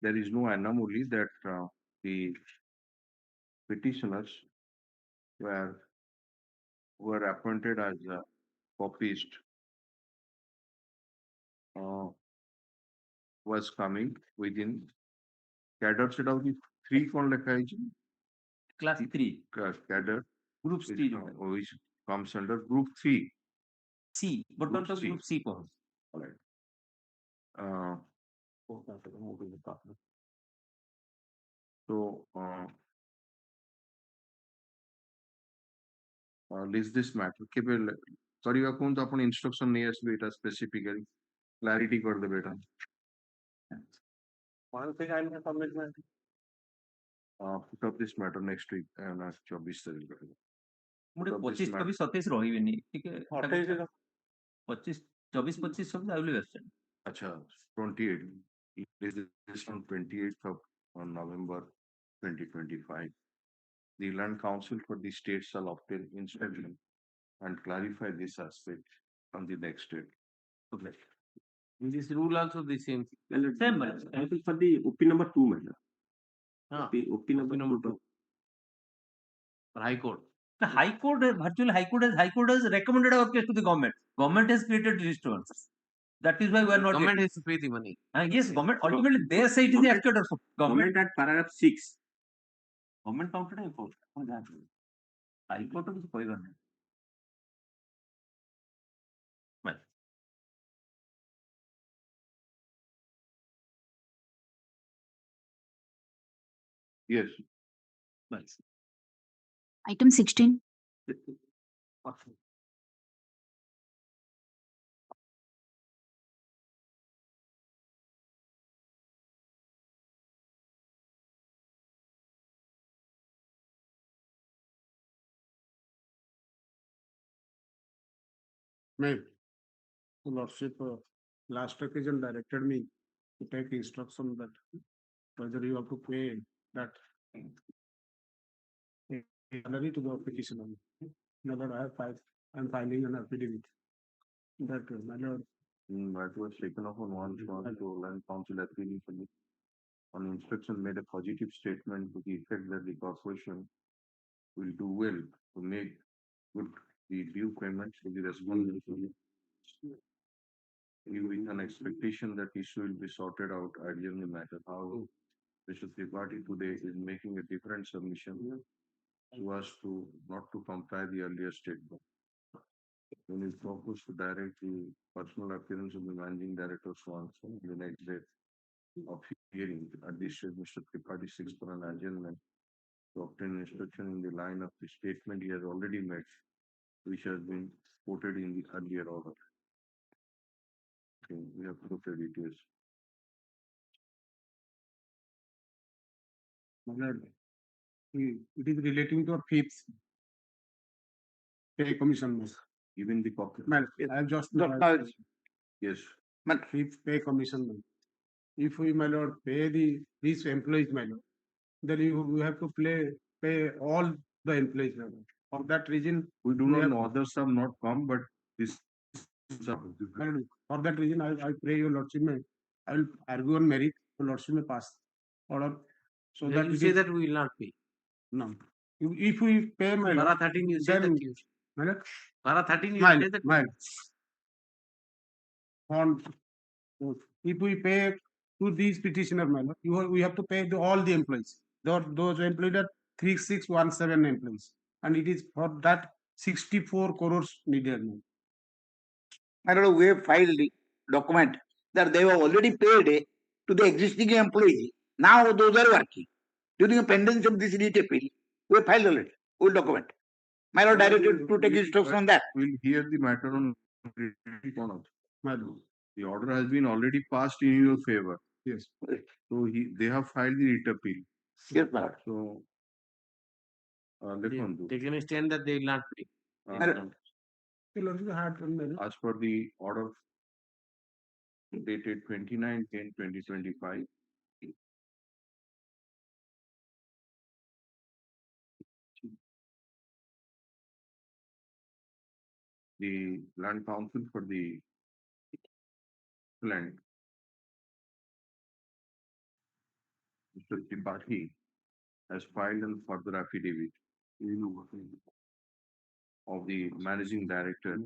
there is no anomaly that the petitioners were appointed as a copyist was coming within cadre set of the 3 kon lekha hai class 3 cadre group 3 which comes under group 3 C, but not the group C po. All right. So list this matter केबे करिवा कोन तो अपन instruction नहीं आसबे एटा specifically clarity कर दे बेटा one thing I will submit put up this matter next week and 24 तारीख को मुझे 25 26 27 रहिबेनी ठीक है 25 24 25 सब आई विल वेस्ट अच्छा 28 this is on 28th of November 2025. The Land Council for the state shall obtain inspection and clarify this aspect on the next date. Okay. In this rule also the same. Same, I think for the OP number 2, madam. OP number 2. For High Court. The High Court, virtually High Court has recommended our case to the government. Government has created disturbance. That is why we are not. Government has to pay the money. Yes, government ultimately they say it is the actor of Government at paragraph 6. Government counted a court. High Court of the government. Well. Yes. Nice. Item 16. May Lordship last occasion directed me to take instruction that whether you have to pay that salary to the petitioner. Now that I'm filing an affidavit. That my lord. That was taken off on one shot to Land Council appealing for the on inspection made a positive statement to the effect that the corporation will do well to make good the due payment to the responsibility with an expectation that issue will be sorted out earlier in the matter. How Mr. Tripathi today is making a different submission so as to not to comply the earlier statement. When he proposed to direct the personal appearance of the managing director Swanson in the next day of hearing, at this stage, Mr. Tripathi seeks for an adjournment to obtain instruction in the line of the statement he has already made, which has been quoted in the earlier order. Okay, we have quoted it, yes. It is relating to a fifth pay commission. Even the copy. Well, I have just Yes. Fifth pay commission. If we, my lord, pay these employees, my lord, then we have to pay all the employees, my lord. For that reason, we do not know, others have not come, but this for that reason, I pray your lordship may, I will argue on merit, your lordship may pass order. So Then that you say that we will not pay. No. If we pay, my lord, Para 13, you say that you. my lord, Para 13, you my say that. On if we pay to these petitioner, my lord, we have to pay all the employees. Those employees are 3617 employees, and it is for that 64 crores needed. I don't know, we have filed the document that they were already paid to the existing employees. Now those are working. During the pendency of this REIT appeal, we have filed a letter, full document. My lord directed to take instruction on that. We'll hear the matter on the order has been already passed in your favor. Yes. So they have filed the writ appeal. Yes, my lord. So They can stand that they will not pay. As per the order dated 29/10/2025, the land council for the land, Mr. Tripathi, has filed a further affidavit of the managing director,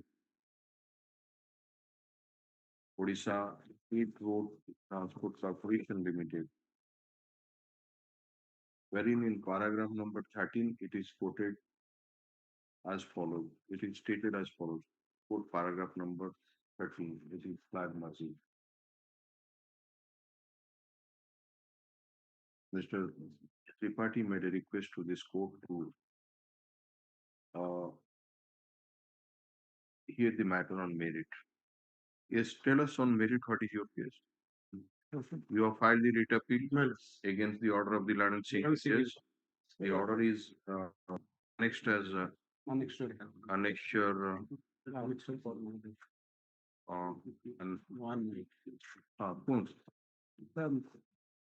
Odisha State Road Transport Corporation Limited, wherein in paragraph number 13 it is quoted as follows. It is stated as follows. Quote paragraph number 13. It is flag margin. Mr. Tripathi made a request to this court to hear the matter on merit. Yes, tell us on merit what is your case. You have filed the writ appeal against the order of the land and signatures. The order is annexed as annexure and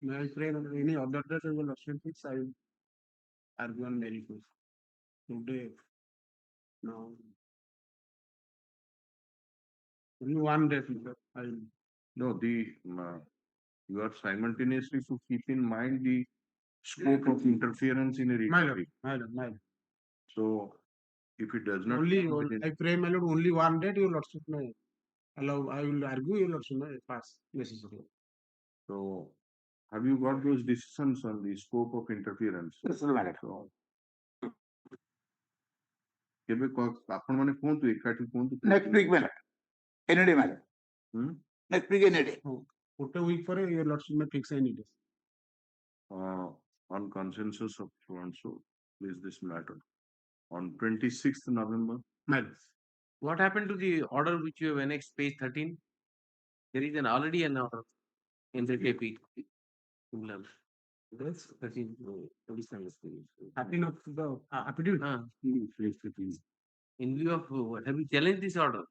may I pray any other day I will I will argue on merit today. No. Only one day, I will. No, you are simultaneously to keep in mind the scope of interference in a writ appeal. So, if it does not I pray, my lord, only one day your lordship may allow. I will argue your lordship may pass necessarily. So, have you got those decisions on the scope of interference? Yes, my So, କେବେ ଆପଣ ମାନେ କୁହନ୍ତୁ ଏକାଠି କୁହନ୍ତୁ next week, my lord. Any day, my lord. Next week, any day. What a week for your lordship may fix any day. On consensus of so and so, please this matter. On 26th November. What happened to the order which you have annexed, page 13? There is already an order in the KP. That's 13. Happy not the affidavit. In view of what? Have you challenged this order?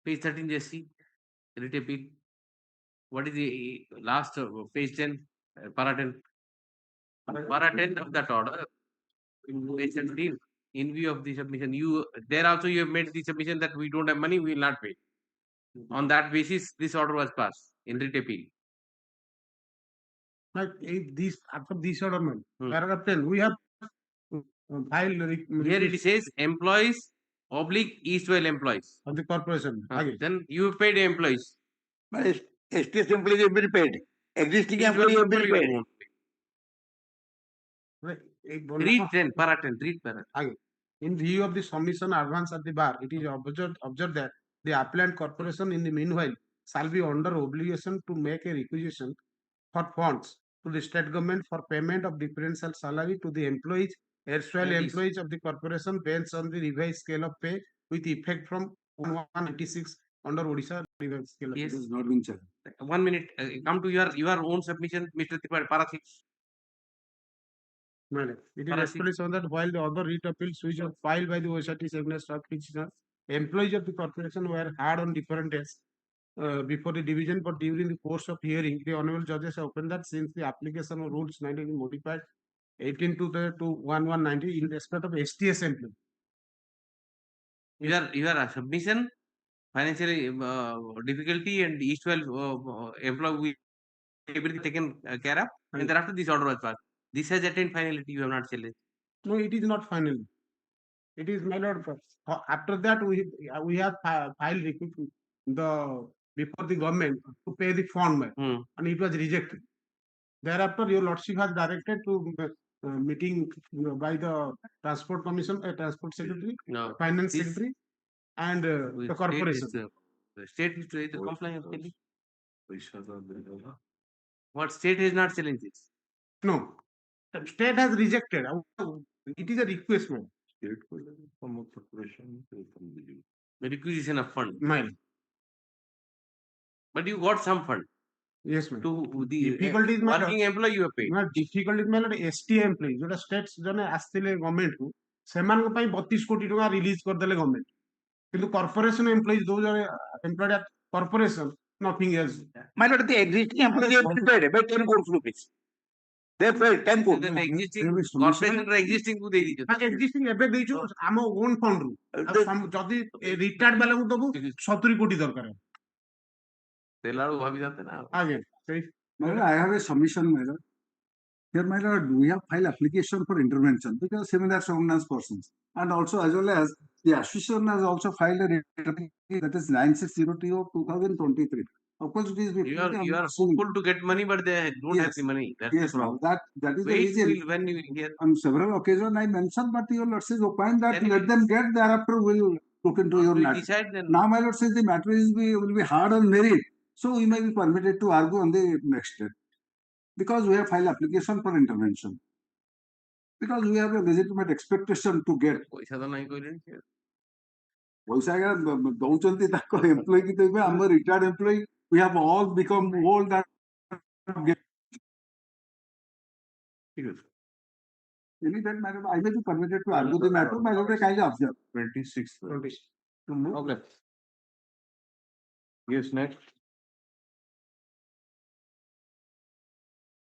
Page 13, just see. Writ appeal. What is the last page 10? Para 10. Para 10 of that order. Page 17. In view of the submission, there also you have made the submission that we don't have money, we will not pay. On that basis, this order was passed in writ appeal. Like after this order, paragraph 10, we have file Here it says employees oblique eastwell employees. of the corporation. Then you paid employees. But STS employees have been paid. Existing employees have been paid. Read 10, para 10, read para. In view of the submission advance at the bar, it is observed that the appellant corporation in the meanwhile shall be under obligation to make a requisition for funds to the state government for payment of differential salary to the employees, erstwhile employees of the corporation based on the revised scale of pay with effect from 196 under Odisha revised scale of pay. Yes. It has not been checked. 1 minute. Come to your own submission, Mr. Tripathi, para 6. It is actually shown that while the other writ appeals which were filed by the OSRT against stock petitioner, employees of the corporation were heard on different days before the division, but during the course of hearing, the honorable judges have opened that since the application of rules 19 modified 18 to 1190 in respect of STS employee. Your submission, financially difficulty and eastwell employee everything taken care of, and thereafter this order was passed. This has attained finality. You have not challenged. No, it is not final. It is my lord. After that, we have filed before the government to pay the fund, and it was rejected. Thereafter, your lordship has directed to meeting by the transport commission, transport secretary, finance secretary, and the corporation. The state is to comply. What state has not challenged this? No, the state has rejected. It is a request, man. The requisition of fund. Mine. But you got some fund. Yes, ma'am. To the difficulties working employee you have paid. Difficulties ମାନେ ST employee जोटा states जने आस्थिले government को सेमान को पाई 32 कोटी टका release कर देले government. किंतु corporation employees दो जने employed at corporation nothing else. My lord, the existing employees have been paid by 10 crores rupees. They paid 10 crores. The existing corporation existing को दे दीजिए. Existing एबे देइछु हम own fund रू. जदी retired वाला को दबु 70 कोटी दरकार है. तेलाड़ू भाभी जाते ना. आगे. My lord, I have a submission, my lord. Here, my lord, we have filed application for intervention because similar circumstance persons, and also as well as the association has also filed a writ that is 9602 of 2023. Of course, it is. You are hopeful to get money, but they don't have the money. That's yes, the problem. that is Wait the reason. till when you hear. On several occasions, I mentioned, but your lordship opined that let them get. Thereafter, we'll look into your matter. Now, my lord says the matter will be hard on merit, so we may be permitted to argue on the next step. Because we have filed application for intervention. Because we have a legitimate expectation to get. पैसा तो नहीं कोई नहीं. पैसा अगर दौचंती ताको employee की तो हम retired employee, we have all become old that get. Any that matter, I may be permitted to argue the matter. My lord, kindly observe. 26. Okay. Yes, next.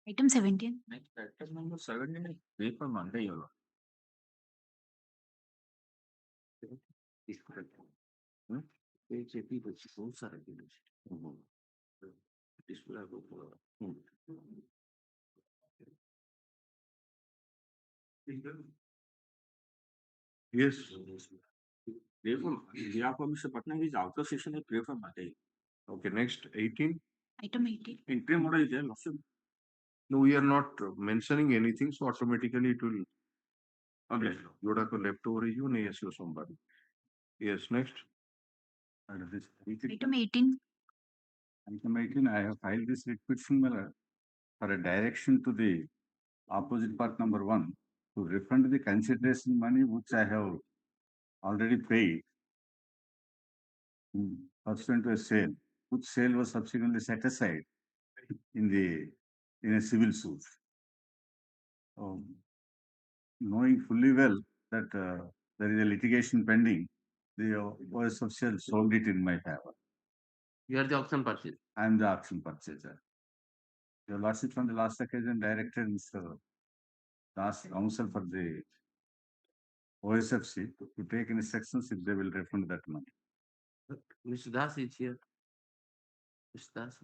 Item 17. Item number 17 is pay for Monday, your lord. बहुत सारे Yes. Therefore, behalf of Mr. Patnaik, his outer session is pray for Monday. Okay, next 18. Item 18. Interim order is there, lordship. No, we are not mentioning anything, so automatically it will. Okay. Yoda ko left over you, nahi asio somebody. Yes, next. Item 18. Item 18, I have filed this requisition for a direction to the opposite part number 1 to refund the consideration money which I have already paid pursuant to a sale, which sale was subsequently set aside in a civil suit. Knowing fully well that there is a litigation pending, the OS official sold it in my favor. You are the auction purchaser. I am the auction purchaser. Your lordship on the last occasion directed Mr. Das counsel for the OSFC to take instructions if they will refund that money. Mr. Das is here. Mr. Das.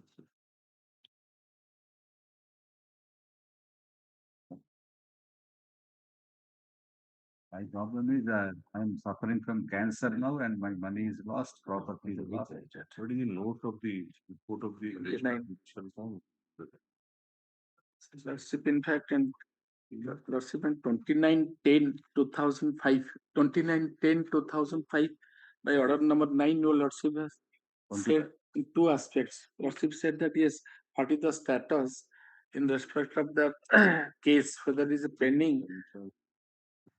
My problem is I'm suffering from cancer now and my money is lost, property is lost. What is the note of the report of the Lordship, in fact, and Lordship, and 29/10/2005, 29/10/2005, by order number 9, your Lordship has said in two aspects. Lordship said that yes, what is the status in respect of the case, whether it is pending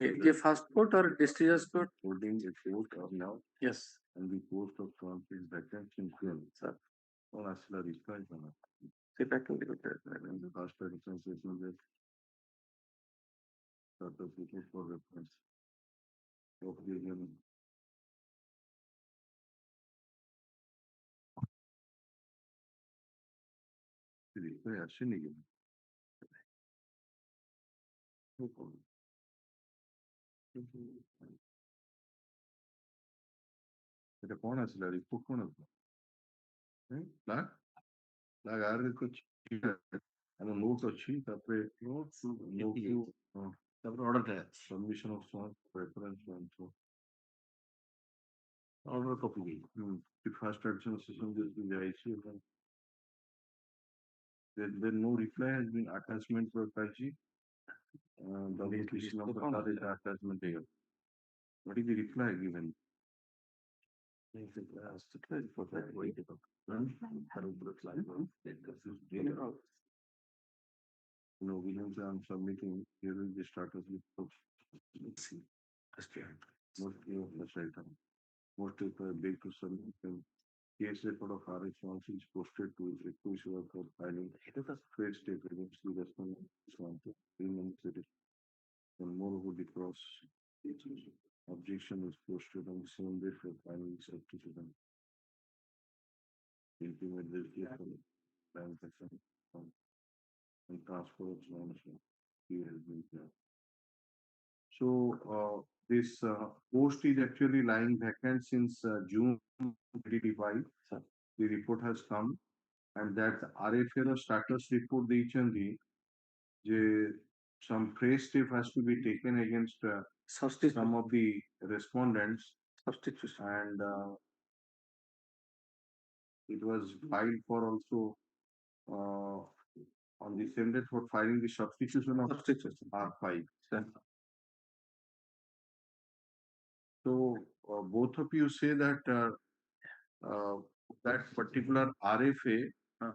a fast court or discharge court. Holding a court or now, Yes. and the post of Trump is vacant in June. Sir. Or actually, reply from it. সেটা কিন্তু And the first dispensation that status looking for reference of the union. Reply আসেনি কেন? No problem. এটা কোন আসলে report কোন আসলে লাগ লাগ আর কিছু আমার নোট ଅଛି তারপরে তারপরে অর্ডারটা আছে সবমিশন অফ সম রেফারেন্স অনসো অর্ডার কপি নেই ফার্স্ট অ্যাকশন সেশন দিস ଯାଇଛି এবং then no reply has been attachment for Kaji. The list number is attachment here. What is the reply given? No, Williams, I'm submitting. Here is the status report. See, mostly of the item. Mostly big to submit. Case report of RH once is posted to issue for filing. It is a fair step against the respondent to 3 months. And moreover, the cross objection is posted on the same day for filing certificate. Implement this transaction and transfer of ownership. So this post is actually lying vacant since June 2025. The report has come, and that RFA status report ଦେଇଛନ୍ତି যে some fresh step has to be taken against some of the respondents. Substitution. And it was filed for also on the same date for filing the substitution of R5. So both of you say that that particular RFA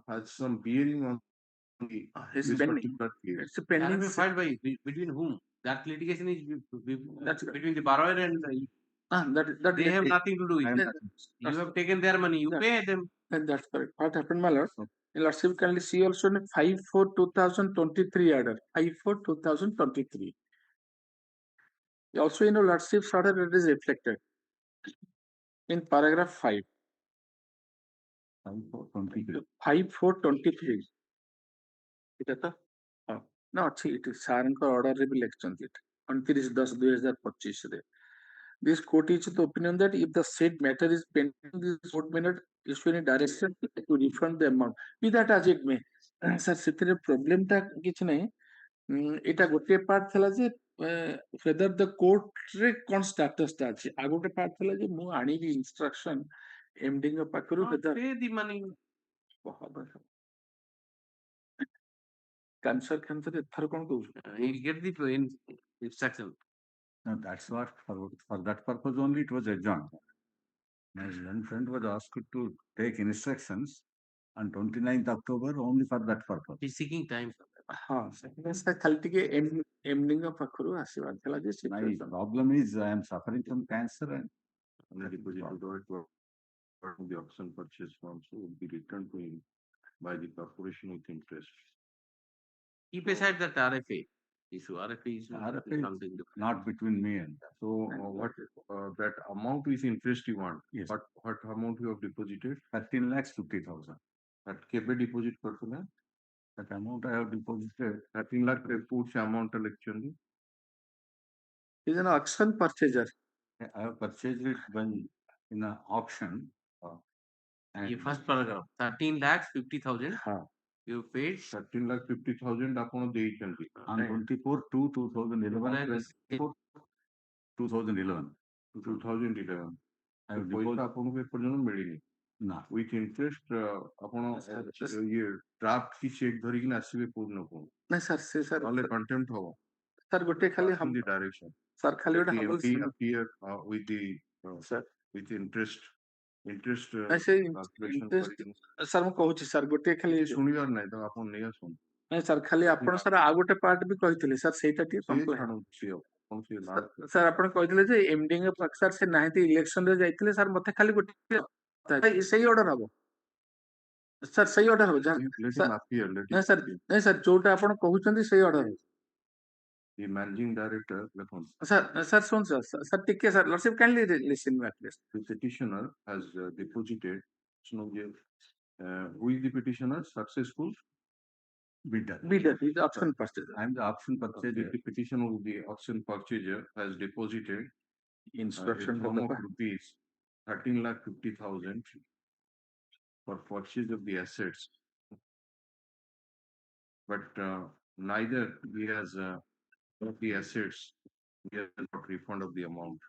has some bearing on It's this pending. particular case. It's a pending. RFA filed by between whom? That litigation is between the borrower and that they have nothing to do with it. You have taken their money, you pay them. And that's correct. What happened, my lord? In Lordship, kindly see also in 5/4/2023 order. 5/4/2023. Also, in your Lordship's order, it is reflected in paragraph 5. 5/4/23. It is no, see, it is Saranka order reflection. 29/10/2025 रे. This court is the opinion that if the said matter is pending, this court may not issue any direction to refund the amount. Be that as it may. Sir, ସେଥିରେ problem ଟା କିଛି ନାହିଁ. ଏଇଟା ଗୋଟିଏ part ଥିଲା ଯେ whether the court ରେ କ'ଣ status ଟା ଅଛି. ଆଉ ଗୋଟେ part ଥିଲା ଯେ ମୁଁ ଆଣିବି instruction MD ଙ୍କ ପାଖରୁ whether Pay the money. Cancer ଏଥର କ'ଣ କହୁଛୁ? You get the instruction. No, that's what for that purpose only it was adjourned. My young friend was asked to take instructions on 29th October only for that purpose. He's seeking time. ହଁ ଖାଲି ଟିକେ MD ଙ୍କ ପାଖରୁ ଆସିବାର ଥିଲା ଯେ My problem is I am suffering from cancer and the auction purchase forms will be returned to him by the corporation with interest. Keep aside that RFA issue. RFA is something different. Not between me and them. So what that amount is interest you want? Yes. What amount you have deposited? 13,50,000. That केबे deposit करतो That amount I have deposited. 13 lakh puts amount actually. He is an auction purchaser. I have purchased it when in an auction. The first paragraph 13,50,000. You paid 13,50,000 ଆପଣ ଦେଇଛନ୍ତି on 24/2/2011. 2011. 2011 I have ପଇସା deposited. ଆପଣଙ୍କୁ ଏପର୍ଯ୍ୟନ୍ତ ମିଳିନି ନା with interest ଆପଣ ଇଏ draft କି ଚେକ୍ ଧରିକିନା ଆସିବେ କୋଉଦିନ କୋଉ ନାଇଁ ସାର୍ ସେ ସାର୍ ନହେଲେ କଣ୍ଟେମ୍ପ୍ଟ ହବ ସାର୍ ଗୋଟେ ଖାଲି in the direction ସାର୍ ଖାଲି that ଗୋଟେ the ହାବୁଲ MP appear with the sir with interest ନାଇଁ ସେଇ calculation ଇଣ୍ଟରେଷ୍ଟ କରିକିନା ସାର୍ ମୁଁ କହୁଛି ସାର୍ ଗୋଟେ ଖାଲି କିଛି ଶୁଣିବାର ନାହିଁ ତ ଆପଣ ନେଇ ଆସନ୍ତୁ ନାଇଁ ସାର୍ ଖାଲି ଆପଣ ସାର୍ ଆଉ ଗୋଟେ ପାର୍ଟ ବି କହିଥିଲେ ସାର୍ ସେଇଟା ଟିକେ ସେ କମ୍ପ୍ଲେନ୍ ଛାଡ଼ନ୍ତୁ ସିଏ ଆପଣ ସିଏ ସାର୍ ଆପଣ କହିଥିଲେ ଯେ ଏମଡିଙ୍ଗ ସାର୍ ସେ ନାହାନ୍ତି ଇଲେକ୍ସନ ରେ ଯାଇଥିଲେ ସାର୍ ମତେ ଖାଲି ଗୋଟେ ସେଇ ଅର୍ଡର ହବ ସାର୍ ସେଇ ଅର୍ଡର ହବ let him appear let him ନାଇଁ ସାର୍ ନାଇଁ ସାର୍ ଯୋଉଟା ଆପଣ କହୁଛନ୍ତି ସେଇ ଅର୍ଡର ହବ the managing director ଦେଖନ୍ତୁ ସାର୍ ସାର୍ ଶୁଣନ୍ତୁ ସାର୍ ସାର୍ ଟିକେ sir lordship kindly listen back please the petitioner has deposited who is the petitioner successful bidder. is the option purchaser. I am the option purchaser. The petitioner of the option purchaser has deposited Instruction a sum of rupees 13,50,000 for purchase of the assets, but neither he has got the assets, he has got refund of the amount.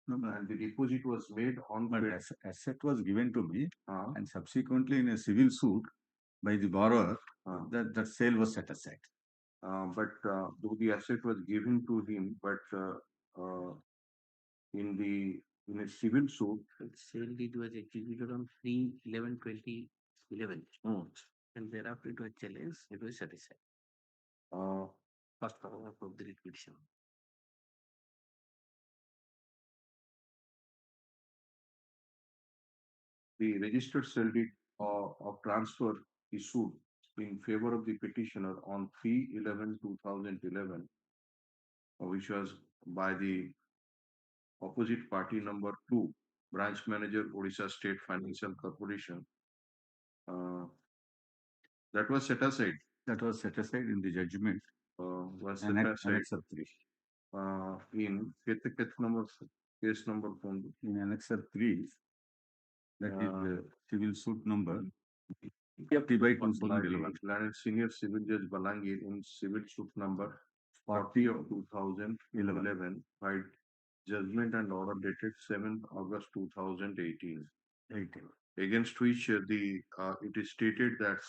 And the deposit was made on But asset was given to me, and subsequently in a civil suit by the borrower, that sale was set aside. But though the asset was given to him, but in a civil suit, The sale deed was executed on 3/11/2011, and thereafter it was challenged. It was set aside. First paragraph of the writ petition. the registered sale deed of transfer issued in favor of the petitioner on 3/11/2011, which was by the opposite party number 2, branch manager, Odisha State Financial Corporation. That was set aside. That was set aside in the judgment. Was set aside. Annex of 3. In case number in Annex 3, that is the civil suit number 50 by 2011. Landed Senior Civil Judge Balangir in civil suit number 40 of 2011, filed judgment and order dated 7th August 2018. Against which it is stated that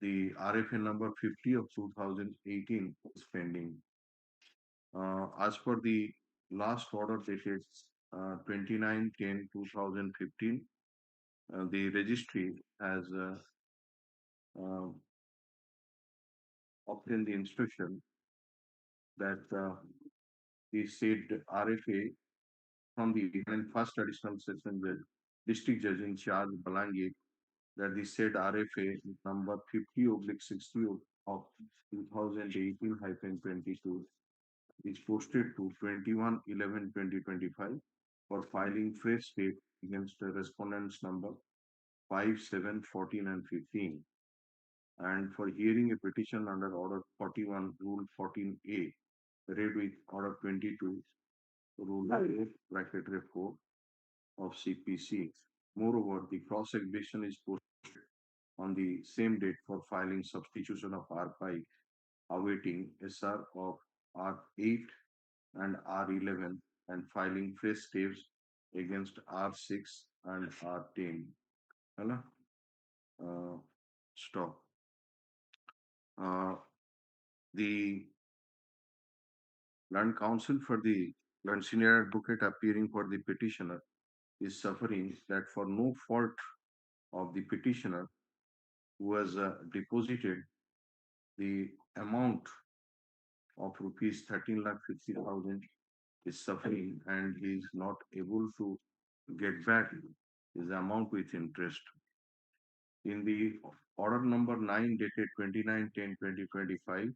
the RFA number 50 of 2018 is pending. As per the last order dated 29/10/2015, the registry has obtained the instruction that the said RFA from the first additional session judge, district judge in charge Balangir, that the said RFA number 50/60 of 2018-22 is posted to 21/11/2025 for filing fresh state against the respondents number 5, 7, 14, and 15, and for hearing a petition under Order 41, Rule 14A, read with Order 22, Rule 4, of CPC. Moreover, the cross-exhibition is posted on the same date for filing substitution of R5, awaiting SR of R8 and R11, and filing fresh staves against R6 and R10. Hello? Stop. The Land Counsel for the Land Senior Advocate appearing for the petitioner is suffering that for no fault of the petitioner who has deposited the amount of rupees 13,50,000 is suffering, and he is not able to get back his amount with interest. In the order number 9 dated 29/10/2025,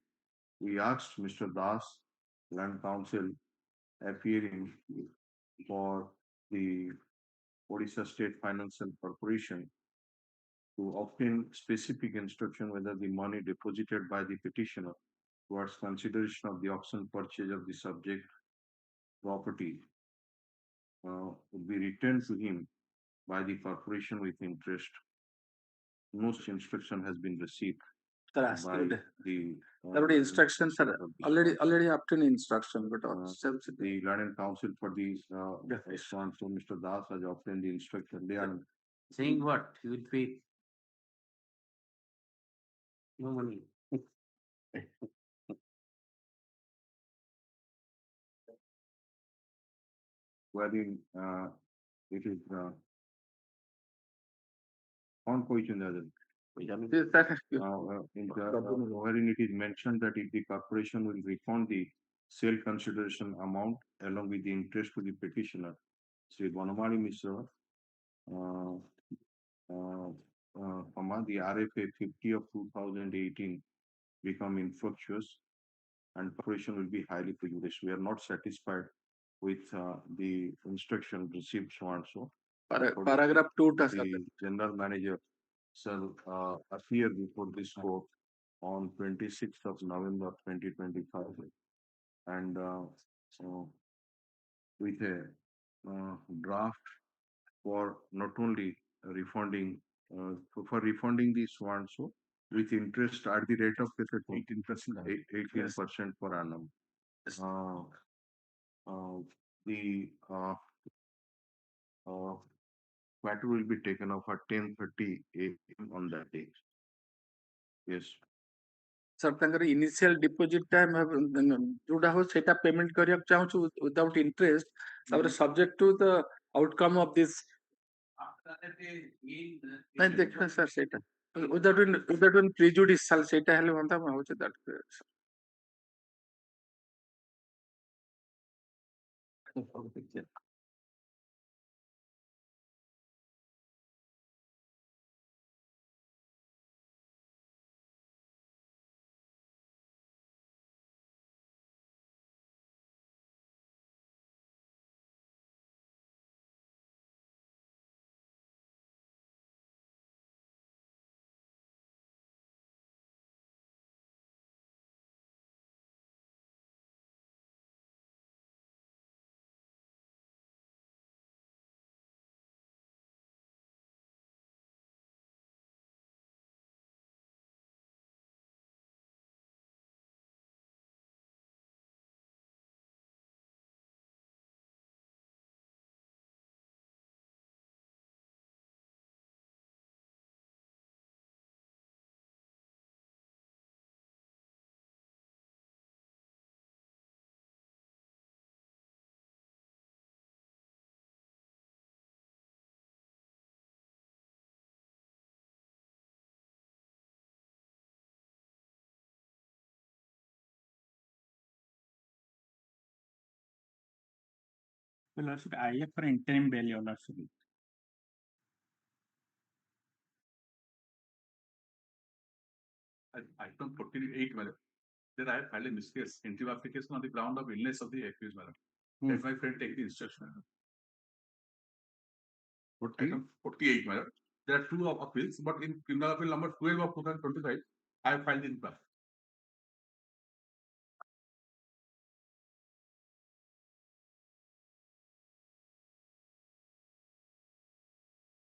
we asked Mr. Das, Land Counsel, appearing for the Odisha State Financial Corporation, to obtain specific instruction whether the money deposited by the petitioner towards consideration of the option purchase of the subject property would be returned to him by the corporation with interest. No such instruction has been received. Sir, by asking the already instruction, sir. Already obtained instruction, but the Land Council for the response. So Mr. Das has obtained the instruction. They are Saying what? You will pay. No money. wherein it is on position as Yes, sir. wherein it is mentioned that if the corporation will refund the sale consideration amount along with the interest to the petitioner, Sri Bonamari Mishra, the RFA 50 of 2018 become infructuous and corporation will be highly prejudiced. We are not satisfied with the instruction received so and so. Paragraph 2, the general manager shall appear before this court on 26th of November 2025 and with a draft for not only refunding for refunding the so and so with interest at the rate of 18% per annum. The matter will be taken up at 10:30 a.m. on that day. Yes. Sir, ତାଙ୍କର initial deposit time ଯୋଉଟା ହଉ ସେଇଟା payment କରିବାକୁ ଚାହୁଁଛୁ without interest, ତାପରେ subject to the outcome of this. ନାଇଁ ଦେଖିବା sir ସେଇଟା without prejudice sir ସେଇଟା ହେଲେ ହୁଅନ୍ତା ମୁଁ ଭାବୁଛି that. Your Lordship, IF for interim bail, Your Lordship. Item 48, madam. Then I have filed a miscase interim application on the ground of illness of the accused, madam. Let my friend take the instruction. Item 48, madam. There are two appeals, but in criminal appeal number 12 of 2025, I have filed in class.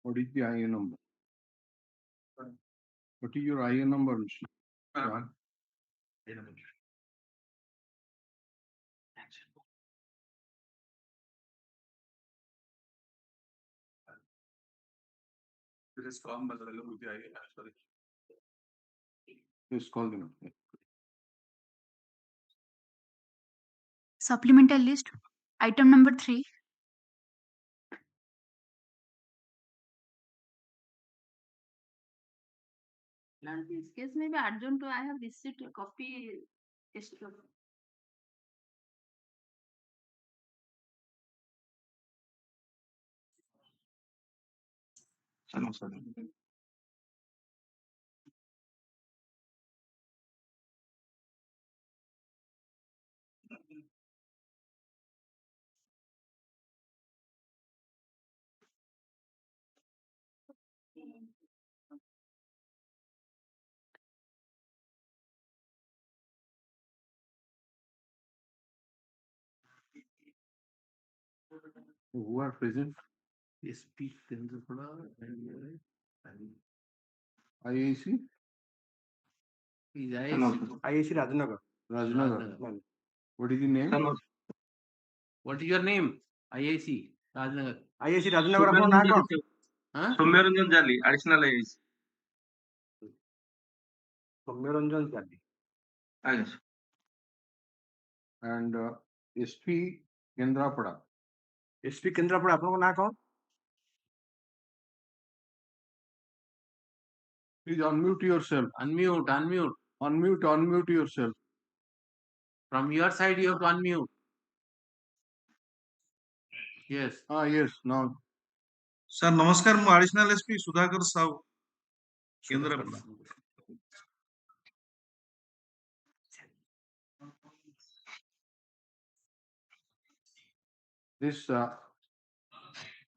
What is the IN number? What is your IN number, Mr. John? This is from Mazalalo with the IN. Sorry. Please call them. Supplemental list. Item number 3. And this case may be adjourned to I have received a copy. Who are present? SP Tendrapura and IAC? He's IAC Rajnagar. Rajnagar. What is the name? What is your name? IAC Rajnagar. IAC Rajnagar ଆପଣଙ୍କ ନାଁ କଣ? ସୌମ୍ୟରଞ୍ଜନ ଜାଲି additional IAC. Soumyaranjan ଜାଲି। ଆଜ୍ଞା sir. And SP Kendrapada. SP Kendrapara ଆପଣଙ୍କ ନାଁ କଣ? Please unmute yourself. Unmute yourself. From your side, you have to unmute. Yes. Yes, now. Sir ନମସ୍କାର, ମୁଁ additional SP Sudhakar Sahu Kendrapara. This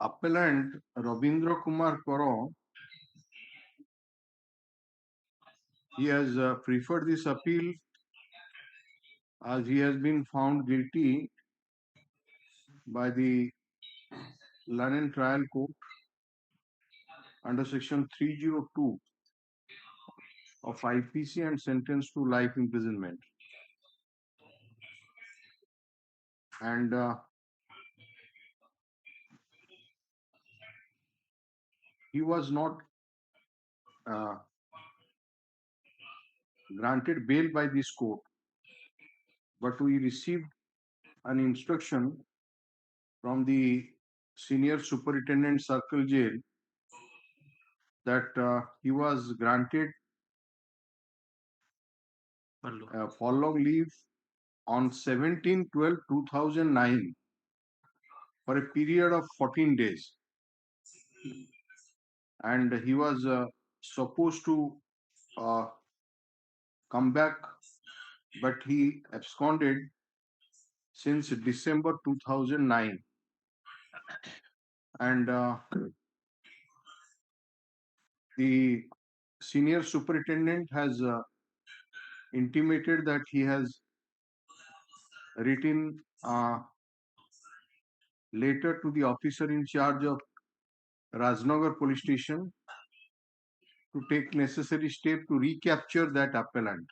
appellant Rabindra Kumar Koro, he has preferred this appeal as he has been found guilty by the London Trial Court under section 302 of IPC and sentenced to life imprisonment. And he was not granted bail by this court, but we received an instruction from the senior superintendent circle jail that he was granted furlough leave on 17/12/2009 for a period of 14 days. And he was supposed to come back, but he absconded since December 2009. And the senior superintendent has intimated that he has written letter to the officer in charge of Rajnagar police station to take necessary step to recapture that appellant.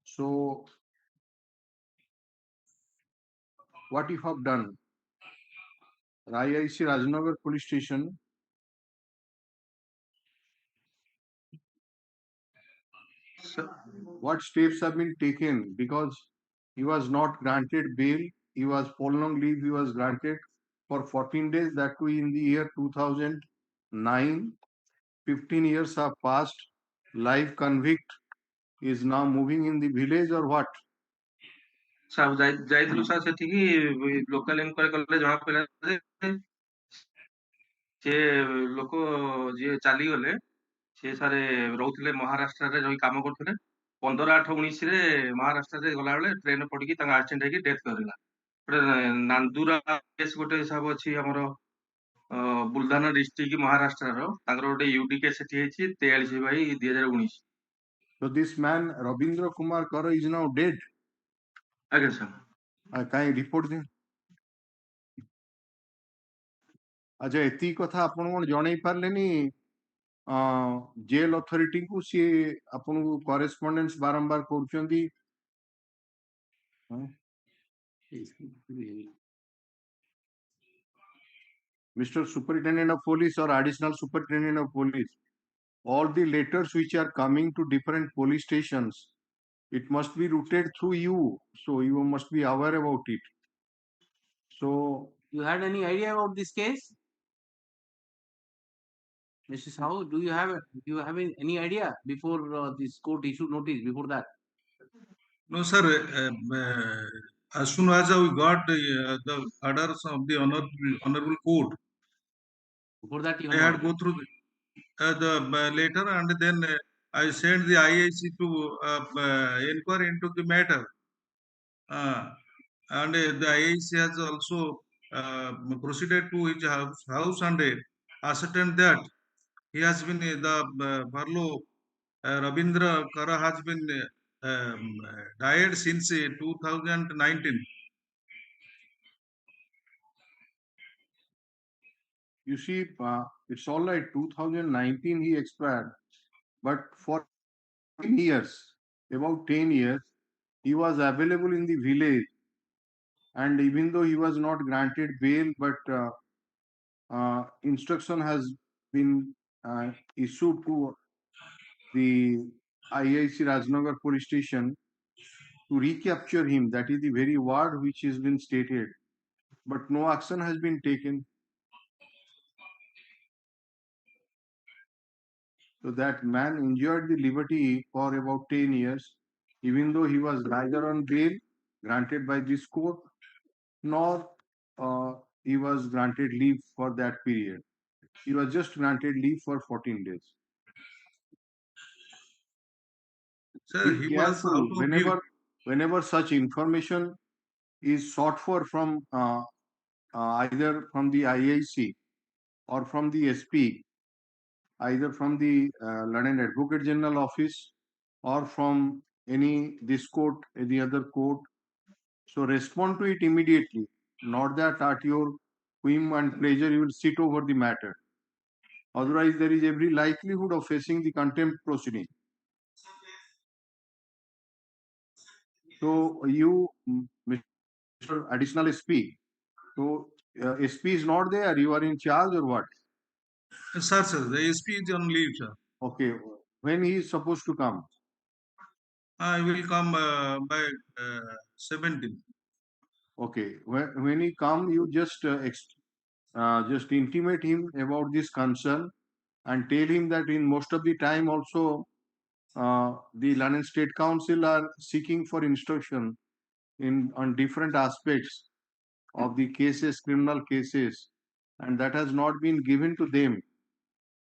So what you have done, IIC Rajnagar police station what steps have been taken, because he was not granted bail, he was prolonged leave, he was granted for 14 days, that too in the year 2009. 15 years have passed, life convict is now moving in the village or what? Sir ଯାଇଥିଲୁ sir ସେଠିକି local enquiry କଲେ ଜଣା ପଡିଲା ଯେ ସେ ଲୋକ ଯିଏ ଚାଲିଗଲେ ସେ ସାର୍ ରହୁଥିଲେ ମହାରାଷ୍ଟ୍ରରେ ରହି କାମ କରୁଥିଲେ। 15/8/19 ମହାରାଷ୍ଟ୍ରରେ ଗଲାବେଳେ ଟ୍ରେନ ପଡିକି ତାଙ୍କ ଆକ୍ସିଡେଣ୍ଟ ହେଇକି ଡେଥ୍ କରିଲା। ଗୋଟେ ନାନ୍ଦୁରା କେସ୍ ଗୋଟେ ହିସାବ ଅଛି ଆମର ବୁଲଧାନା ଡିଷ୍ଟ୍ରିକ୍ଟ ମହାରାଷ୍ଟ୍ରର, ତାଙ୍କର ଗୋଟେ ୟୁଡି କେସ୍ ସେଠି ହେଇଛି 43/2019। So this man Rabindra Kumar Karo is now dead. ଆଜ୍ଞା ସାର୍। କାଇଁ ରିପୋର୍ଟ ଦେ। ଆଚ୍ଛା, ଏତିକି କଥା ଆପଣ କଣ ଜଣେଇ ପାରିଲେନି ଜେଲ ଅଥରିଟି କୁ? ସିଏ ଆପଣଙ୍କୁ କରେସ୍ପଣ୍ଡେନ୍ସ ବାରମ୍ବାର କରୁଛନ୍ତି। Mr. Superintendent of Police or Additional Superintendent of Police, all the letters which are coming to different police stations, it must be routed through you. So you must be aware about it. So you had any idea about this case? Mr. Sahu, do you have any idea before this court issued notice before that? No, sir. As soon as we got the orders of the honorable court, before that you I had go through the letter, and then I sent the IIC to inquire into the matter. And the IIC has also proceeded to his house and ascertained that he has been the furlough Rabindra Kara has been died since 2019. You see, it's all right. 2019 he expired, but for 10 years, about 10 years, he was available in the village, and even though he was not granted bail, but instruction has been issued to the IIC Rajnagar police station to recapture him. That is the very word which has been stated, but no action has been taken. So that man enjoyed the liberty for about 10 years, even though he was neither on bail granted by this court, nor uh, he was granted leave for that period. He was just granted leave for 14 days. Sir, Be he was careful out of view. whenever such information is sought for from either from the IIC or from the SP, either from the London Advocate General Office or from any this court, any other court. So respond to it immediately, not that at your whim and pleasure you will sit over the matter. Otherwise, there is every likelihood of facing the contempt proceeding. So you, Mr. Additional SP, so SP is not there. You are in charge or what? Sir, the SP is on leave, sir. Okay, when he is supposed to come? I will come by 17. Okay, when he come, you just intimate him about this concern and tell him that in most of the time also the London State Council are seeking for instruction in on different aspects of the cases, criminal cases, and that has not been given to them,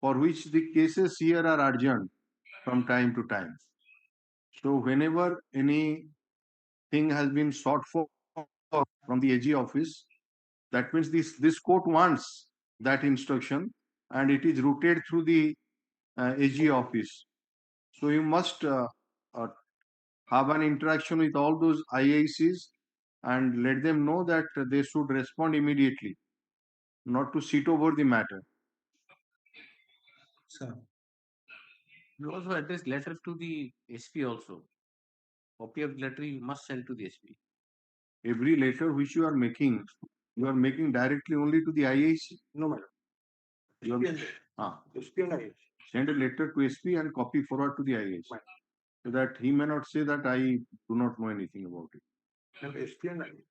for which the cases here are urgent from time to time. So whenever anything has been sought for from the AG office, that means this court wants that instruction, and it is routed through the AG office. So you must uh, have an interaction with all those IICs and let them know that they should respond immediately, not to sit over the matter. Sir. You also address letter to the SP also. Copy of the letter you must send to the SP. Every letter which you are making directly only to the IIC. No, madam. SP and IIC. Send a letter to SP and copy forward to the IIC. So that he may not say that I do not know anything about it. SP and IIC.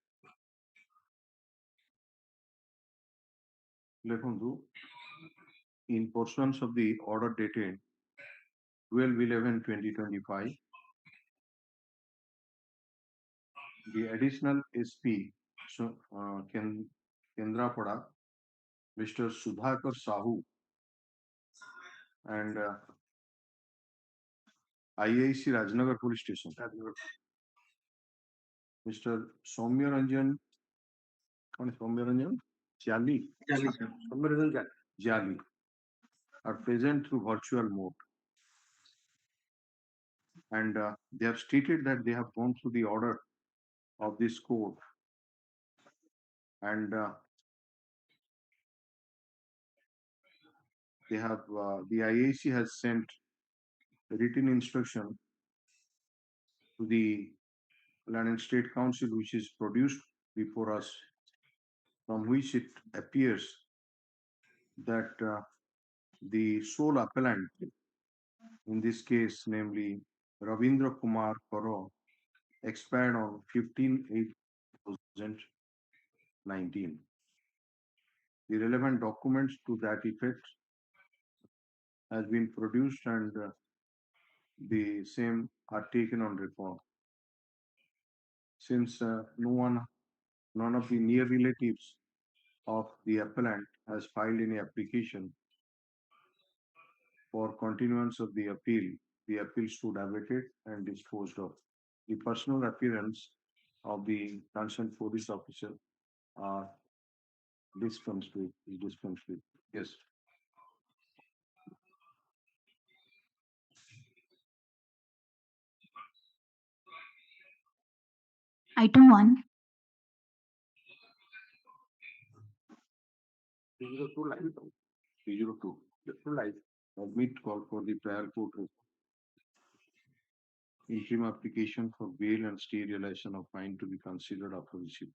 Lekhundu, in pursuance of the order dated 12/11/2025, the additional SP Kendrapada, Mr. Sudhakar Sahu, and IIC Rajnagar Police Station, Mr. Soumya Ranjan, Soumya Ranjan? Jali. Soumya Ranjan Jali are present through virtual mode. And they have stated that they have gone through the order of this court, and they have the IAC has sent written instruction to the London State Council, which is produced before us, from which it appears that the sole appellant in this case, namely Ravindra Kumar Karo, expired on 15/8/2019. The relevant documents to that effect has been produced, and the same are taken on record. Since none of the near relatives of the appellant has filed any application for continuance of the appeal stood awaited and disposed of. The personal appearance of the concerned police officer are dispensed with. Yes. Item 1. 302 live. 302. Live. Admit call for the prior court. interim application for bail and stay realization of fine to be considered after receipt.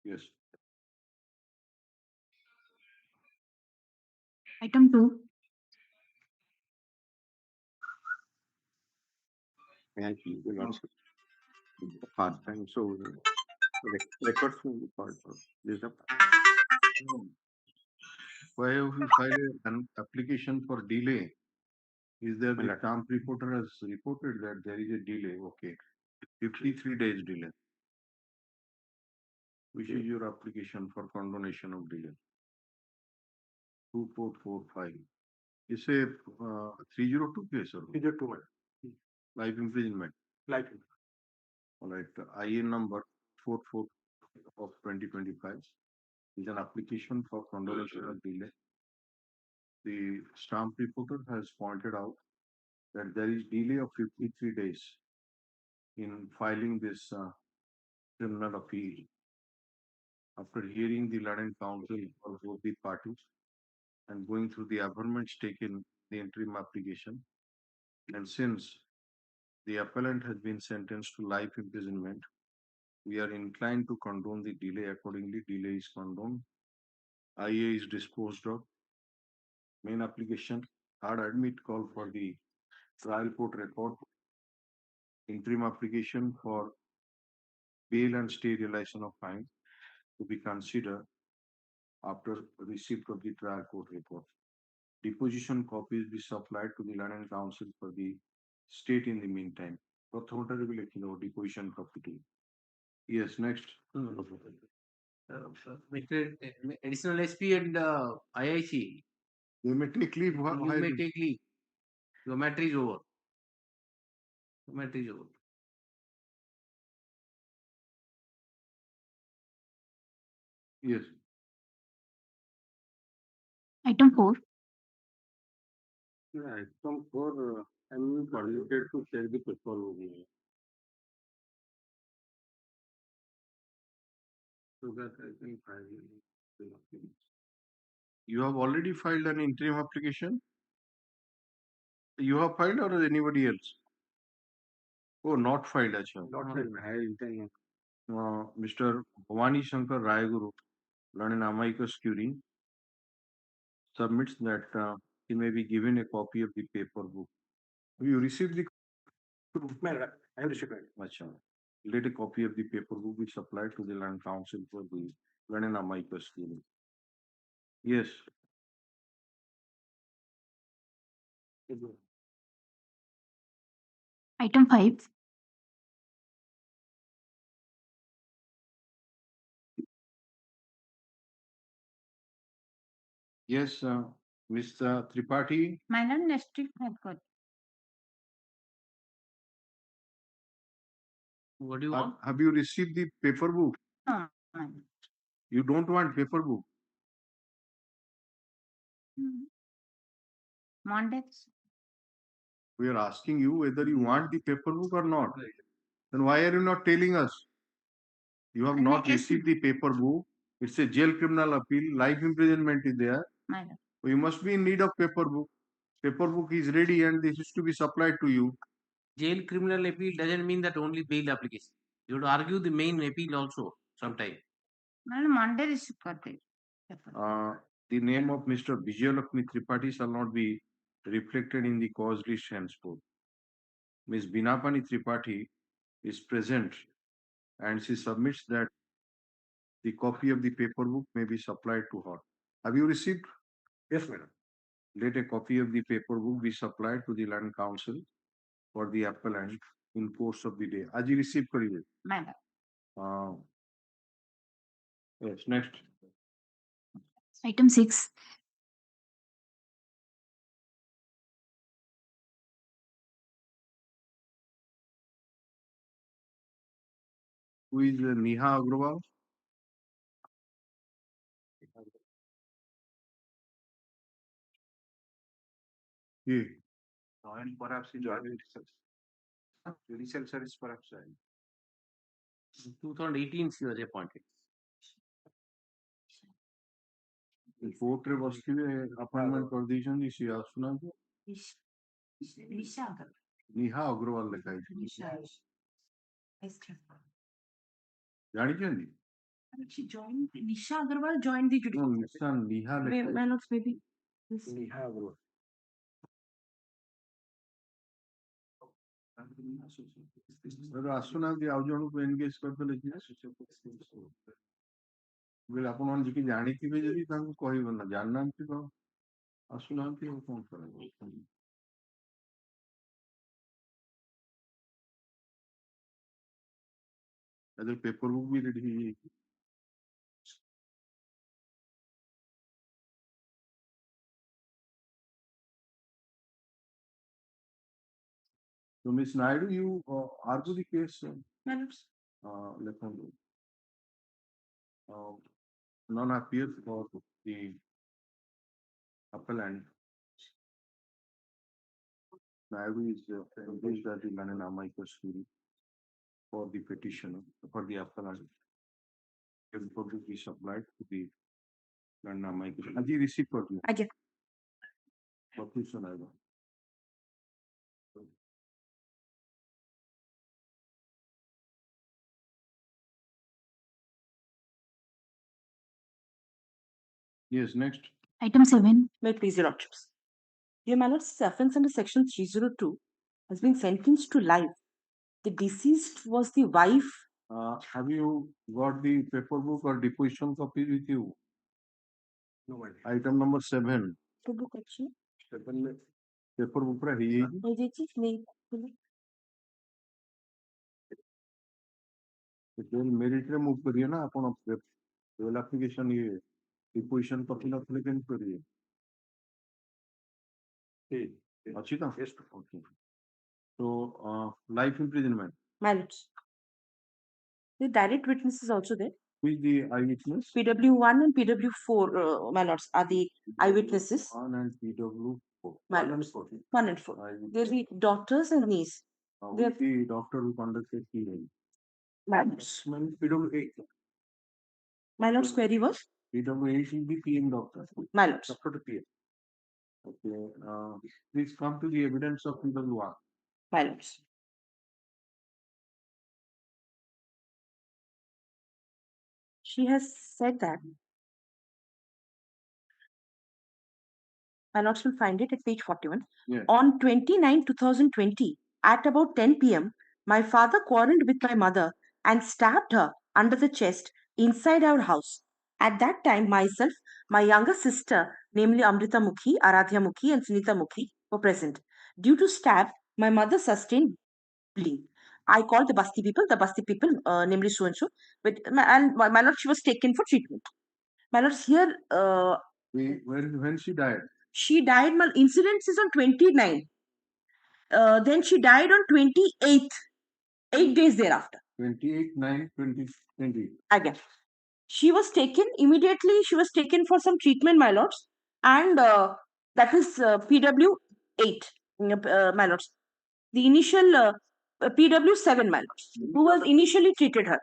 Yes. Item 2. Thank you, Your Lordship. Past time, so records will be called for. This is the Why have you filed an application for delay? Is there the stamp reporter has reported that there is a delay? Okay. 53 days delay. Which is your application for condonation of delay? 2445. It's a 302 case or 302. life imprisonment. Life. All right. IN number 44 of 2025 is an application for condonation of delay. The stamp reporter has pointed out that there is delay of 53 days in filing this criminal appeal. After hearing the learned counsel for both the parties and going through the amendments taken the interim application, and since the appellant has been sentenced to life imprisonment, we are inclined to condone the delay. Accordingly, delay is condoned. IA is disposed of. Main application, hard admit call for the trial court record. Interim application for bail and stay realization of fine to be considered after receipt of the trial court report. Deposition copies be supplied to the learned counsel for the state in the meantime. Deposition copy. Yes, next. Additional SP and IIC. You may take leave. You may take leave. Your matter is over. Your matter is over. Yes. Item 4. Item 4, I'm permitted to share the paper with you. So that I can file. You have already filed an interim application? You have filed or anybody else? Oh, not filed, Acha. Not filed. Mr. Bhavani Shankar Rayaguru, learned amicus curiae, submits that he may be given a copy of the paper book. Have you received the I have received it. Acha. Let a copy of the paper book be supplied to the land council for the learned amicus curiae. Yes. Item 5. Yes, Mr. Tripathi. Minor district High Court. What do you want? Have you received the paper book? No. You don't want paper book? Mondays. We are asking you whether you want the paper book or not. Then why are you not telling us? You have not received the paper book. It's a jail criminal appeal. Life imprisonment is there. So you must be in need of paper book. Paper book is ready and this is to be supplied to you. Jail criminal appeal doesn't mean that only bail application. You have to argue the main appeal also sometime. Monday receive karte. The name of Mr. Vijayalakshmi Tripathi shall not be reflected in the cause list henceforth. Ms. Binapani Tripathi is present and she submits that the copy of the paper book may be supplied to her. Have you received? Yes, madam. Let a copy of the paper book be supplied to the land council for the appellant in course of the day. As you receive kariye. Madam. Yes, next. Item 6. Who is Neha Agrawal? Yeah. And perhaps he joined judicial service perhaps. 2018 she was appointed. Court रे बसथिबे appointment कर ଦେଇଛନ୍ତି ସେ ଆସୁନାହାନ୍ତି। ନିହା ଅଗ୍ରୱାଲ ଲେଖା ହେଇଛି ଜାଣିଛନ୍ତି? She joined, Nisha Agarwal joined the No, judicial service. ନିଶା ନିହା ଲେଖା ହେଇଛି। Man of maybe. This. ନିହା Agarwal ଆସୁନାହାନ୍ତି ଆଉ ଜଣଙ୍କୁ ଏନଗେଜ କରିଦେଲେ ଯିବେ ଆପଣମାନେ ଯିଏ ଜାଣିଥିବେ ଯଦି ତାଙ୍କୁ କହିବେ ନା ଜାଣିନାହାନ୍ତି ତ ଆସୁନାହାନ୍ତି ଆଉ କଣ କରାଯିବ। ପେପର ବୁକ୍ ବି ରେଡି ହେଇଯାଇଛି। So, Ms. Naidu, you argue the case. ଲେଖନ୍ତୁ none appears for the appellant. Naidu is engaged as the Lanin amicus curiae for the petitioner, for the appellant. The public is supplied to the Lanin amicus. Aji receive for you. I get. Petitioner. Yes, next. Item 7. May it please your lordships. Your Lord's offence under section 302 has been sentenced to life. The deceased was the wife. Have you got the paper book or deposition copy with you? No. Item number 7. Paper book actually. Paper book पर है ये merit रे move करिए ना अपन level application ये deposition copy ना fill can करिए ठीक अच्छी ना ओके तो life imprisonment. My lords. The direct witnesses also there. Who is the eyewitness? PW1 and PW4, my lords, are the eyewitnesses. 1 and PW4. My lords. 1 and 4. They're the daughters and niece. Who is the doctor who conducted the hearing? My lords. PW8. My lord's query was? PW8 is the PM doctor. My lords. Doctor to PM. Okay. Please come to the evidence of PW1. My lords. She has said that. My lords will find it at page 41. Yes. On 29 2020, at about 10 p.m., my father quarreled with my mother and stabbed her under the chest inside our house. At that time, myself, my younger sister, namely Amrita Mukhi, Aradhya Mukhi, and Sunita Mukhi, were present. Due to stab, my mother sustained bleeding. I called the Basti people, namely so and so, and my lord, she was taken for treatment. My lords, here. When she died? She died, my incident is on 29. Then she died on 28th, 8 days thereafter. 28/9/2020. Again. She was taken immediately, she was taken for some treatment, my lords, and that is PW8, my lords. The initial PW7, my lords, who was initially treated her.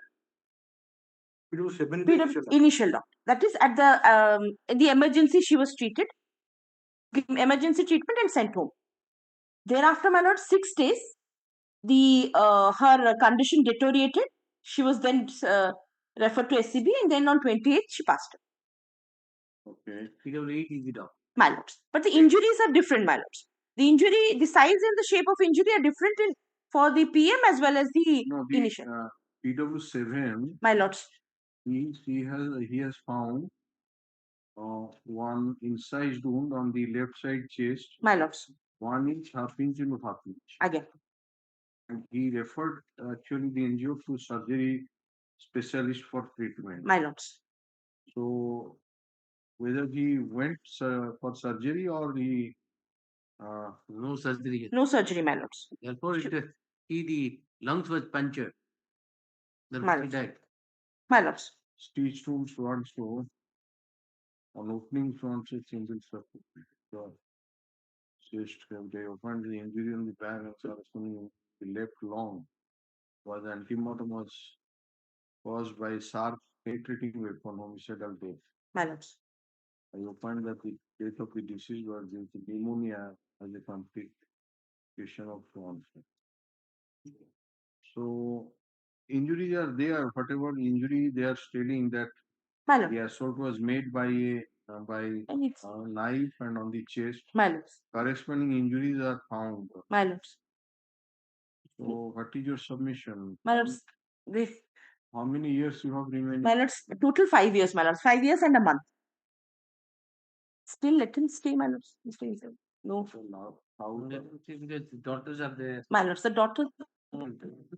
PW7 initial doctor. That is at the in the emergency she was treated, given emergency treatment and sent home. Thereafter, my lord, 6 days, the her condition deteriorated. She was then referred to SCB, and then on 28th she passed away. Okay. PW8 is the doctor. My lords. But the injuries are different, my lords. The injury, the size and the shape of injury are different for the PM as well as the initial. PW7. My lords. He has found one incised wound on the left side chest. My lords. 1 inch, half inch, and half inch. Again. And he referred actually the injured to surgery specialist for treatment. My lords. So whether he went for surgery or he no surgery. No surgery, my lords. Therefore, the lungs was punctured. My He died. My lords. Stitched wounds front so on opening front single surface. Chest they opened the injury on the back and corresponding the left lung was antemotum was caused by sharp penetrating weapon homicidal death. My lords. I opened that the death of the deceased was due to pneumonia as a conflict Question of fraud. So injuries are there. Whatever injury they are stating that My lord. the assault was made by a knife and on the chest. My lords. Corresponding injuries are found. My lords. So what is your submission? My lords. This. How many years you have remained? My lords. Total 5 years, my lords. 5 years and a month. Still let him stay, my lords. Stay, sir. No. So now how The daughters are there. My lords, the daughter.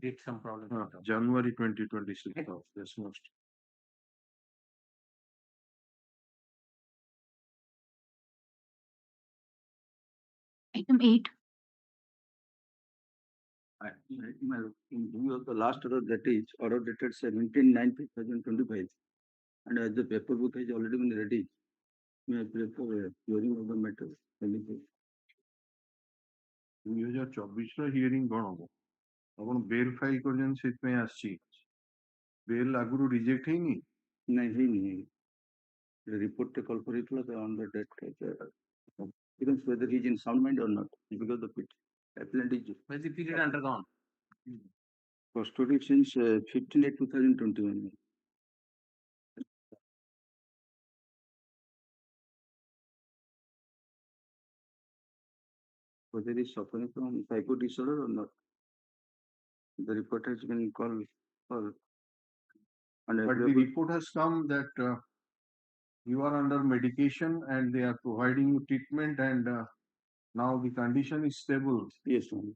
Did some problem. January 2026. Yes, most. Item 8. In view of the last order, that is order dated 17/9/2025, and as the paper book has already been ready, may I pray for a hearing of the matter? 2024 hearing କଣ ହବ? ଆପଣ bail file କରିଛନ୍ତି ସେଥିପାଇଁ ଆସିଛି। Bail ଆଗରୁ reject ହେଇନି? ନାଇଁ ହେଇନି। Report to call for it on the date. Depends whether he is in sound mind or not, because the appellant is. Where's the period undergone? Custody since 15/8/2021. Whether he is suffering from psycho disorder or not. The report has been called for. But the report has come that you are under medication and they are providing you treatment and now the condition is stable. Yes, ma'am.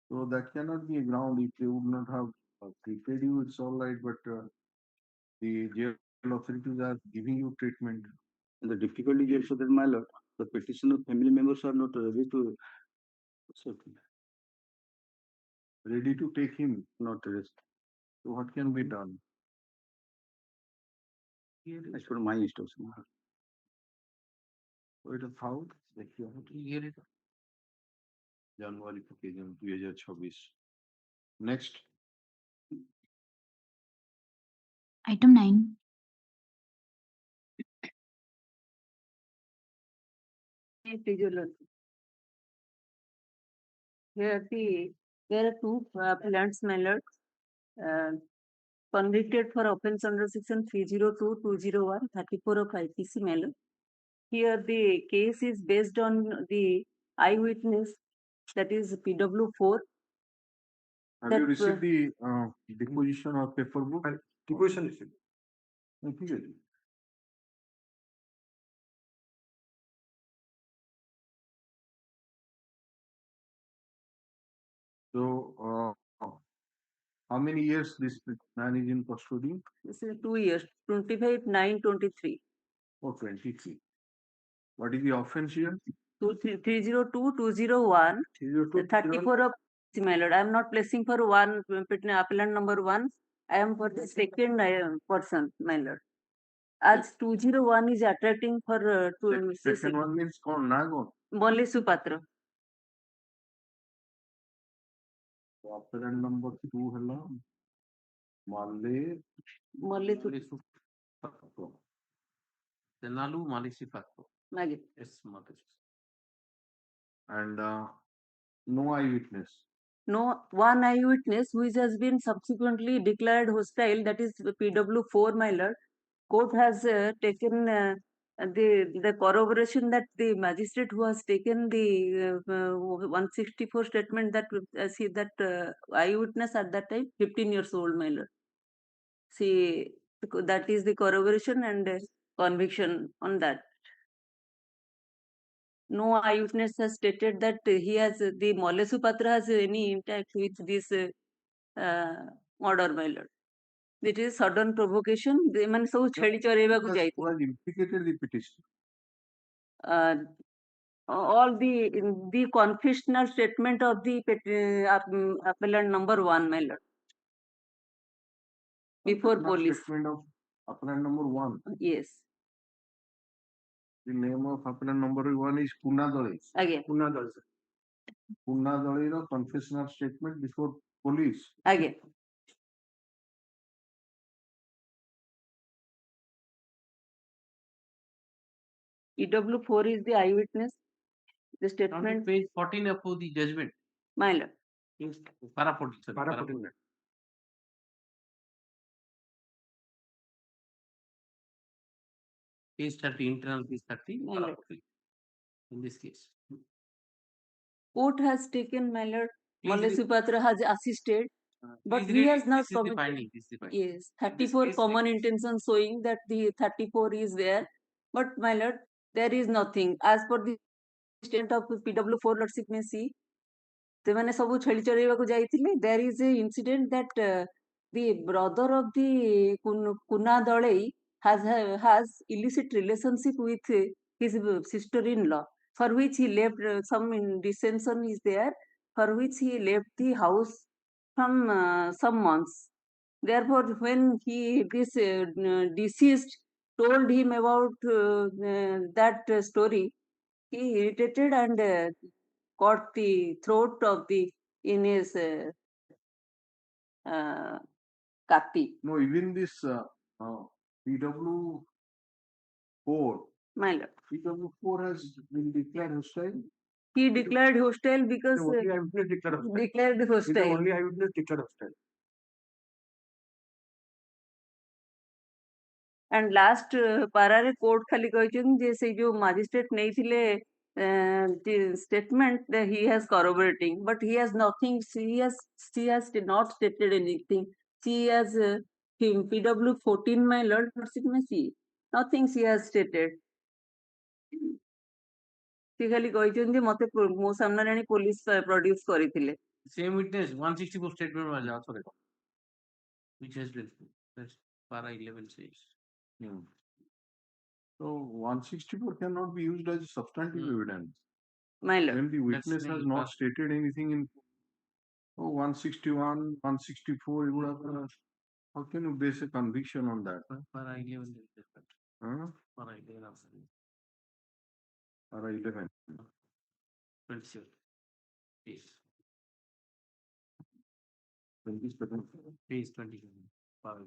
So that cannot be a ground. If they would not have treated you, it's all right. But the jail authorities are giving you treatment. And the difficulty is also that, my lord, the petitioner family members are not ready to take him. Not rest. So what can be done? As per my instruction. So it is how January 2026. Next. Item 9. There are two appellants, my lord, convicted for offence under section 302/201, 34 of IPC, my lord. Here the case is based on the eyewitness, that is PW4. Have you received the deposition or paper book? Deposition received. Okay. So, how many years this man is in custody? This is 2 years, 25/9/23. Oh, 23. What is the offense here? 302/201, 34 of my lord. I am not placing for one appellant number 1. I am for the second person, my lord. As 201 is attracting for second one means कौन ना कौन? Molly Supatra. Appellant number 2 है Molly Supatra. Tenalu Malisipato. Yes, mother. And no eyewitness. No, one eyewitness which has been subsequently declared hostile, that is PW4, my lord. Court has taken the corroboration that the magistrate who has taken the 164 statement that eyewitness at that time 15 years old, my lord. See, that is the corroboration and conviction on that. No eyewitness has stated that the Molle Supatra has any impact with this murder, my lord. It is sudden provocation. ସେମାନେ ସବୁ ଛେଳି ଚରେଇବାକୁ ଯାଇଥିଲେ. Was implicated the petition. All the confessional statement of the appellant number 1, my lord. Before police. Statement of appellant number 1. Yes. The name of appellant number 1 is Punna Dole. Again. Punna Dole. Punna Dole confessional statement before police. Again. EW4 is the eyewitness. The statement. On page 14 of the judgment. My lord. Para 14, sorry, Para para 14. 14. Page 30, internal page 30, My para lord. 14. In this case. Court has taken, my lord. Please Mallya read. Supatra has assisted, but Please he read has it. not This is the committed. finding. This is the finding. Yes, This 34 case common intention showing that the 34 is there, but my lord, there is nothing. As per the statement of PW4 lordship may see, ସେମାନେ ସବୁ ଛେଳି ଚରେଇବାକୁ ଯାଇଥିଲେ. There is a incident that the brother of the Kuna Dalei has illicit relationship with his sister-in-law, for which he left some dissension is there, for which he left the house from some months. Therefore, when this deceased told him about that story, he irritated and cut the throat of the in his kati. No, even this PW4, My lord. PW4 has been declared hostile. He declared hostile because The only eyewitness declared hostile. declared He's the hostile. only eyewitness declared hostile. And last ପାରାରେ court ଖାଲି କହିଛନ୍ତି ଯେ ସେଇ ଯୋଉ magistrate ନେଇଥିଲେ statement that he has corroborating, but he has nothing. She has not stated anything. She has PW 14, my lord, nothing she has stated. ସେ ଖାଲି କହିଛନ୍ତି ମତେ ମୋ ସାମ୍ନାରେ ଆଣି ପୋଲିସ ପ୍ରଡ୍ୟୁସ କରିଥିଲେ. Same witness, 164 statement was also recorded, which has been, that's para 11 says. So 164 cannot be used as substantive evidence. My lord. When the That's witness the has not stated anything in 161, 164, you would have, how can you base a conviction on that? Para 11 is different. Para 11 also. Para 11. 27. Yes. 27. Page 27. Para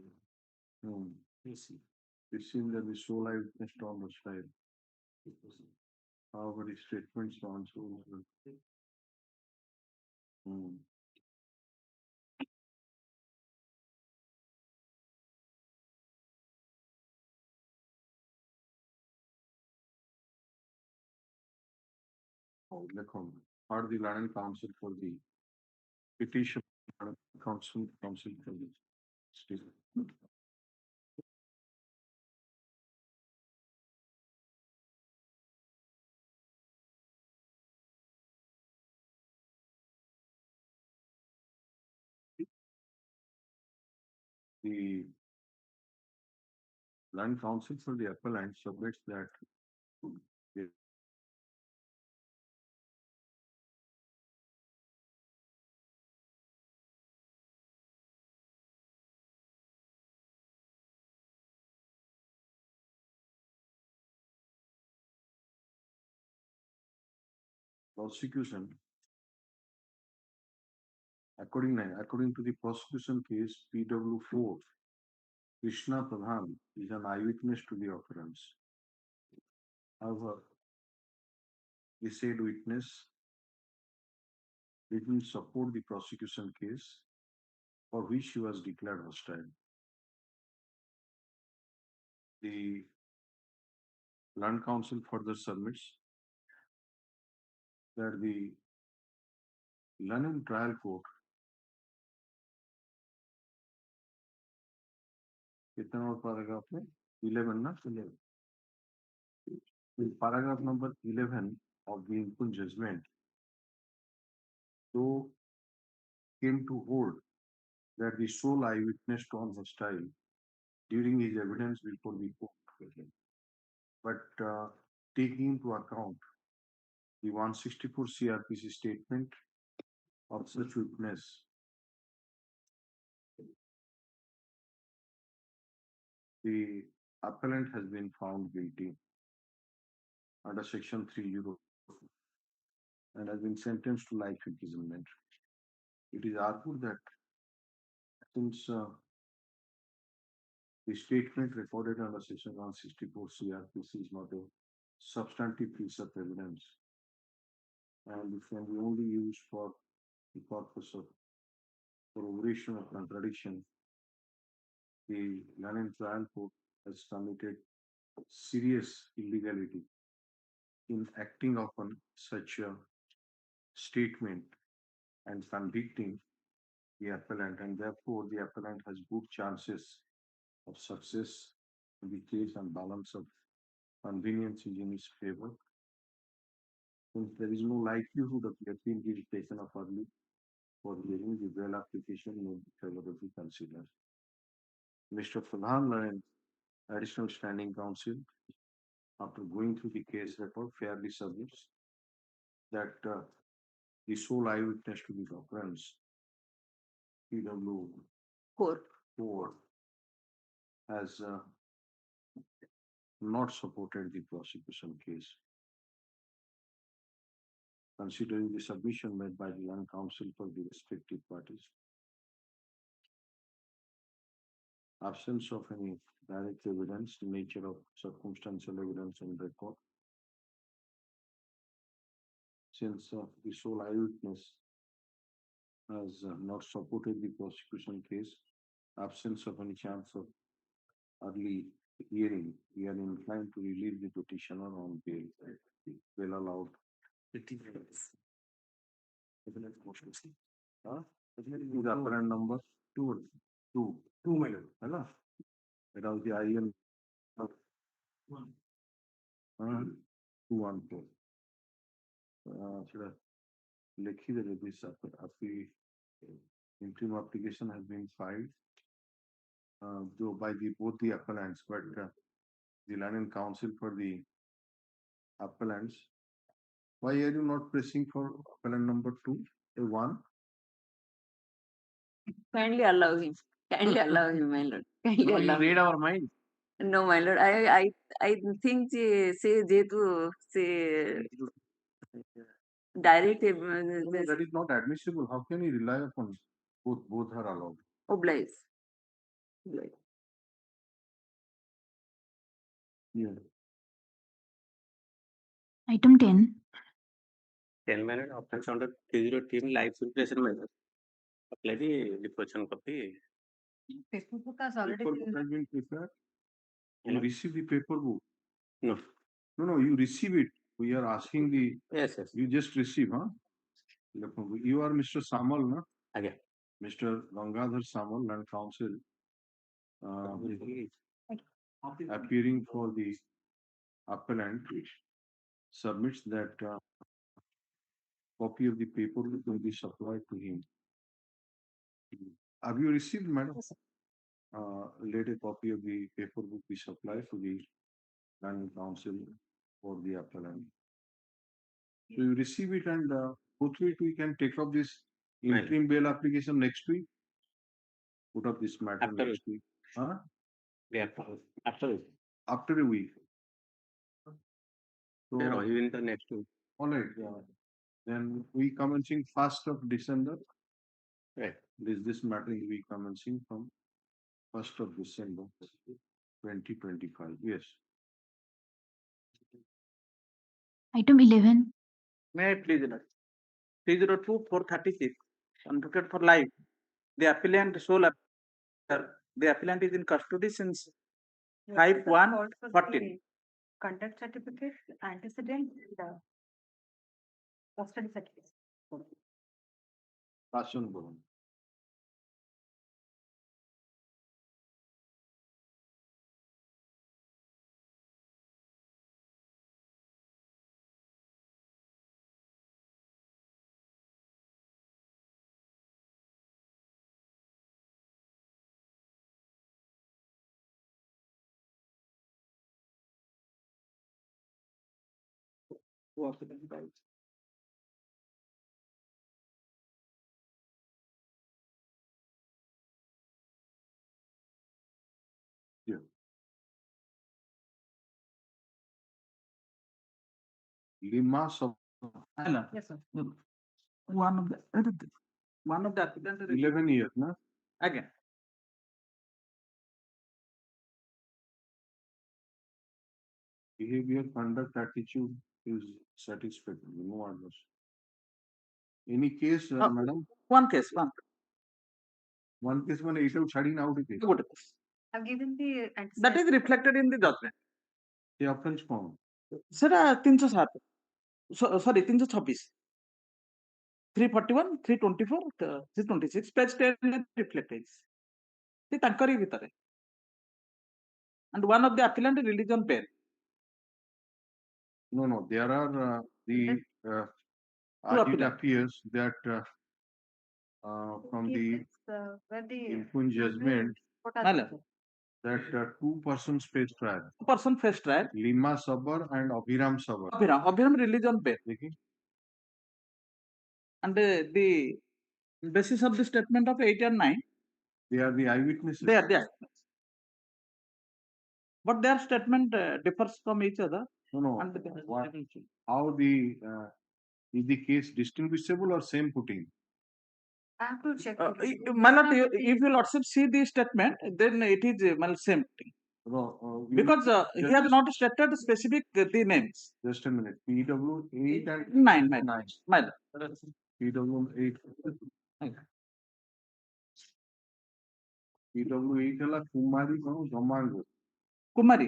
11. Yes. This seems that the sole eyewitness on the style. However, the statements on so. Or the land council for the petition council for the state. The land council for the appellant submits that the prosecution, according to the prosecution case PW4, Krishna Pradhan is an eyewitness to the occurrence. However, the said witness didn't support the prosecution case for which she was declared hostile. The land council further submits that the London trial court paragraph 11 na 11. Paragraph number 11 of the input judgment so came to hold that the sole eyewitness turned hostile during his evidence before the court. But taking into account the 164 CRPC statement of such witness, the appellant has been found guilty under section 302 and has been sentenced to life imprisonment. It is argued that since the statement recorded under section 164 CRPC is not a substantive piece of evidence and it can be only used for the corpus of corroboration of contradiction, the Lenin trial court has committed serious illegality in acting upon such a statement and convicting the appellant, and therefore the appellant has good chances of success in the case, and balance of convenience is in his favor. Since there is no likelihood of the appeal being taken up early for hearing, the bail application may be favorably considered. Mr. Pradhan and additional standing counsel, after going through the case record, fairly submits that the sole eyewitness to the occurrence, PW 4, has not supported the prosecution case. Considering the submission made by the young counsel for the respective parties, absence of any direct evidence, the nature of circumstantial evidence and record, since the sole eyewitness has not supported the prosecution case, absence of any chance of early hearing, we are inclined to relieve the petitioner on bail. Bail allowed. Is apparent number 2. 2 million. Hello. That was the IN 214. Lekhi this interim application has been filed though by both the appellants, but the Lenin counsel for the appellants. Why are you not pressing for appellant number 2, a 1? Kindly allow him. Kindly allow him, my lord. Kindly No, allow you read him. our mind. No, my lord. I think say jehetu say direct That is not admissible. How can you rely upon both? Both are allowed. oblige. Oblige. Yeah. Item 10. 10-minute offense under 303 live suppression measure. Apply the deposition copy. Paper book has already Paper book has been prepared. You Hello? receive the paper book. No. No, you receive it. We are asking the. Yes. You just receive, huh? You are Mr. Samal, no? Again. Mr. Gangadhar Samal and counsel appearing for the appellant submits that copy of the paper will be supplied to him. Have you received, madam? Let a copy of the paper book be supplied to the Lenin counsel for the appellant. So you receive it and go through it. We can take up this interim bail application next week. Put up this matter After next week. Huh? Yeah, after a week. So, even the next week. all right. Then we commencing 1st of December. Right. This matter will be commencing from 1st of December 2025. Yes. Item 11. May I please, Lord? 302-436, advocate for life. The appellant is in custody since 5/1/14. Conduct certificate, antecedent, and custody certificate. Passion Bhavan. Yeah. Lima of Yes, sir. One of the applicant 11 years, na? again. Behavior, conduct, attitude is satisfactory. No others. Any case, madam? One case, one. One case ମାନେ ଏଇଟାକୁ ଛାଡି ନା ଆଉ ଗୋଟେ case? Good. I've given the That is reflected in the judgment. The offense form. ସେଟା 307 sorry 326 341 324 326 page 10 reflect ହେଇଛି ସେ ତାଙ୍କରି ଭିତରେ and one of the appellant released on bail. No, there are as it appellant. appears that from the where the impugn judgment what are Mala. that two persons face trial. Person face trial. Lima Sabar and Abhiram Sabar. Abhiram released on bail. And the basis of the statement of 8 and 9. They are the eyewitnesses. They are the eyewitnesses. But their statement differs from each other. No. And How the is the case distinguishable or same footing? I have to check. If you lordship see the statement, then it is same thing. No, Because he has not stated specific the names. Just a minute. PW8 and 9. PW8. PW8 ହେଲା କୁମାରୀ କଣ ଗମାଙ୍ଗ କୁମାରୀ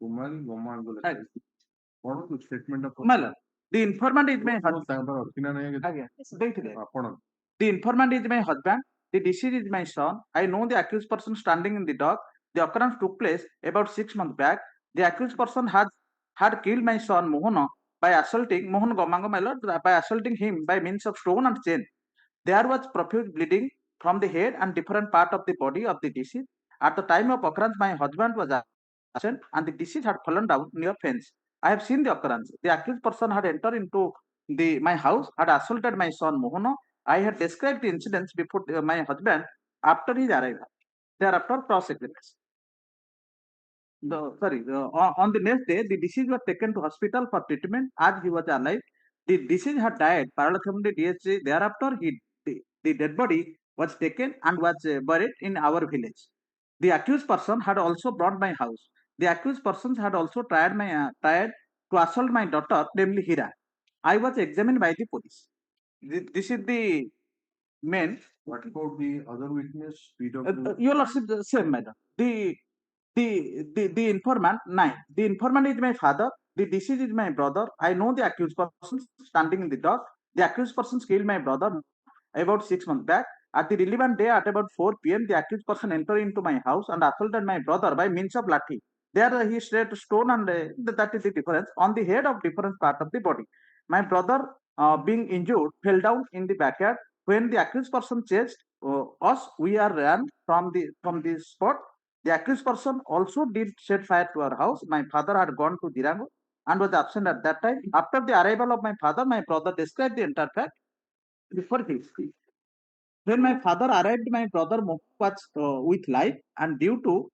କୁମାରୀ ଗମାଙ୍ଗ କଣ ତ statement of Mala. The informant is my husband. ତାଙ୍କର ଅଛି ନା ନାହିଁ ଆପଣ The informant is my husband. The deceased is my son. I know the accused person standing in the dock. The occurrence took place about 6 months back. The accused person had killed my son Mohana by assaulting Mohan Gomanga my lord by assaulting him by means of stone and chain. There was profuse bleeding from the head and different part of the body of the deceased. At the time of occurrence, my husband was absent and the deceased had fallen down near fence. I have seen the occurrence. The accused person had entered into my house, had assaulted my son Mohana. I had described the incidents before my husband after his arrival. Thereafter, cross-examination. On the next day, the deceased was taken to hospital for treatment as he was alive. The deceased had died. Paralakhemdi DHC. Thereafter, the dead body was taken and was buried in our village. The accused person had also brought my house. The accused persons had also tried to assault my daughter, namely Hira. I was examined by the police. This is the main. What about the other witness? PW? You will see the same matter. The informant 9. The informant is my father. The deceased is my brother. I know the accused person standing in the dock. The accused person killed my brother about 6 months back. At the relevant day at about 4 p.m., the accused person entered into my house and assaulted my brother by means of lathi. There he straight stone and that is the difference on the head of different part of the body. My brother being injured fell down in the backyard. When the accused person chased us, we are ran from the spot. The accused person also did set fire to our house. My father had gone to Dirango and was absent at that time. After the arrival of my father, my brother described the entire fact before his speech. When my father arrived, my brother was with life, and due to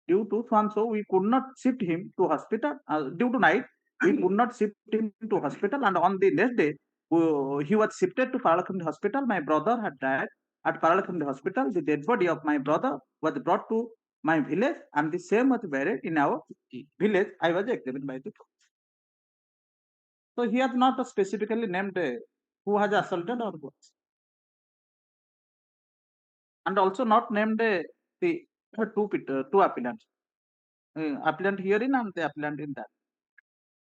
so we could not shift him to hospital. Due to night, we could not shift him to hospital, and on the next day, he was shifted to Paralakhemdi hospital. My brother had died at Paralakhemdi hospital. The dead body of my brother was brought to my village, and the same was buried in our village. I was examined by the court. So he has not specifically named who has assaulted or what, and also not named the two appellants, appellant herein and the appellant in that.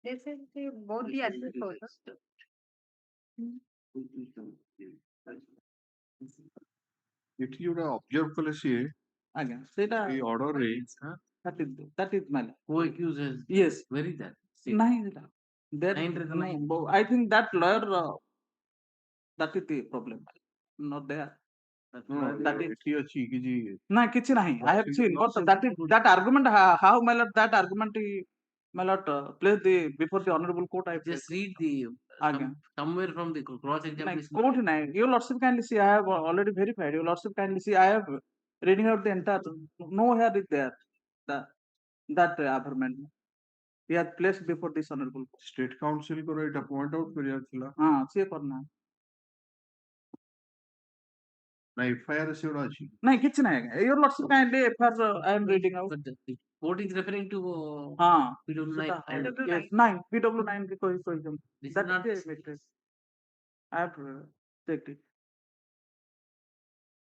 They said they both the accused also. ଏଠି ଯୋଉଟା observe କଲେ ସିଏ ଆଜ୍ଞା ସେଇଟା ଏଇ orderରେ that is my co-accused has yes very that ନାହିଁ ସେଟା that no, I think that lawyer that is the problem, not there. That is ଏଠି ଅଛି କିଛି ନା କିଛି ନାହିଁ. I have seen but that argument how my lord that argument my lord placed before the honorable court. I just read the somewhere from the cross examination. Court nahi. Your lordship kindly see, I have already verified. Your lordship kindly see, I have reading out the entire. No here is there that affirmation he has placed before this honorable court. State council को एटा point out करिया थिला हाँ से करना ना FIR से उड़ा अछि नहीं किछ नहीं. Your lordship kindly FIR I am reading out. Court is referring to PW9 and yes, 9 PW9 because this is that not is a mistake. I have checked it.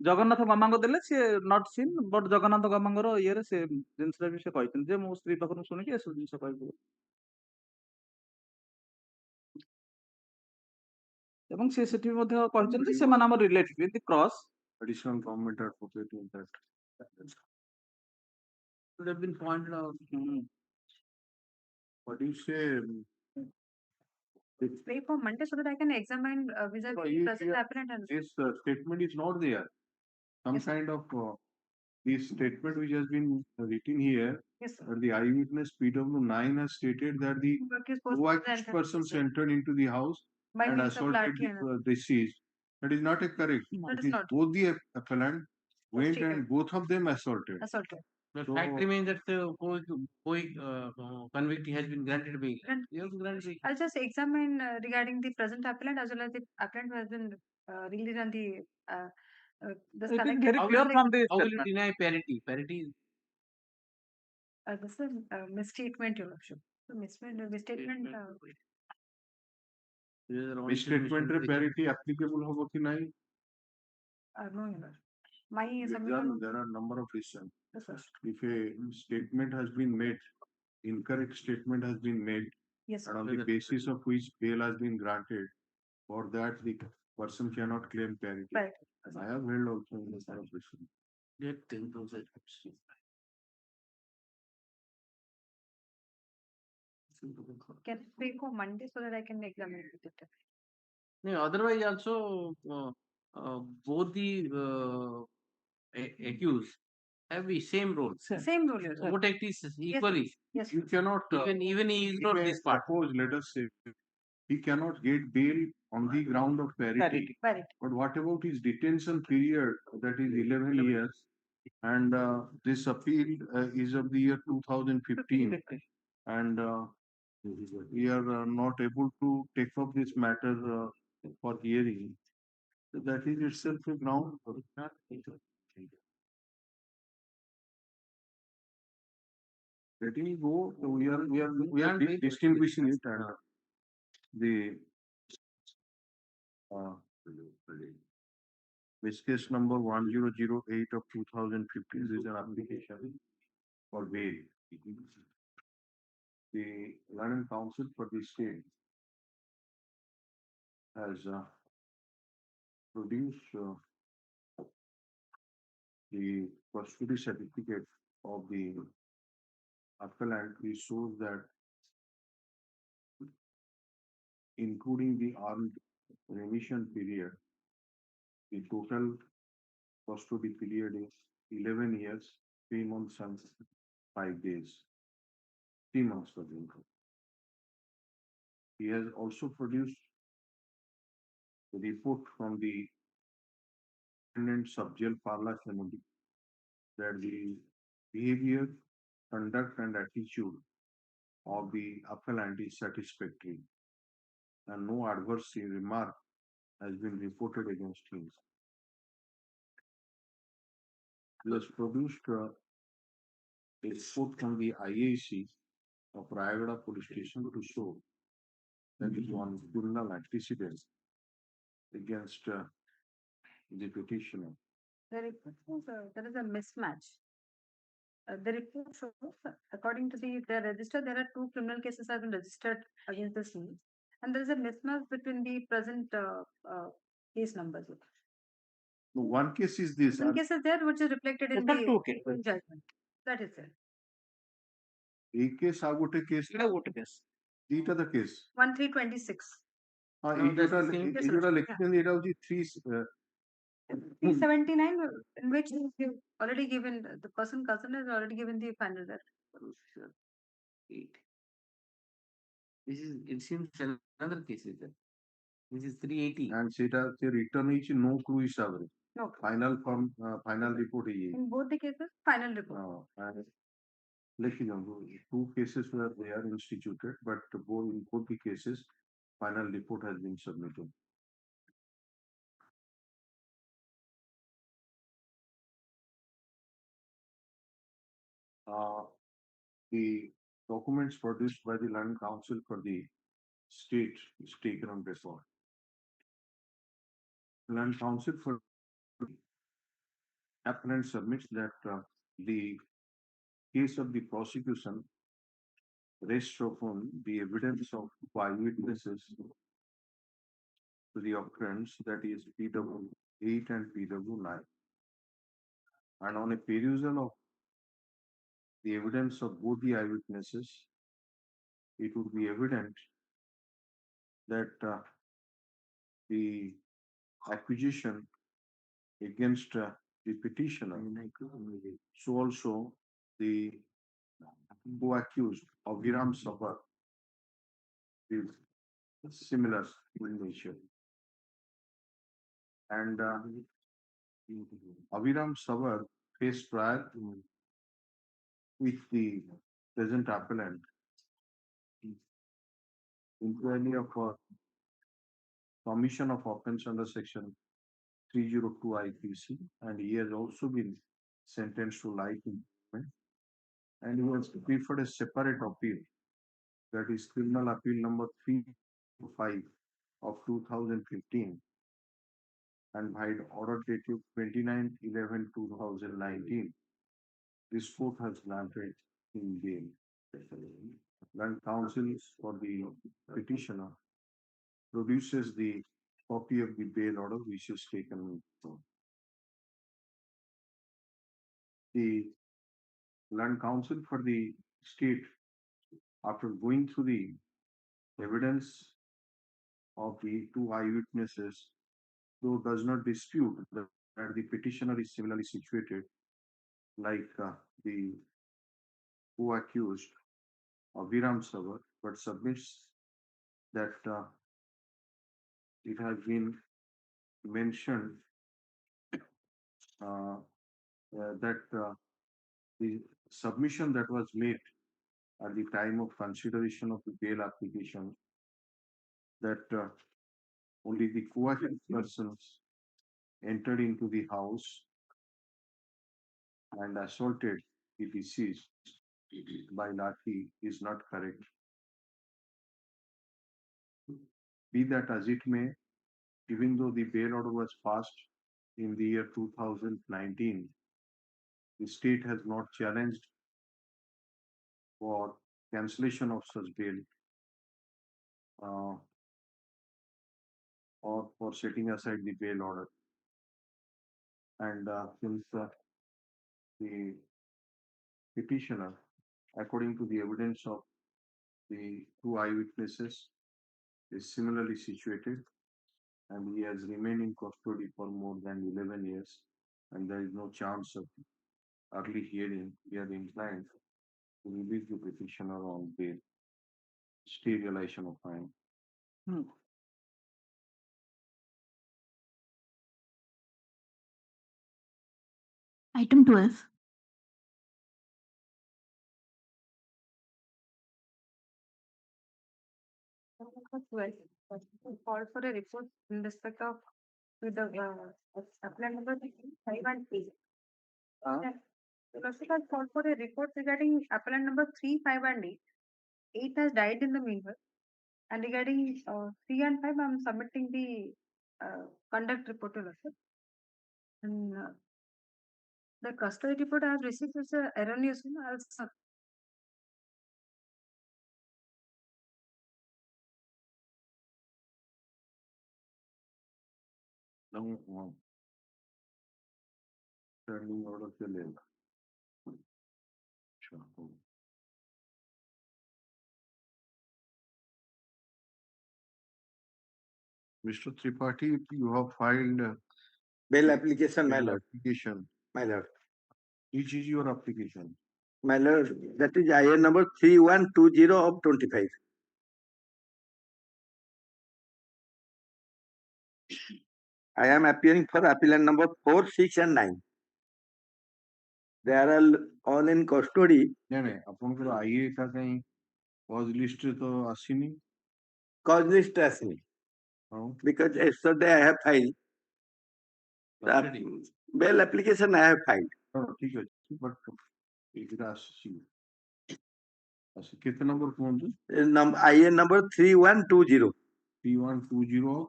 Jagannath ମାମାଙ୍କ ଦେଲେ ସେ ନଟ୍ ସିନ୍ ବଟ୍ ଜଗନ୍ନାଥ ମାମାଙ୍କର ଇଏରେ ସେ ଜିନିଷଟା ବି ସେ କହିଛନ୍ତି ଯେ ମୁଁ ସ୍ତ୍ରୀ ପାଖରୁ ଶୁଣିକି ଏସବୁ ଜିନିଷ କହିବି ଏବଂ ସେ ସେଠି ମଧ୍ୟ କହିଛନ୍ତି ସେମାନେ ଆମର relative with cross additional comment advocate in that. should have been pointed out. What do you say? Wait for Monday so that I can examine vis-a-vis present applicant and This statement is not there. Some kind of this statement which has been written here. Yes, sir. The eyewitness PW9 has stated that the two persons entered into the house by and means of assaulted lathi and the deceased. That is not a correct. That It is is not. both the appellant went Stated. and both of them assaulted. Assaulted. The So- fact remains that the convict has been granted bail. You have to grant bail. I'll just examine regarding the present appellant as well as the appellant who has been released on the this It is connected. very clear from the How will you statement. deny parity? Parity is This is a misstatement, Your Lordship. So misstatement. Misstatement रे parity applicable होगा कि नहीं? No, Your Lord. My There submission. there are number of reasons. Yes, sir. If a statement has been made, incorrect statement has been made, Yes, and on sir. the basis of which bail has been granted, for that the person cannot claim parity. Right. I have held also in this arbitration. get 10,000. Can it be for Monday so that I can examine it? No, otherwise also both the accused have the same role. Same rule, Your Lord. Both act is equally. Yes, You cannot Even he ignored this part. suppose, let us say, he cannot get bail on the ground of parity. Parity. But what about his detention period, that is 11 years, and this appeal is of the year 2015, and we are not able to take up this matter for hearing. So that is itself a ground. Let me go. So we are distinguishing it, and the this case number 1008 of 2015 is an application for bail. The learned counsel for the state has produced the custody certificate of the appellant, which shows that including the armed remission period, the total custody period is 11 years, 3 months and 5 days. 3 months for the income. He has also produced the report from the defendant Subjail Parla Committee that the behavior, conduct and attitude of the appellant is satisfactory and no adverse remark has been reported against him. He has produced a report from the IAC of Rayagada Police Station to show that is one criminal antecedent against the petitioner. The report shows there is a mismatch. The report shows, according to the register, there are 2 criminal cases have been registered against this name, and there is a mismatch between the present case numbers. No, one case is this. One case is there which is reflected in Total the 2 cases. judgment. That is there. एक case आ गोटे case ଗୋଟେ case. दीटा the case 1326. हां No, A that's जोटा the same A case जोटा also. लिखते एटा होची 379 in which you've already given the person concerned has already given the final there. 8. This is, it seems another case is there. This is 380. and सेटा से return होची no clue हिसाब रे No. Final form final report है In both the cases, final report. and लेकिन 2 cases were they are instituted but both in both the cases final report has been submitted. the documents produced by the Land Council for the state is taken on record. Land Council for appellant submits that the case of the prosecution rests upon the evidence of eyewitnesses to the occurrence, that is PW 8 and PW 9. And on a perusal of the evidence of both the eyewitnesses, it would be evident that the accusation against the petitioner, so also the co-accused of Viram Sabar is similar in nature. And Aviram Sabar faced trial with the present appellant inquiry of a commission of offense under section 302 IPC, and he has also been sentenced to life imprisonment, and he has preferred a separate appeal, that is criminal appeal number 305 of 2015, and by order dated 29/11/2019, this court has granted him bail. Land counsel for the petitioner produces the copy of the bail order which is taken. The Land counsel for the state, after going through the evidence of the two eyewitnesses, though does not dispute that the petitioner is similarly situated like the co-accused of Viram Savar, but submits that it has been mentioned that the submission that was made at the time of consideration of the bail application, that only the co-accused persons entered into the house and assaulted the deceased by lathi is not correct. Be that as it may, even though the bail order was passed in the year 2019, the state has not challenged for cancellation of such bail or for setting aside the bail order. And since the petitioner, according to the evidence of the two eyewitnesses, is similarly situated, and he has remained in custody for more than 11 years, and there is no chance of early hearing, we are inclined to release the petitioner on bail. Stay realization of fine. Item 12. Call for a report in respect of with the appellant number 5 and 8. Lordship has called for a report regarding appellant number 3, 5, and 8. 8 has died in the meanwhile. And regarding 3 and 5, I'm submitting the conduct report to Lordship. And the custody report I have received is erroneous. Standing order चलेगा. Mr. Tripathi, you have filed bail application, my lord. Application. My lord. Which is your application? My lord, that is IN number 3120 of 25. I am appearing for appellant number 4, 6, and 9. They are all in custody. नहीं आपनकर आईए का कहीं cause list तो आसीनी. Cause list आसीनी. Because yesterday I have filed. Bail application I have filed. ठीक है, but it is आसी. अच्छा कितने नंबर कौन थे? IN number 3120 3120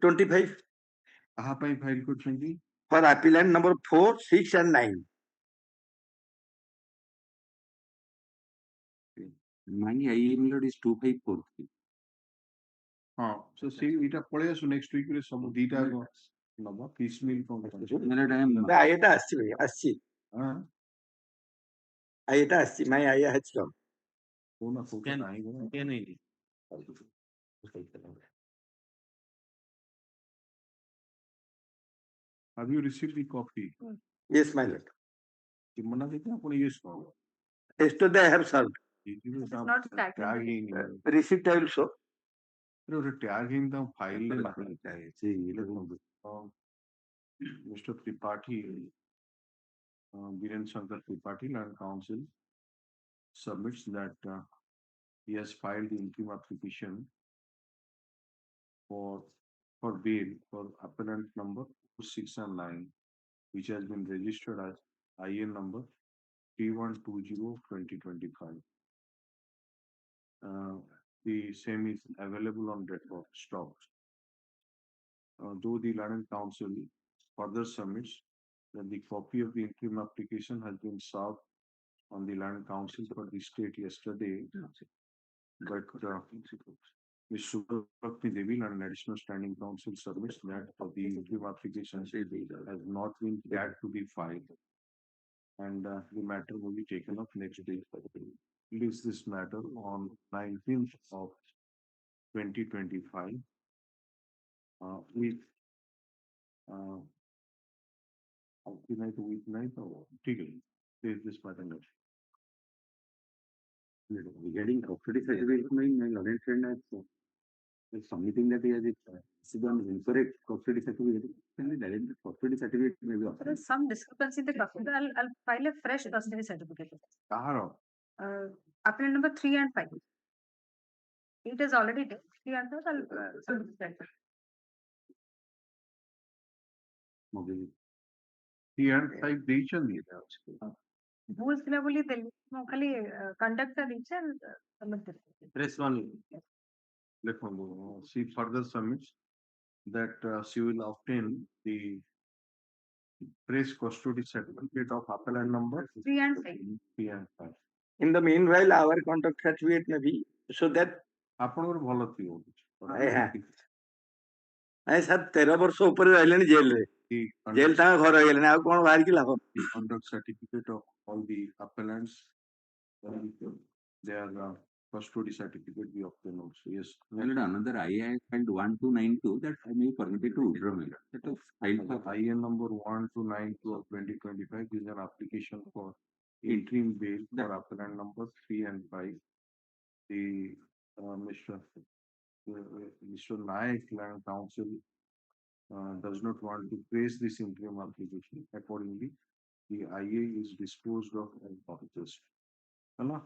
25 कहाँ पे file करछंती? for appellant number 4, 6 and 9. My IN is 2543. हाँ so see इटा पळे आसु नेक्स्ट वीक रे सब दीटा नबा पीस मिल कोन आइएटा আসছে ভাই আসছি हां आइएटा আসছি my I has come. Cone focus नाही गो क्या नहीं ली Have you received the copy? Yes, my lord. कि मना देते आपण येस करो. Yesterday I have served. not stacked. Tag ही नहीं. Receipt I will show. अरे टैग ही तो फाइल ले नहीं चाहिए. जी Mr. Tripathi, Viren Shankar Tripathi, Land Council submits that he has filed the interim application for bail for appellant number 6 and 9, which has been registered as IN number 3120-2025. The same is available on record stocks. Though the Land Council further submits that the copy of the interim application has been served on the Land Council for the state yesterday, but Ms. Subrakti Devi and Additional Standing Council submits that the interim application has not been had to be filed, and the matter will be taken up next day. Release this matter on 19th of 2025 with weeknight or take this matter next. Regarding custody certificate, my lawyer friend is submitting that he has incorrect custody certificate. Can we direct the custody certificate maybe? There is some discrepancy in the custody. I'll file a fresh custody certificate. Appellant number 3 and 5. It is already there. 3 and 5. I'll submit. ଦେଇଛନ୍ତି Rules ଥିଲା ବୋଲି ଦେଲି ମୁଁ ଖାଲି conduct ଟା ଦେଇଛି and submit ଦେଲି. press one ଦେଖନ୍ତୁ she further submits that she will obtain the press custody certificate of appellant number 3 and 5. 3 and 5. In the meanwhile, our contact certificate may be so that ଆପଣଙ୍କର ଭଲ ଥିବ ନାଇଁ sir 13 ବର୍ଷ ଉପରେ ରହିଲେଣି ଜେଲରେ ଜେଲ ତାଙ୍କ ଘର ହେଇଗଲେଣି ଆଉ କଣ ବାହାରିକି ଲାଭ conduct certificate of all the appellants their custody certificate be obtained also. Yes. Another II filed 1292 that I may permitted to withdraw. That was filed for IN number 1292 of 2025 is an application for interim bail for appellant number 3 and 5. The Mr. Naik Land Council does not want to praise this interim application. Accordingly, the IA is disposed of as officers. Hello?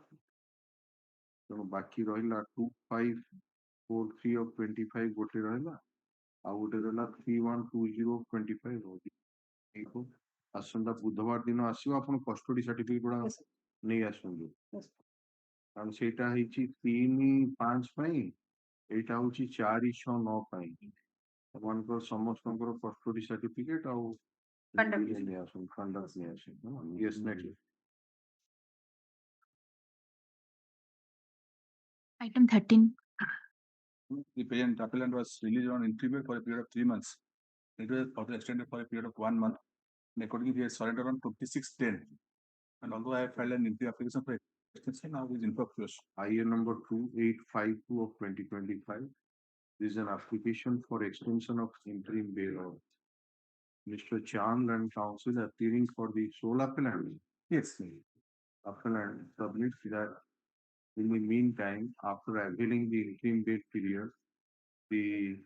So, बाकी रहिला 2543 of 25 गोटे रहिला आ गोटे रहिला 3120 25 देखो आसंता बुधवार दिन आसीबो आपण कस्टडी सर्टिफिकेट गुडा नै आसंदो कारण सेटा हिची 3-5 पई एटा होची 4-6-9 पई आपनकर समस्तकर कस्टडी सर्टिफिकेट आ conduct नै आसन yes next. Item 13. The appellant was released on interim bail for a period of 3 months. It was further extended for a period of 1 month. And accordingly, he has surrendered on 26/10. And although I have filed an interim application for extension, now he is infructuous. IN number 2852 of 2025. This is an application for extension of interim bail of Mr. Chand and Council appearing for the sole appellant. Yes. Appellant submits that in the meantime, after availing the interim bail period, the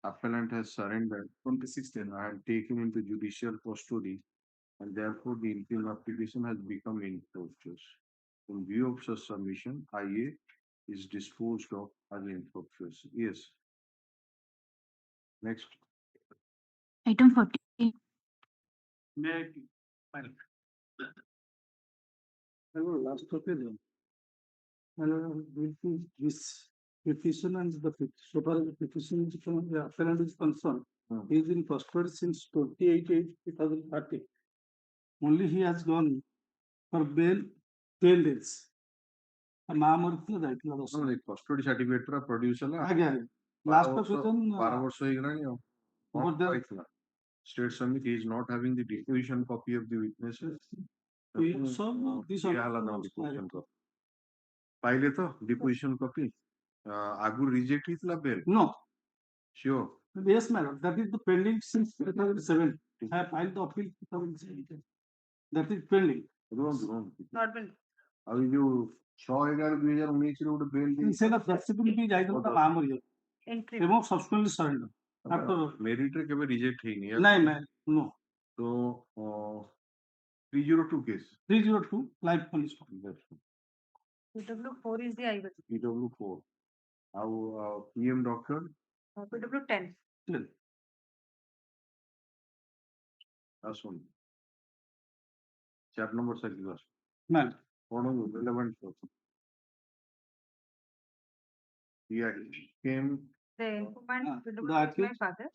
appellant has surrendered 26/10 and taken into judicial custody, and therefore the interim application has become infructuous. In view of such submission, IA is disposed of as infructuous. Yes. Next. Item 14. Last copy. This petition and so far as the petition is from the appellant is concerned, he is in custody since 28/8/2030. Only he has gone for bail 10 days. ମା ମରିଥିଲା ଯାଇଥିଲା 10 custody certificate ପୁରା produce ହେଲା ଆଜ୍ଞା last ପର୍ଯ୍ୟନ୍ତ 12 ବର୍ଷ ହେଇଗଲାଣି ଆଉ କଣ ପାଇଥିଲା state submit he is not having the deposition copy of the witnesses ପାଇଲେ ତ deposition copy ଆଗରୁ ରିଜେକ୍ଟ ହେଇଥିଲା bail no sure yes madam that is the pending since 2007 I have filed the appeal 2007 that is pending not been ଆଉ ଏଇ ଯୋଉ 6/11/2019 ଗୋଟେ bail ସେଟା flexible ବି ଯାଇଥିଲା ତା ମା ମରି entry ଏବଂ ସବସିକ୍ୱେଣ୍ଟଲି ସରେଣ୍ଡର after ମେରିଟ ରେ କେବେ ରିଜେକ୍ଟ ହେଇନି ନାଇଁ ନାଇଁ no ତ 302 case 302 live police PW4 is the IVT. PW4 ଆଉ PM ଡକ୍ଟର PW10. ଆସନ୍ତୁ 4 ନମ୍ବର ସାଇକେଲ ଆସ ନାଇଁ କଣ ରିଲେଭେଣ୍ଟ ଅଛି came The informant PW is my father.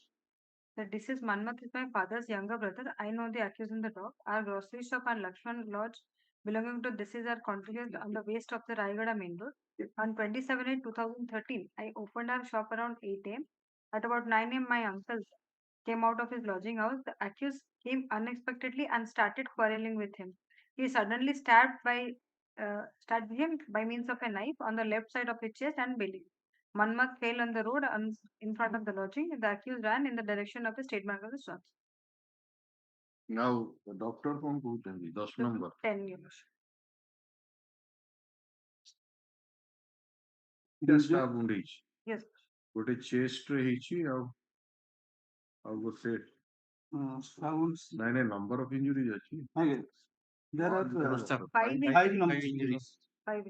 The deceased Manmath is my father's younger brother. I know the accused in the dog. Our grocery shop and Lakshman Lodge belonging to deceased are contiguous on the west of the Raigada main road. On 27/8/2013, I opened our shop around 8 a.m. At about 9 a.m., my uncle came out of his lodging house. The accused came unexpectedly and started quarreling with him. He suddenly stabbed him by means of a knife on the left side of his chest and belly. Manmath fell on the road in front of the lodging. The accused ran in the direction of the State Bank of the shops. now the doctor କଣ କହୁଛନ୍ତି 10 number 10 years. Staff ଉଣ୍ଡ ହେଇଛି Yes. ଗୋଟେ ଚେଷ୍ଟ ରେ ହେଇଛି ଆଉ ଗୋଟେ ନାଇଁ ନାଇଁ ନମ୍ବର ଅଫ ଇଞ୍ଜୁରିଜ ଅଛି ଆଜ୍ଞା there are 5 injuries 5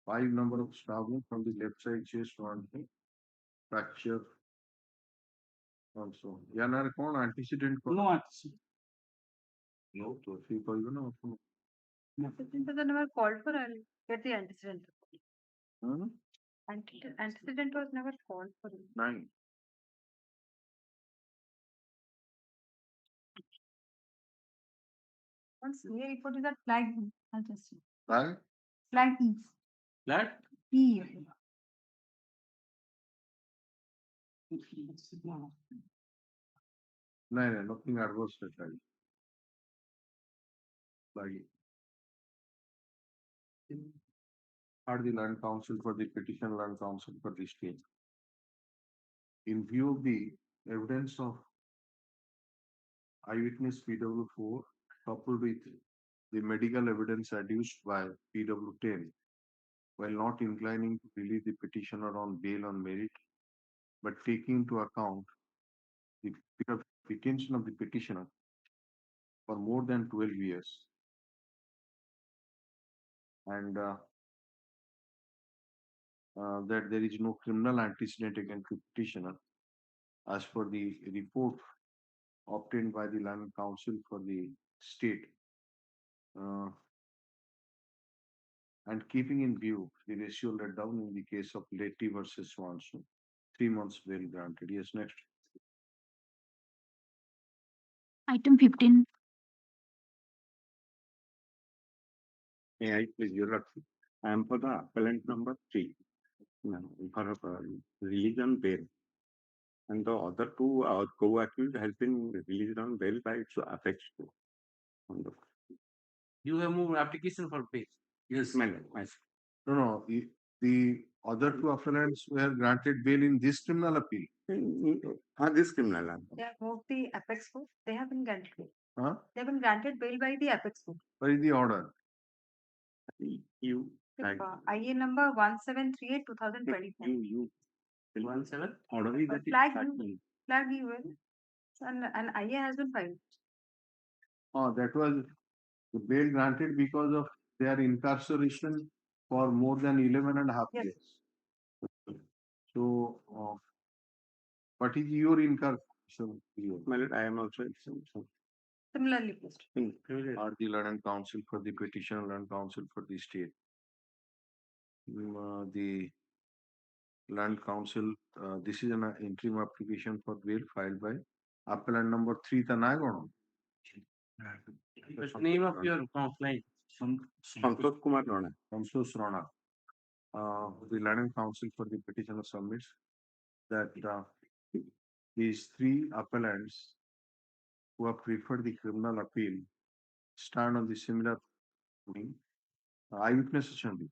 5 number of stab wounds from the left side chest one fracture also यार कौन antecedent no antecedent no तो फिर कोई ना Antecedent was never called for. I'll get the antecedent. Antecedent was never called for. 9 Once here report is that flag. I'll just see. flag Flag P. Flag P. नहीं nothing adverse flag flag are the land council for the petition land council for this case in view of the evidence of eyewitness PW4 coupled with the medical evidence adduced by PW10 while not inclining to release the petitioner on bail on merit, but taking into account the detention of the petitioner for more than 12 years and that there is no criminal antecedent against the petitioner as per the report obtained by the land council for the state and keeping in view the ratio let down in the case of Letty versus Swanson, 3 months bail granted. Yes, next. Item 15. May I please your lordship? I am for the appellant number 3 for release on bail, and the other two co-accused has been released on bail by its apex court. You have moved application for bail. Yes, madam. No, the other two appellants were granted bail in this criminal appeal. This criminal. They have moved the apex court. They have been granted bail. Huh? They have been granted bail by the apex court. What is the order? You. IA number 1738/2020. You. 17 order is that Flag you will. And IA has been filed. Oh, that was the bail granted because of their incarceration for more than 11 and a half Yes. years. So, what is your incarceration period? My lord, I am also exempt. Similarly placed. Or the learned counsel for the petitioner, learned counsel for the state. The learned counsel, this is an interim application for bail filed by appellant number 3 Tanagon. What's the name of your complaint? Santosh Kumar Rana. Santosh Rana. The learned counsel for the petitioner submits that these three appellants who have preferred the criminal appeal stand on the similar footing. Eyewitnesses only.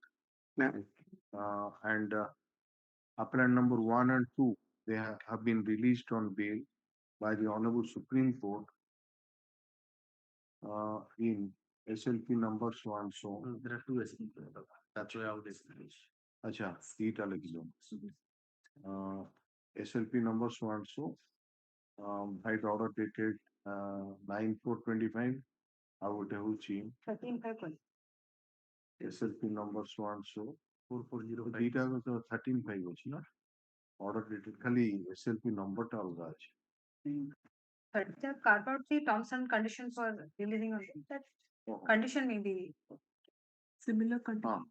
And appellant number 1 and 2, they have been released on bail by the Honorable Supreme Court in SLP number so and so. There are two SLP. That's why I would establish. Acha, theta legilo. SLP number so and so. Height order dated 9/4/25. I would have seen 13/5. SLP number so and so. 4405. Theta was 13/5 was not. Order dated khali SLP number ta alga ache. But the carve out the terms and condition for releasing of that condition may be Similar condition.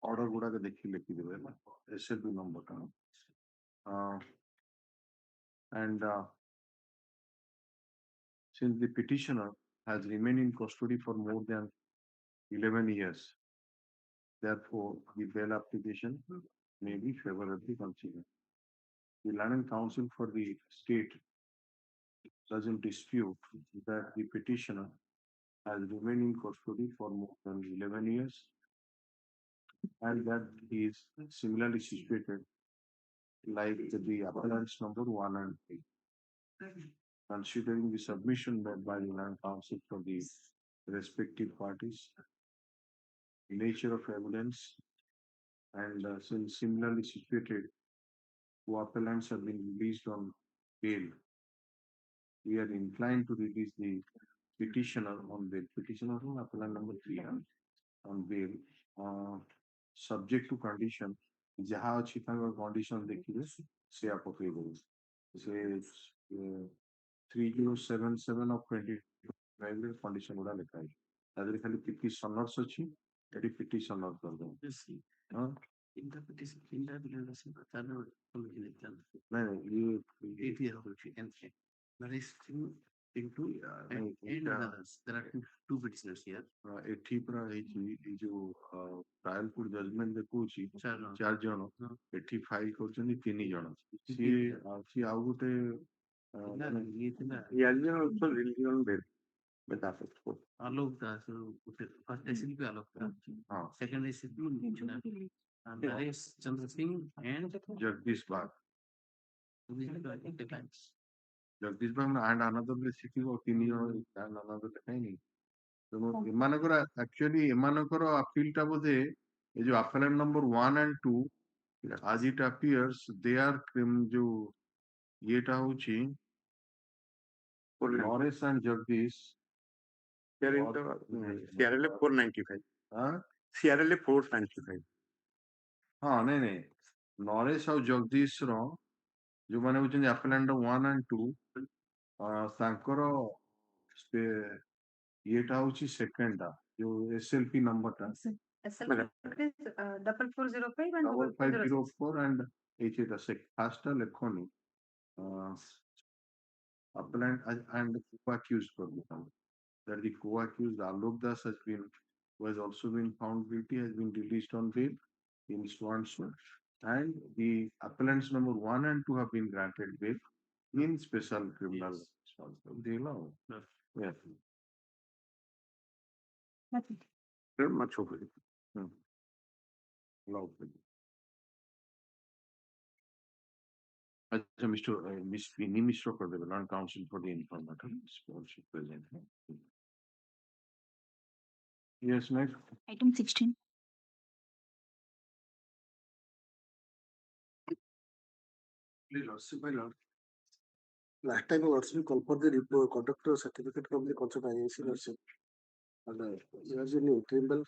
Order गुड़ा के देखिए लिखी देवे ना SLP number का. And since the petitioner has remained in custody for more than 11 years, therefore the bail application may be favorably considered. The learned counsel for the state doesn't dispute that the petitioner has remained in custody for more than 11 years and that he is similarly situated like the appellants number 1 and 3. Considering the submission made by the learned counsel for the respective parties, the nature of evidence, and since similarly situated, two appellants have been released on bail, we are inclined to release the petitioner on bail. Petitioner on appellant number 3 on bail, subject to condition. जहाँ अच्छी तरह condition देखिए से आप applicable. से 3077 of 25 condition गुड़ा लिखा है. ताकि खाली petitioner सच्ची, यदि petitioner कर दो. हाँ. Interpretation, interpretation, नहीं ये There is into and others. There are two petitioners here. एठी पर ये जो ट्रायल कोर्ट जजमेंट देखुची चार जण एठी फाइल करछन तीन जण सी आउ गोटे ये ଥିଲା Yalnya also religion bail. बता सकते हो. आलोक दास first SLP Alok Das second SLP and Naresh Chandra Singh and Jagdish Bhatt. I think depends. Jagdish Bhatt and another city or तीन जण and another कहीं नहीं. तो एमानकर एक्चुअली एमानकर अपील टा बोधे ये जो appeal number 1 and 2 as it appears they are जो ये टा होची Norris and Jagdish CRLA 495. हाँ CRLA 495. हाँ नहीं Norris और Jagdish रो जो माने होचन अपील 1 and 2 तांकर ये टा होची सेकंड टा जो SLP नंबर टा SLP is 4405 and 5504 and each is the first electronic appellant and co-accused for the that the co-accused Alok Das was also been found guilty, has been released on bail in Swansea, and the appellants number 1 and 2 have been granted bail in special criminal they allow. Yes. Much of it. Allow. अच्छा Mr. Mishra for the learned counsel for the informator sponsorship present. Yes, next. Item 16. Lordship, my lord. Last time, Lordship called for the report, conductor certificate from the concert agency, Lordship. And there is a new tremble.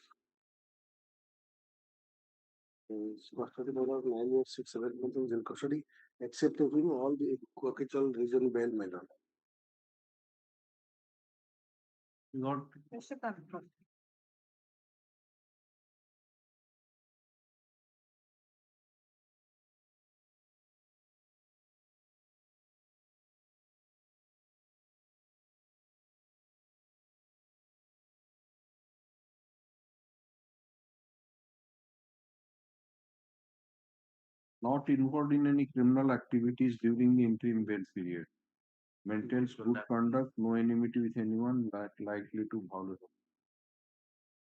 Custody order of 9 years, 6, 7 months in jail custody. Except of him, all the Coachal region bail, my lord. Not Mr. Control. Not involved in any criminal activities during the interim bail period. Maintains good conduct, no enmity with anyone that likely to violate.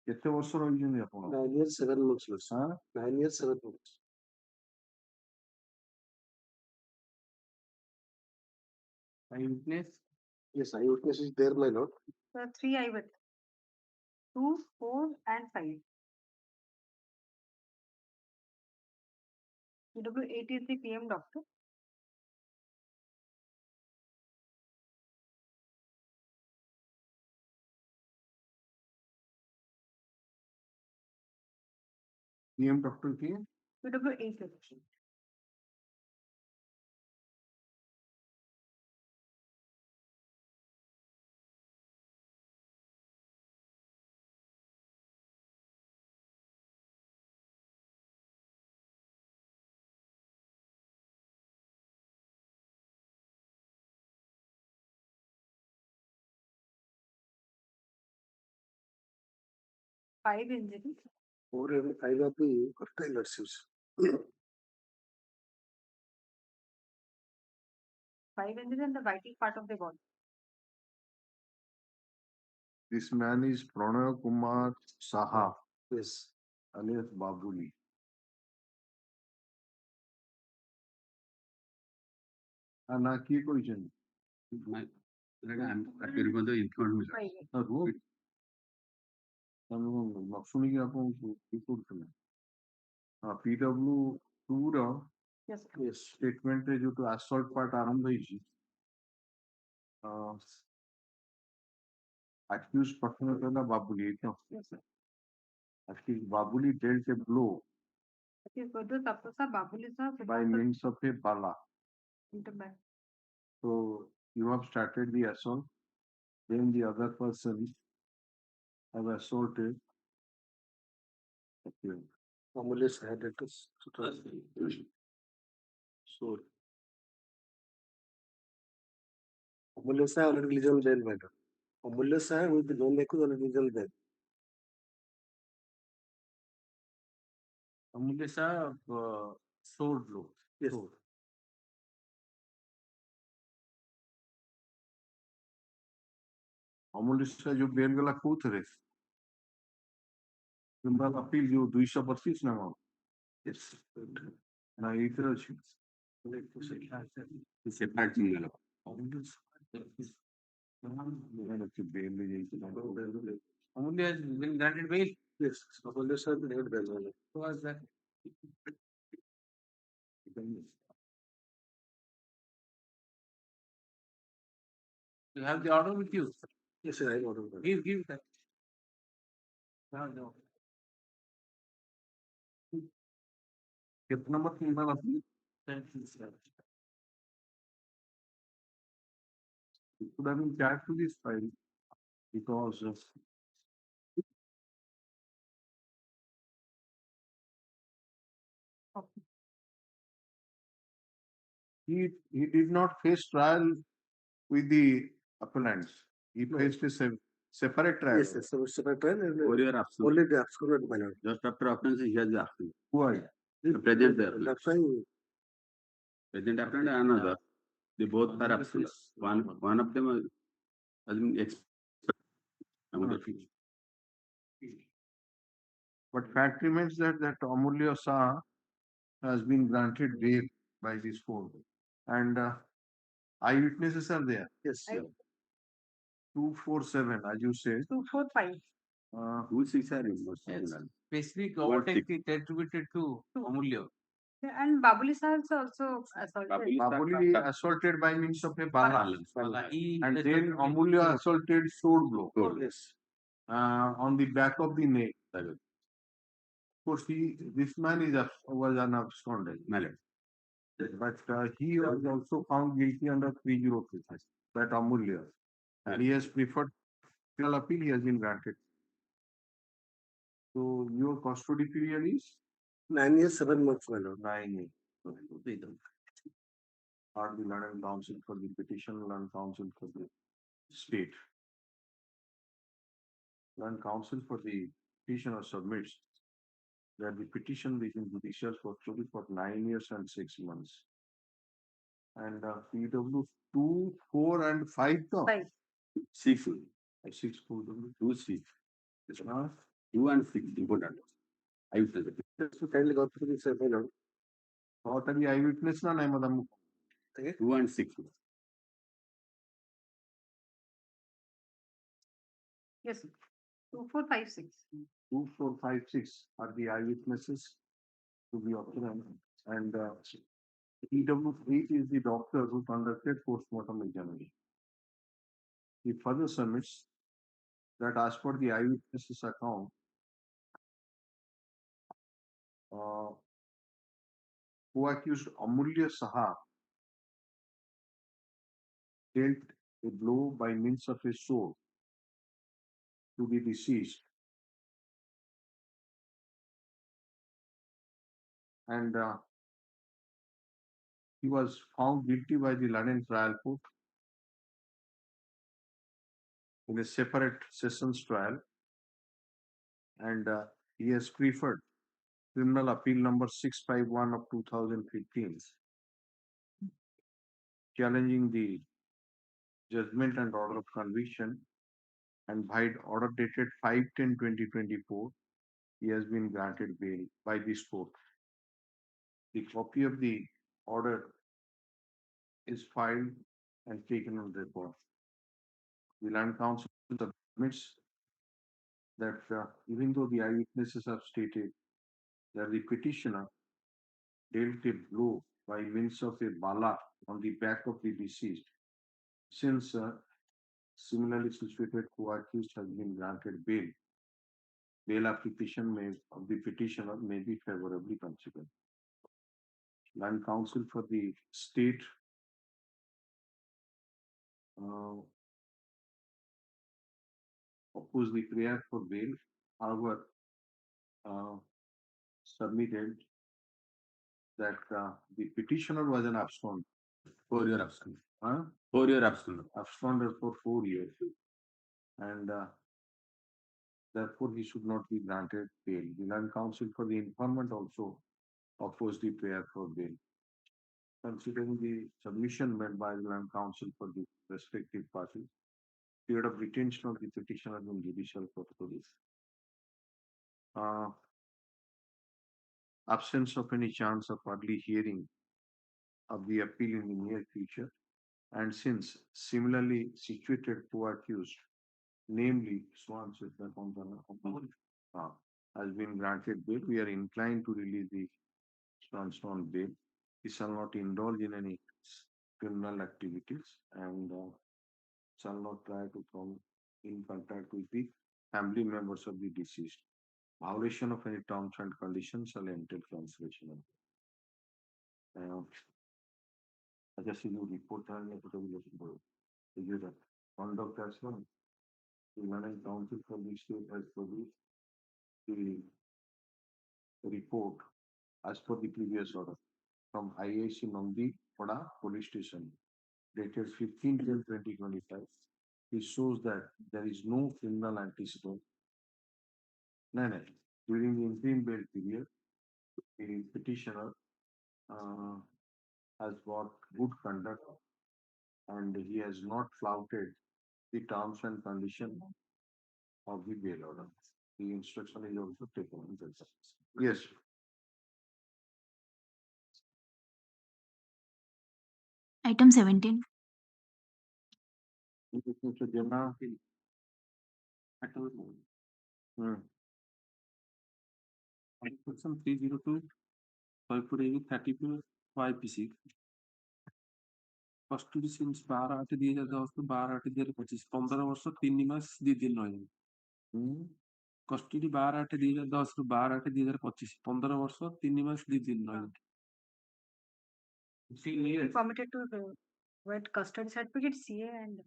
କେତେ ବର୍ଷ ରହିଛନ୍ତି ଆପଣ? 9 years, 7 months, Lord. ହଁ? 9 years, 7 months. eyewitness. Yes, eyewitness is there, my lord. There are 3 eyewitnesses. 2, 4, and 5. PW8 is the PM doctor. PM doctor की PW8 is. Five injuries. 4 and 5 of the correctile archives. 5 injuries in the vital part of the body. This man is Pranay Kumar Saha, Yes. alias Babuli. না কি কইছেন শুଣିକି ଆପଣଙ୍କୁ କି କରୁଥିଲେ PW2 ର Yes. statement ରେ ଯୋଉଠୁ assault part ଆରମ୍ଭ ହେଇଛି accused ପ୍ରଥମେ କହିଲା ବାବୁଲି ଏଇତ Yes, sir. accused Babuli dealt a blow It is good to Tapusa Babuli sir. by means of a bala. Interback. So you have started the assault, then the other person have assaulted. Okay. Amulya had it. So Amulya Saha already legal bail, my lord. Amulya Saha with the known accused already legal bail. Amulya sir, sword blow. Yes. Sword. ଅମୂଲ୍ୟ ଯୋଉ bail ଗଲା କୋଉଥିରେ କିମ୍ବା appeal ଯୋଉ 225 ନା କଣ ନା ଏଇଥିରେ ଅଛି ବେଲ୍ ଯାଇଛି Amulya has been granted bail. Yes. Amulya Saha had bail, my lord. Who was that? You have the order with you. Yes, sir, I got it. Give that. No. कितना number कितना अपनी it could have been tagged to this file because he did not face trial with the appellants. He faced a separate trial. Yes, yes, separate trial. For your absence. Only the absolute, my lord. Just after offense, he has the absence. Why? The present That's why present appellant and another. They both are absent. One of them has been But fact remains that Amulya Saha has been granted bail by this court, and eyewitnesses are there. yes, sir. 247, as you said. 245. 2-6 are in most Yes. of them. Specific overtake it attributed to Amulya. And Babuli sir is also assaulted. Babuli assaulted by means of a bala, He and then Amulya assaulted sword blow Yes. on the back of the neck. Of course, this man was an absconded. But he was also found guilty under 303, that Amulya. And he has preferred criminal appeal, he has been granted. So your custody period is 9 years, 7 months, my lord. 9 years. Are the London Council for the petition, London Council for the state. London Council for the petitioner submits that the petition within judicial custody for 9 years and 6 months. And PW 2, 4, and 5. 5. 6. 6, 4, 2, 6. 2 and 6, important. I will tell you. So kindly go through this, my lord. What are the eyewitness na name madam? 2 and 6. Yes, 2, 4, 5, 6. 2, 4, 5, 6 are the eyewitnesses to be obtained. And EW8 is the doctor who conducted postmortem examination. He further submits that as per the eyewitnesses account, who accused Amulya Saha dealt a blow by means of a sword to the deceased, and he was found guilty by the London trial court in a separate sessions trial, and he has preferred criminal appeal number 651 of 2015, challenging the judgment and order of conviction, and by order dated 5/10/2024, he has been granted bail by this court. The copy of the order is filed and taken on record. The Land Council admits that even though the eyewitnesses have stated that the petitioner dealt a blow by means of a bala on the back of the deceased, since similarly situated co-accused has been granted bail, bail application of the petitioner may be favorably considered. Land Council for the state opposed the prayer for bail, however, submitted that the petitioner was an abscond. 4-year abscond. 4-year abscond. Absconded for 4 years. And therefore he should not be granted bail. The Land Council for the informant also opposed the prayer for bail. Considering the submission made by the Land Council for the respective parties, period of retention of the petitioner in judicial custody. Absence of any chance of early hearing of the appeal in the near future, and since similarly situated co-accused, namely Swan has been granted bail, we are inclined to release the Swan bail. He shall not indulge in any criminal activities and shall not try to come in contact with the family members of the deceased. Violation of any terms and conditions shall entail cancellation of just you report and conduct as well. The London Council for the state has produced the report as per the previous order from IAC Nandi Pada Police Station dated 15/10/2025. It shows that there is no criminal antecedent. No. During the interim bail period, the petitioner has got good conduct and he has not flouted the terms and conditions of the bail order. The instruction is also taken in this. Yes. Item 17. Mr. Jana. Section 302, 540, 5PC. Custody since 12/8/2010 to 12/8/2025, 15 वर्ष 3 मास 2 दिन ରହିବ। Custody 12/8/2010 ରୁ 12/8/2025, 15 ବର୍ଷ 3 ମାସ 2 ଦିନ ରହିବ। He permitted to get custody certificate, CA, and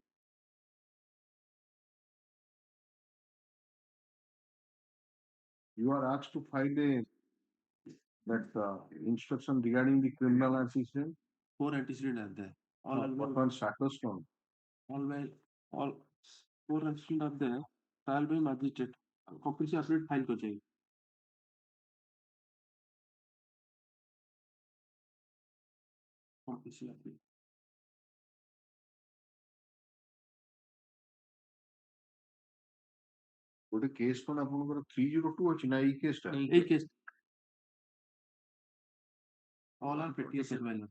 You are asked to file that instruction regarding the criminal antecedent. 4 antecedents are there. All What on Shacklestone? all 4 antecedents are there. Trial by magistrate. Compulsory affidavit file कर चाहिए. Compulsory affidavit. ଗୋଟେ case କଣ ଆପଣଙ୍କର 302 ଅଛି ନା ଏଇ case ଟା? ଏଇ case. All are petty case minor.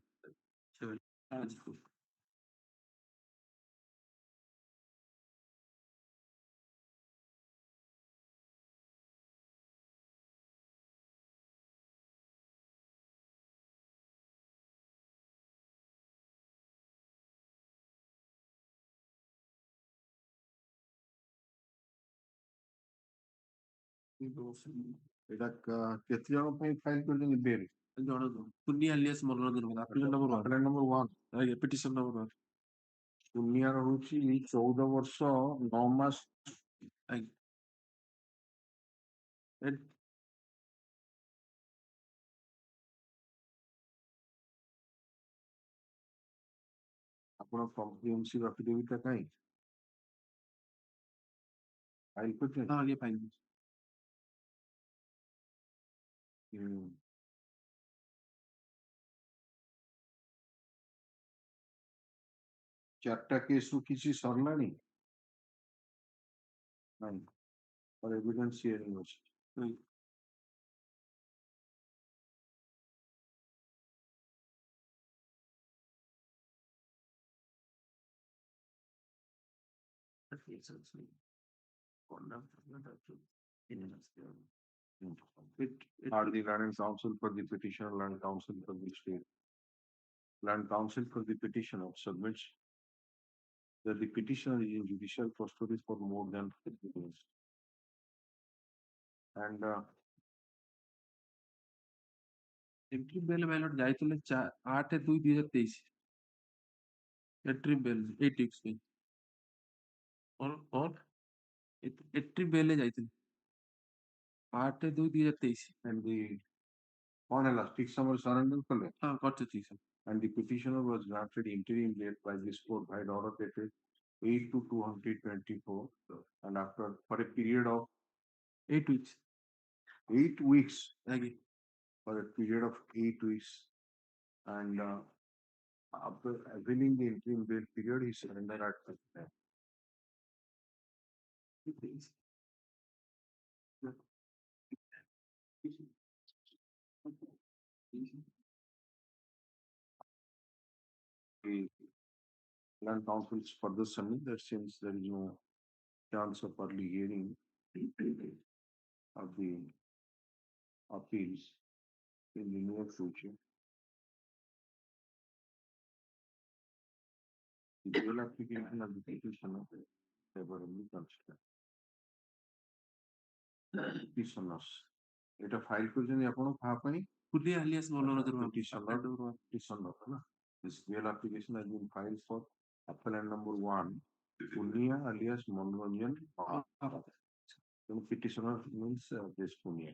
ଏଇଟା କେତେ ଜଣ ପାଇଁ ଫାଇଲ କରିଛନ୍ତି bail? Punni alias Monorojan. Applicant number 1. Applicant number 1. ଆଜ୍ଞା petition number 1. ପୁନିଆର ହଉଛି 14 ବର୍ଷ 9 ମାସ। ଆଜ୍ଞା। ଆପଣ କମ୍ପ୍ରିହେନ୍ସିଭ୍ ଆଫିଡେଭିଟ୍ ଟା କାହିଁ ଫାଇଲ କରିଛନ୍ତି? ହଁ ଆଜ୍ଞା ଫାଇଲ। ଚାରିଟା କେସ୍ ରୁ କିଛି ସରିଲାଣି? ନାଇଁ, ଏଭିଡେନ୍ସ ହିୟରିଂ ଅଛି। Are the land counsel for the petitioner, land counsel for the state? Land counsel for the petitioner submits that the petitioner is in judicial custody for more than 50 days. And entry bail मैलट ଯାଇଥିଲେ 8/2/2023 entry bell 8 weeks ପାଇଁ और entry bell ଯାଇଥିଲେ 8/2/2023 and the on elastic summer surrender kale. हाँ करते sir. And the petitioner was granted interim bail by this court by order dated 8/2/2024 and after for a period of 8 weeks. 8 weeks. Again. For a period of 8 weeks. And after availing the interim bail period, he surrendered at that time. The land counsel further submit that since there is no chance of early hearing of the appeals in the near future, the bail application of the petitioner favorably considered. Petitioners. এটা file করছেন ଆପଣ কাହା ପାଇଁ? Punni alias Monorojan. Petitioner ନା? This bail application has been filed for appellant number 1, Punia alias Monorojan. Petitioner means this Punia.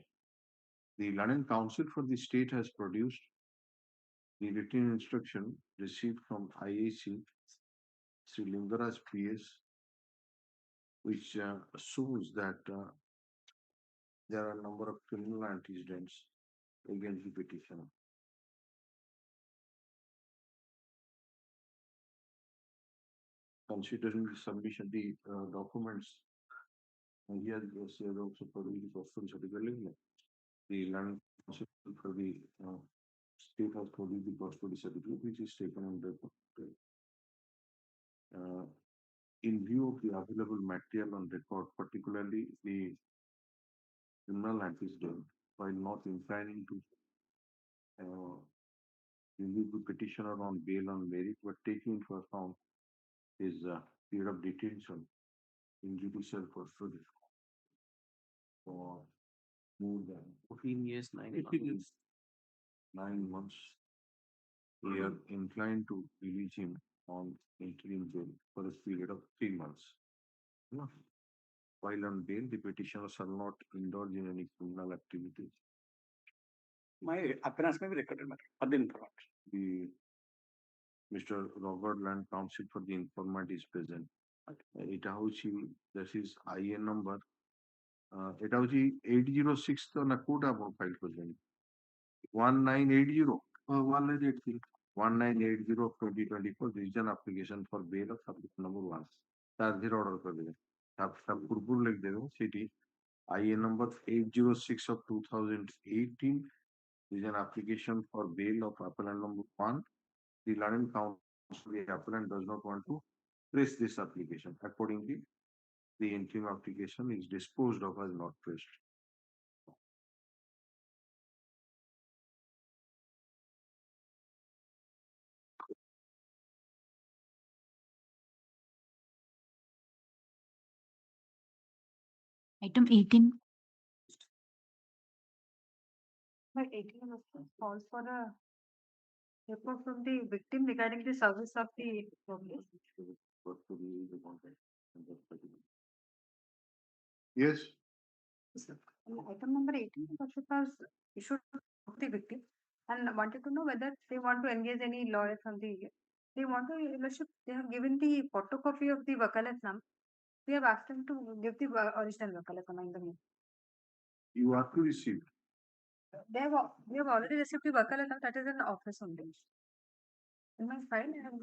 The London Council for the State has produced the written instruction received from IAC Sri Lingaraj PS, which shows that there are a number of criminal antecedents against the petitioner. Considering the submission, the documents, he has also produced the custody certificate. The land council for the state has produced the custody certificate, which is taken on record. In view of the available material on record, particularly the criminal antecedent, while not inclining to release the petitioner on bail on merit, but taking into account his period of detention in judicial custody for more than 14 years, 9 months. 9 months. we are inclined to release him on interim bail for a period of 3 months. No. While on bail, the petitioner shall not indulge in any criminal activities. My appearance may be recorded, but the informant. The Mr. Robert Land Counsel for the informant is present. এটা হচ্ছে this is IN number এটা হচ্ছে 806 তো না code আপনি file করবেন 1980 1980 of 2024 there is an application for bail of subject number 1 তার ধীরে অর্ডার করে দেবেন সব পূর্বর লিখ দেবেন সেটি IN number 806 of 2018 there is an application for bail of appellant number 1. The London Council, the appellant does not want to press this application. Accordingly, the interim application is disposed of as not pressed. Item 18. By 18 calls for a report from the victim regarding the service of the public. Yes. Item number 18 was issued to the victim and wanted to know whether they want to engage any lawyer from the. They want to, Your Lordship, they have given the photocopy of the Vakalatnam. We have asked them to give the original Vakalatnam in the mail. You are to receive. We have already received the Vakalatnam, that is in the office only. In my file, I have.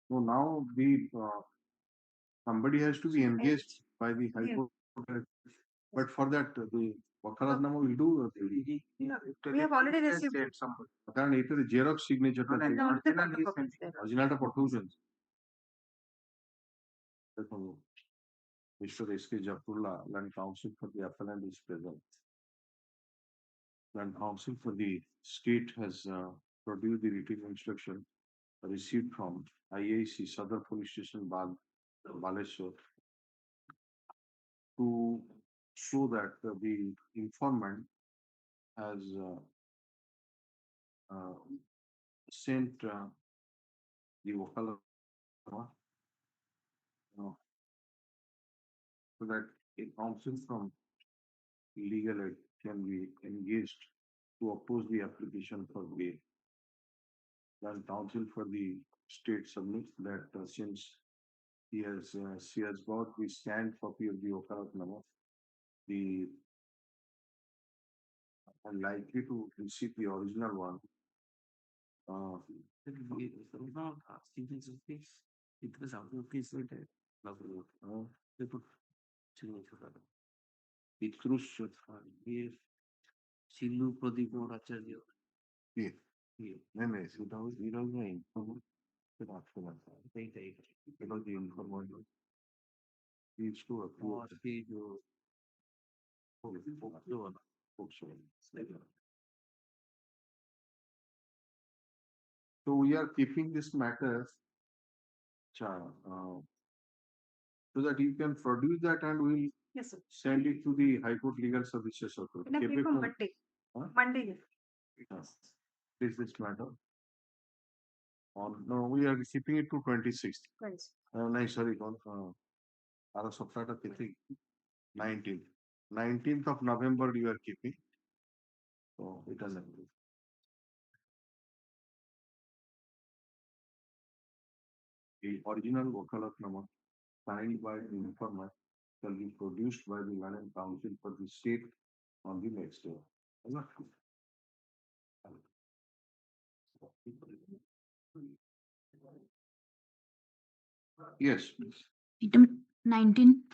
So now the somebody has to be engaged by the High Court, but for that the Vakalatnama will do. We have already received. কারণ এটা xerox সিগনেচারটা অরিজিনালটা পাঠাউছেন দেখুন Mr. S.K. Jafrullah, Land Counsel for the appellant is present. Land Counsel for the state has produced the written instruction received from IAC Sadar Police Station, Baleshwar, to show that the informant has sent the Wakala so that a counsel from legal aid can be engaged to oppose the application for bail. Then counsel for the state submits that since she has got the scanned copy of the Wakalatnama, the unlikely to receive the original one. Shilu প্রদীপ আচার্য সেটা the informant needs to approve. So we are keeping this matter so that you can produce that and we'll Yes, sir. send it to the High Court Legal Services Authority. Can I keep on Monday? Monday, yes. Is this matter? No, we are keeping it to 26th. No, sorry, our subscriber 19th. 19th of November you are keeping. So it doesn't. The original Wakalatnama signed by the informant shall be produced by the London Council for the state on the next day. Yes. Item 19.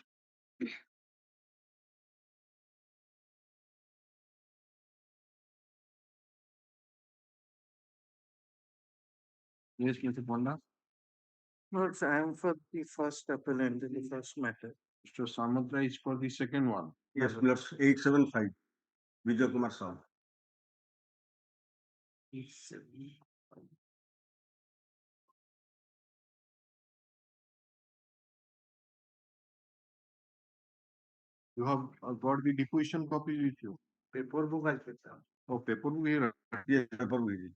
Yes, Mr. Panda. No, I am for the first appellant in the first matter. Mr. Samudra is for the second one. Yes, plus 875. Vijay Kumar Saul. 875. You have got the deposition copies with you. Paper book has been done. Oh, paper book here. Yes, paper with it.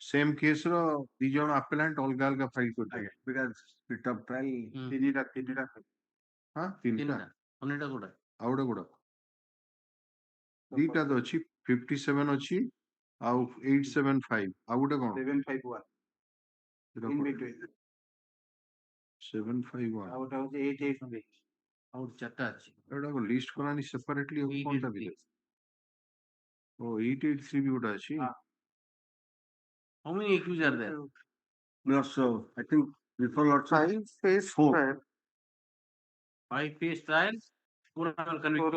Same case ର ଦି ଜଣ appellant ଅଲଗା ଅଲଗା file କରିଛନ୍ତି. Because split of trial. ତିନିଟା ହଁ ତିନିଟା ଅନ୍ୟଟା କୋଉଟା? ଆଉ ଗୋଟେ ଗୁଡା ଦିଟା ତ ଅଛି 57 ଅଛି ଆଉ 875 ଆଉ ଗୋଟେ କଣ 751 ସେଟା in କଣ? between 751 ଆଉ ଗୋଟେ ହଉଛି 883 ଆଉ ଚାରିଟା ଅଛି। ଏଗୁଡା କଣ ଲିଷ୍ଟ କରାନି ସେପାରେଟଲି କଣଟା ବି ଓ 883 ବି ଗୋଟେ ଅଛି. How many accused are there? Lots of, I think before lots of 5 phase four. trial 5 phase trial, 4 are convicted.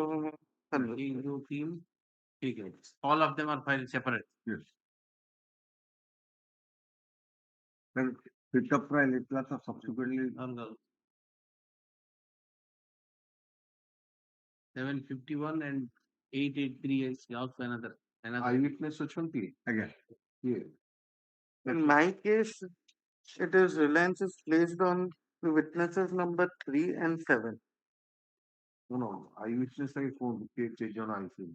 convicted. In your team, ठीक है. All of them are filed separate. Yes. Then split of trial, it was subsequently. 751 and 883 is also another. Eyewitness ଅଛନ୍ତି Again. କିଏ? In my case, it is reliance is placed on the witnesses number 3 and 7. No, eyewitness ଆଗେ କଣ କିଏ ଜଣ ଆଇଥିଲେ?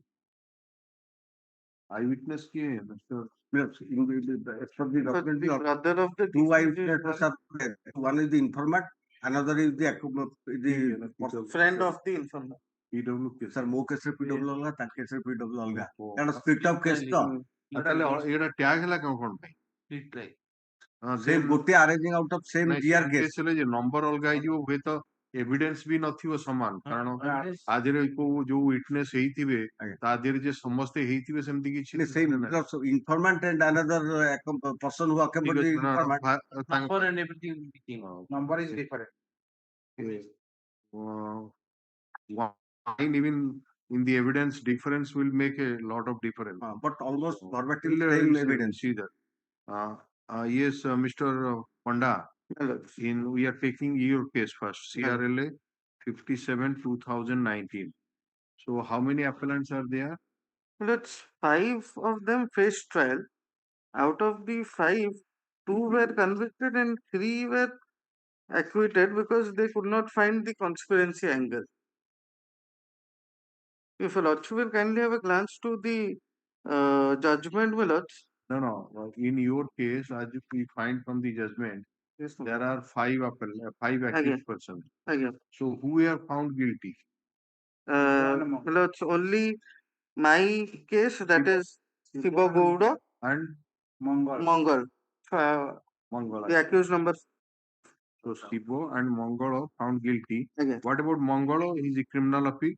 Eyewitness କିଏ Mr. Yes, in as per the But document, the brother of the two deceased is eyewitnesses are there. One is the informant, another is the friend of the informant. PW case. Sir, ମୋ case ରେ PW ଅଲଗା, ତା case ରେ PW ଅଲଗା. କାରଣ split of case ତ. ତାହେଲେ ଏଇଟା ଟ୍ୟାଗ ହେଲା କଣ ପାଇଁ? Split trial. Same ଗୋଟେ arising out of same GR case. ହେଲେ ଯେ ନମ୍ବର ଅଲଗା ହେଇଯିବ ହୁଏତ ଏଭିଡେନ୍ସ ବି ନଥିବ ସମାନ କାରଣ ଆ ଦେହରେ କୋଉ ଯୋଉ ୱିଟନେସ ହେଇଥିବେ ତା ଦେହରେ ଯେ ସମସ୍ତେ ହେଇଥିବେ ସେମିତି କିଛି Same informant and another person who accompanied the informant. Number and everything will be changed. Number is different. Even in the evidence difference will make a lot of difference. But almost verbatim same evidence. See that. Yes, Mr. Panda, we are taking your case first, CRLA 57 2019. So how many appellants are there? Let's 5 of them faced trial. Out of the 5, 2 were convicted and 3 were acquitted because they could not find the conspiracy angle. If Lordship will kindly have a glance to the judgment, my lords. No. In your case, as we find from the judgment, there are 5 accused persons. So who are found guilty? My lords, only my case, that is Shiva Gowda and Mongol. The accused number. So Shivo and Mongolo found guilty. What about Mongolo? Is a criminal appeal?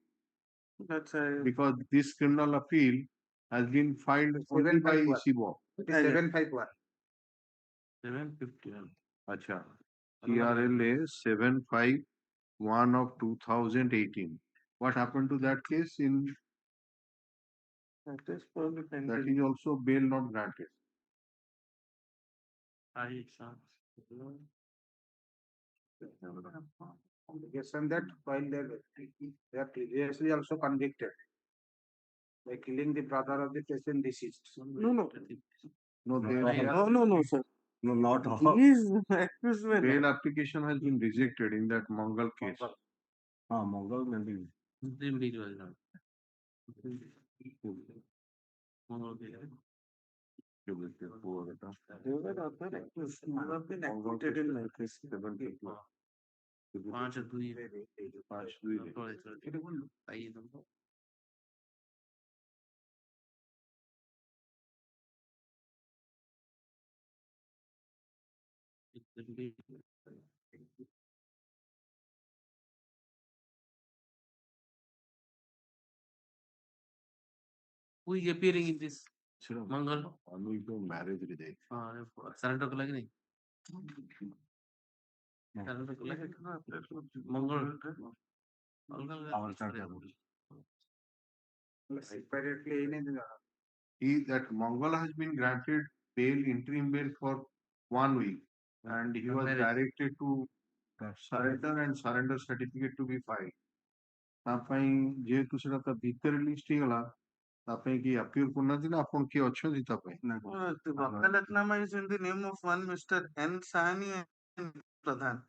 Because this criminal appeal has been filed only by Shivo. 751. 751. Acha. CRLA 751 of 2018. What happened to that case? That is probably that is also bail not granted. Yes, and that while they are previously also convicted by killing the brother of the patient deceased. No, sir. No, not all. Bail application has been rejected in that Mongol case. Mongol maybe. They were other accused. None have been acquitted in my case. 5 Who is appearing in this? Mongol. Marriage today. Surrender ko lagi nahi. Surrender ko lagi. Mongol. That Mongol has been granted bail, interim bail for 1 week, and he was directed to surrender and surrender certificate to be filed. ଯେହେତୁ ସେଟା ତା ଭିତରେ list ହେଇଗଲା ତା ପାଇଁ କି appeal କରୁନାହାନ୍ତି ନା ଆପଣ କିଏ ଅଛନ୍ତି ତା ପାଇଁ? The Wakalatnama is in the name of one Mr. N. Sahani and Pradhan.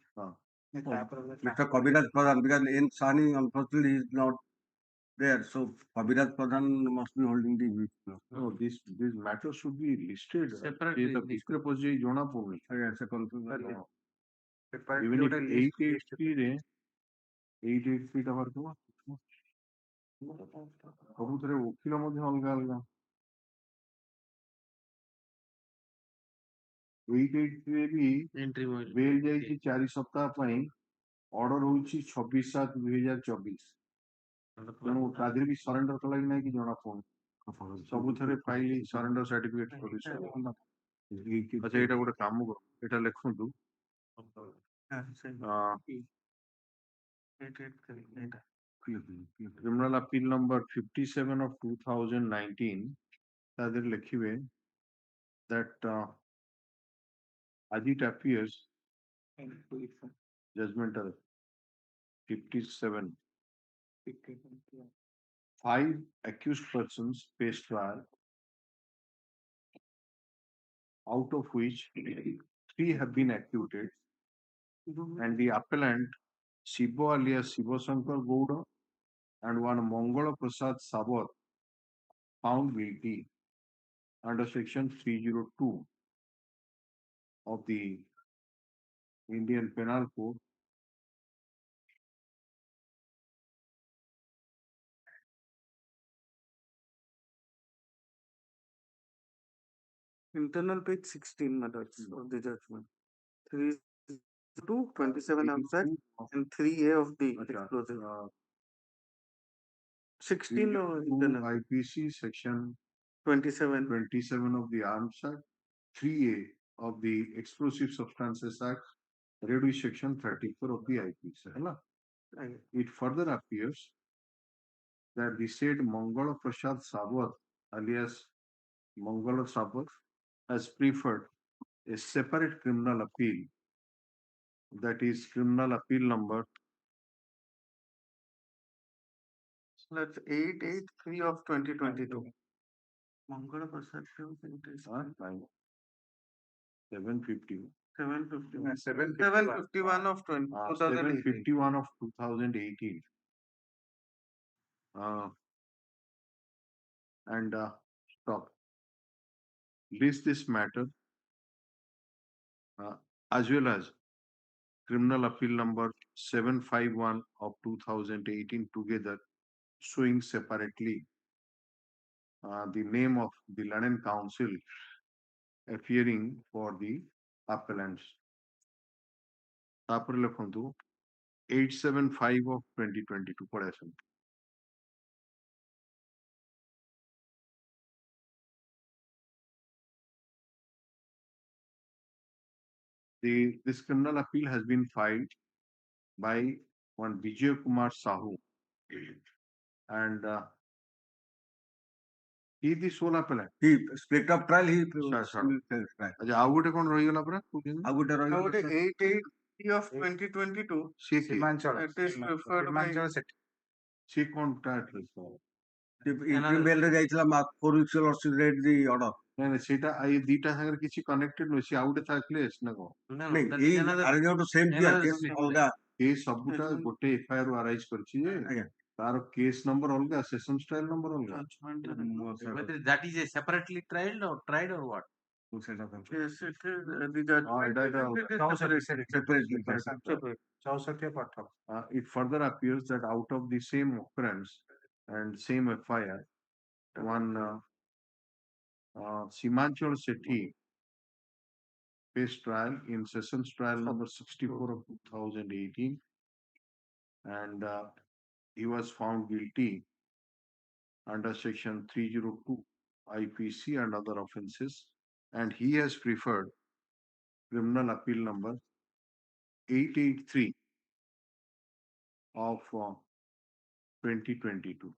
Mr. Kaviraj Pradhan, because in Sani, unfortunately, he is not there. So Kaviraj Pradhan must be holding the. No, this matter should be listed. Separately The listed. discrepancy jona purni. Yes, a confusion. Even if 883 ଟା ବାହାରିଥିବ ସବୁଥିରେ ଓକିଲ ମଧ୍ୟ ଅଲଗା ଅଲଗା 883 ବି Entry point. Bail ଯାଇଛି 4 ସପ୍ତାହ ପାଇଁ order ହଉଛି 26/7/2024 ତେଣୁ ତା ଦେହରେ ବି ସରେଣ୍ଡର କଲା କି ନାହିଁ କି ଜଣା ପଡୁନି ସବୁଥିରେ ଫାଇଲ ସରେଣ୍ଡର ସାର୍ଟିଫିକେଟ କରୁଛି ଆଚ୍ଛା ଏଇଟା ଗୋଟେ କାମ କର ଏଇଟା ଲେଖନ୍ତୁ criminal appeal number 57 of 2019 ତା ଦେହରେ ଲେଖିବେ that as it appears judgmental 57 5 accused persons face trial out of which 3 have been acquitted and the appellant Shibo alias Shibo Shankar Gowda and one Mongala Prasad Sabat found guilty under section 302 of the Indian Penal Code Internal page 16, my lords, of the judgment. 3/2/27 abstract and 3A of the explosive. 16 or internal. IPC section 27 of the Arms Act, 3A of the Explosive Substances Act, read with section 34 of the IPC. It further appears that the said Mongala Prasad Sabat alias Mongala Sabat has preferred a separate criminal appeal, that is criminal appeal number That's 883 of 2022. Mangala Prasad 750. 750. 751 of 2018. 751 of 2018. And stop. List this matter as well as criminal appeal number 751 of 2018 together, showing separately the name of the London Council appearing for the appellants. ତାପରେ ଲେଖନ୍ତୁ 875 of 2022 ପଢି ଆସନ୍ତୁ this criminal appeal has been filed by one Vijay Kumar Sahoo and he the sole appellant. He split up trial. He ଆଚ୍ଛା ଆଉ ଗୋଟେ କଣ ରହିଗଲା ପରା ଆଉ ଗୋଟେ ରହିଗଲା 883 of 2022. ସେ କି It is referred by ସେ କଣ ଟା ଇମେଲ ରେ ଯାଇଥିଲା for which you also read the order. ନାଇଁ ନାଇଁ ସେଇଟା ଏଇ ଦିଟା ସାଙ୍ଗରେ କିଛି କନେକ୍ଟେଡ ନୁହେଁ ସେ ଆଉ ଗୋଟେ ଥାଏ କେସ୍ ନା କଣ ଏଇ ଆରେଞ୍ଜ ଆଉଟ ସେମ୍ କେସ୍ ଅଲଗା ଏ ସବୁଟା ଗୋଟେ ଏଫଆଇଆର ରୁ ଆରାଇଜ କରିଛି ଯେ ତାର କେସ୍ ନମ୍ବର ଅଲଗା ସେସନ ଷ୍ଟାଇଲ ନମ୍ବର ଅଲଗା Whether that is a separately tried or what? Yes, it is. The judgment. It further appears that out of the same occurrence and same FIR, one Simanchal Sethi faced trial in sessions trial number 64 of 2018, and he was found guilty under section 302 IPC and other offences, and he has preferred criminal appeal number 883 of 2022.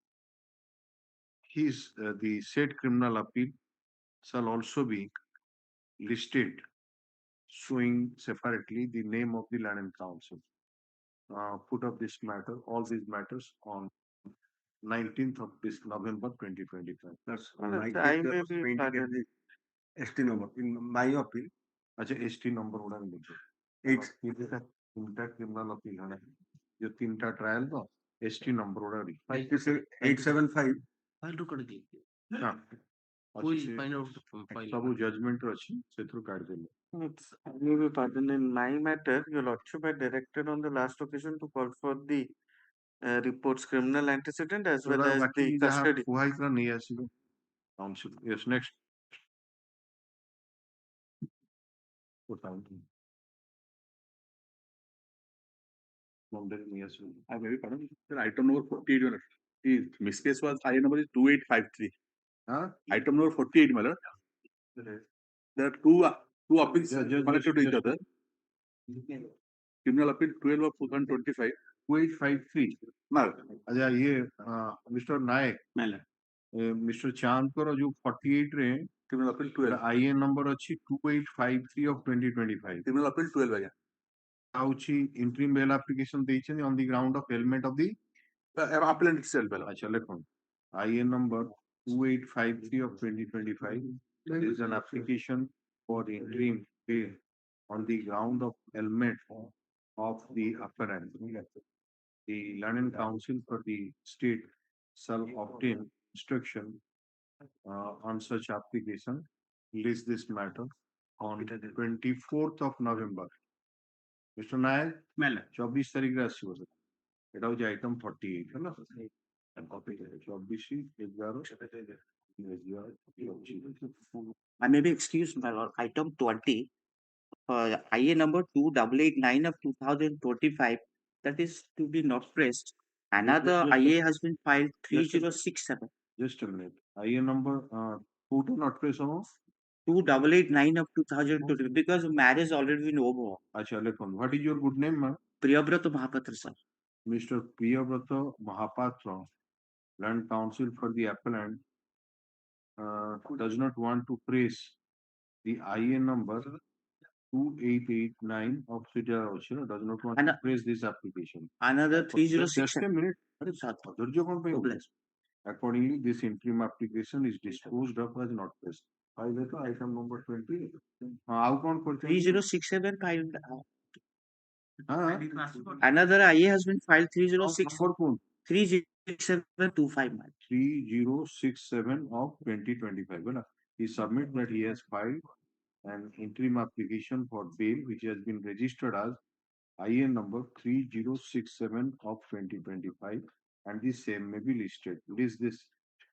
The said criminal appeal shall also be listed, showing separately the name of the Land and Council. Put up this matter, all these matters on 19th of this November 2025. That's I may be ST number in my appeal. अच्छा ST number उड़ा नहीं तीनटा criminal appeal है जो तीनटा trial तो ST number उड़ा 875 file रुकड़ के हाँ we'll find out from file. सब जजमेंट अच्छी सेथुर काट देले Maybe pardon, in my matter, your lordship had directed on the last occasion to call for the reports criminal antecedent as well as the custody. कुहाइतरा नहीं आसीबो counsel yes next I beg your pardon. Sir, item number 48, my lord. The miscase was IN number is 2853. Item number 48, my lord. There are two appeals connected to each other. Criminal appeal 12 of 2025. 2853 ना अच्छा ये mister नायक mister चांद को जो 48 रे criminal appeal 12. IN number अच्छी 2853 of 2025 Criminal appeal 12 आया. आउची interim bail application देइछन on the ground of ailment of the appellant itself. अच्छा लिखो IN number 2853 of 2025 there is an application for interim bail on the ground of ailment of the apparent. The London Council for the State shall obtain instruction on such application, list this matter on 24th of November. Mr. Nayak, 24 तारीख रे आसीबो sir एटा हो item 48 है ना copy 24 11 I may be excused, my lord. Item 20, IA number 2889 of 2025, that is to be not pressed. Another IA has been filed 3067. Just a minute. IA number who to not press on 2889 of 2020 because marriage already been over. Acha, listen. What is your good name, ma'am? Priyabrata Mahapatra, sir. Mr. Priyabrata Mahapatra, Land Council for the appellant, does not want to press the IA number 2889 of Sridhar Oshira, does not want to press this application. Another 3067. Just a minute. Accordingly, this interim application is disposed of as not pressed. Item number 20. How can 3067 filed. Another IA has been filed 306725. 3067 of 2025. He submit that he has filed an interim application for bail which has been registered as IN number 3067 of 2025 and the same may be listed. List this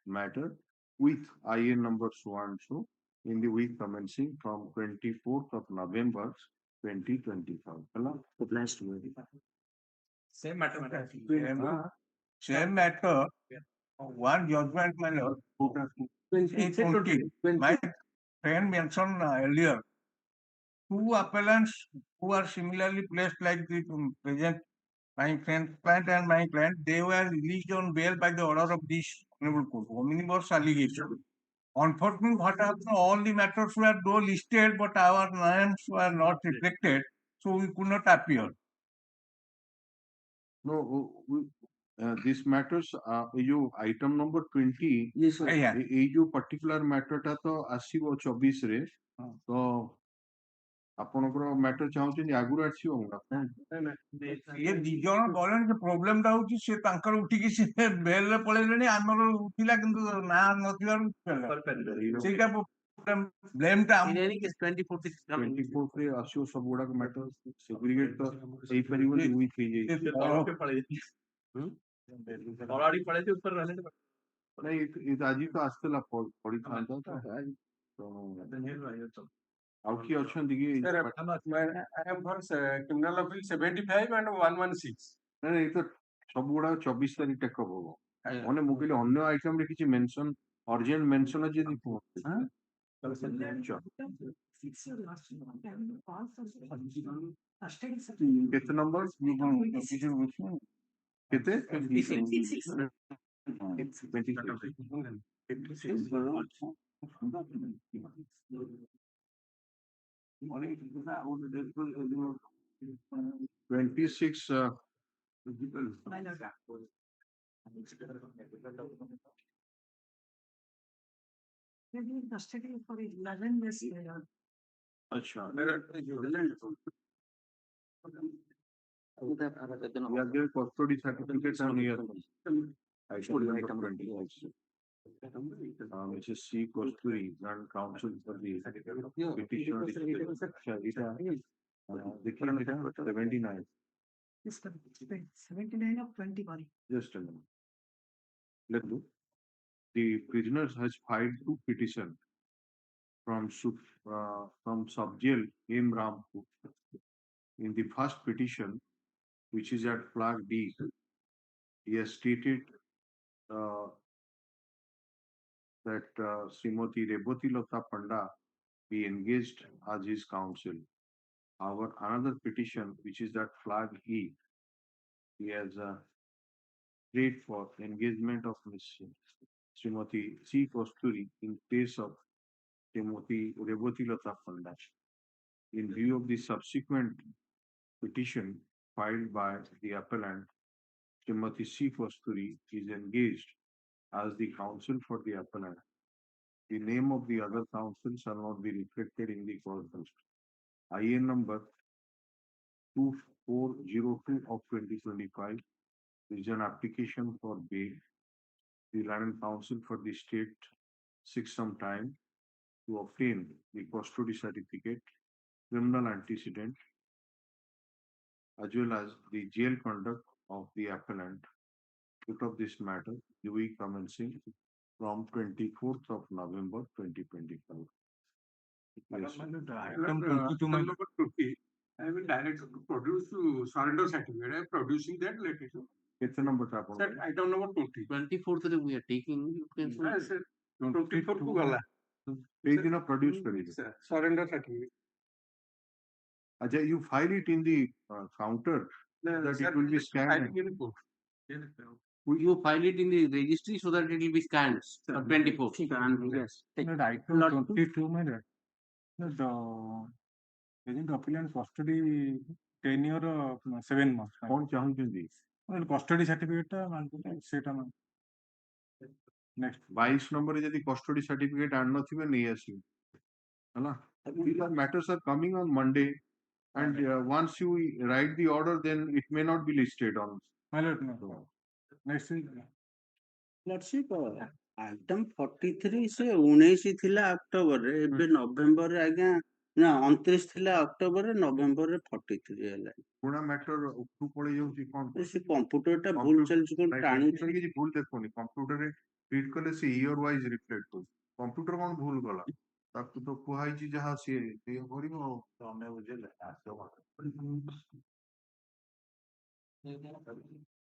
matter with IN number so and so in the week commencing from 24th of November 2025. Same matter. Same matter. One judgment manner. My friend mentioned earlier. Two appellants who are similarly placed like the present, my friend client and my client, they were released on bail by the order of this honorable court. Omnibus allegation. Unfortunately, what happened? All the matters were though listed, but our names were not reflected, so we could not appear. No, this matters. You item number 20. Yes, sir. Yeah. ये particular matter टा तो आसीबो 24 रे तो ଆପଣଙ୍କର matter ଚାହୁଁଛନ୍ତି ଆଗରୁ ଆସିବ ये ଦି ଜଣ ଗଲେଣି ଯେ ପ୍ରୋବ୍ଲେମ ଟା ହଉଛି ସେ ତାଙ୍କର ଉଠିକି ସେ ବେଲ ରେ ପଳେଇଲେଣି ଆମର ଉଠିଲା କିନ୍ତୁ ନା ନଥିବାରୁ ସେଇଟା ବ୍ଲେମ ଟା In any case, 24 ରେ ଆସିବ ସବୁ ଗୁଡାକ ମ୍ୟାଟର ସେଗ୍ରିଗେଟ ତ ହେଇପାରିବନି ୱିକ୍ ହେଇଯାଇଛି ନାଇଁ ଆଜି ତ ଆସିଥିଲା ପଢିଥାନ୍ତା ଆଉ କିଏ ଅଛନ୍ତି କି criminal appeal 75 and 116 ନାଇଁ ଏଇ ତ ସବୁ ଗୁଡାକ 24 ତାରିଖ ଟେକଅପ୍ ହବ ମାନେ ମୁଁ କହିଲି ଅନ୍ୟ ଆଇଟମ ରେ କିଛି ମେନସନ ଅର୍ଜେଣ୍ଟ ମେନସନ ଅଛି ଯଦି କେତେ ନମ୍ବର କେତେ 26 custody for 11 years. अच्छा We are given custody certificate on here. Item number 20 also. Which is C Kosturi and counsel for the petitioner. The 79. 79 of 21. Just a minute. Let's do. The prisoner has filed two petitions from sub-jail M. Rampur. In the first petition, which is at flag D, he has stated that Srimati Reboti Lata Panda be engaged as his counsel. Our another petition, which is that flag E, he has prayed for engagement of Ms. Srimati C. Kosturi in place of Srimati Reboti Lata Panda. In view of the subsequent petition filed by the appellant, Srimati C. Kosturi is engaged as the counsel for the appellant. The name of the other counsel shall not be reflected in the court list. IN number 2402 of 2025 is an application for bail. The Land Council for the state seeks some time to obtain the custody certificate, criminal antecedent, as well as the jail conduct of the appellant. Out of this matter, we commencing from 24th of November 2025. Yes. Item 22, my number 20. I will direct to produce surrender certificate. I am producing that later. It's a number trap. Sir, item number 20. 24th we are taking. You can Yes, sir. 24 को गला. Page in a produce करेंगे. Surrender certificate. Ajay, you file it in the counter that sir, it will be scanned. You file it in the registry so that it will be scanned. 24. Yes. Item 22, my lord. The agent appearance custody tenure 7 months. कौन चाहूँगी? Custody certificate सेटा मान. Next. 22 number is the custody certificate and nothing in ASU. These matters are coming on Monday, and once you write the order, then it may not be listed on. My lord, no. Next week. Lordship, item 43 से 19 थिला October रे एबे नवंबर रे आज्ञा ना 29 थिला October रे नवंबर रे 43 हैला पुरा मैटर उपटू पड़े जाउची कोन से कंप्यूटर टा भूल चलची कोन टाणी କିଛି ଭୁଲ ଦେଖୁନି कंप्यूटर रे रीड कले से ईयर वाइज रिफ्लेक्ट हो कंप्यूटर कोन भूल गला ताकू तो कुहाइची जहा से ये करिवो तमे बुझले आसो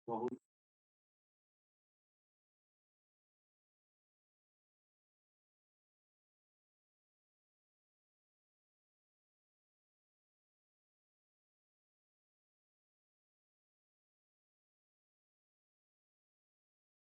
बहुत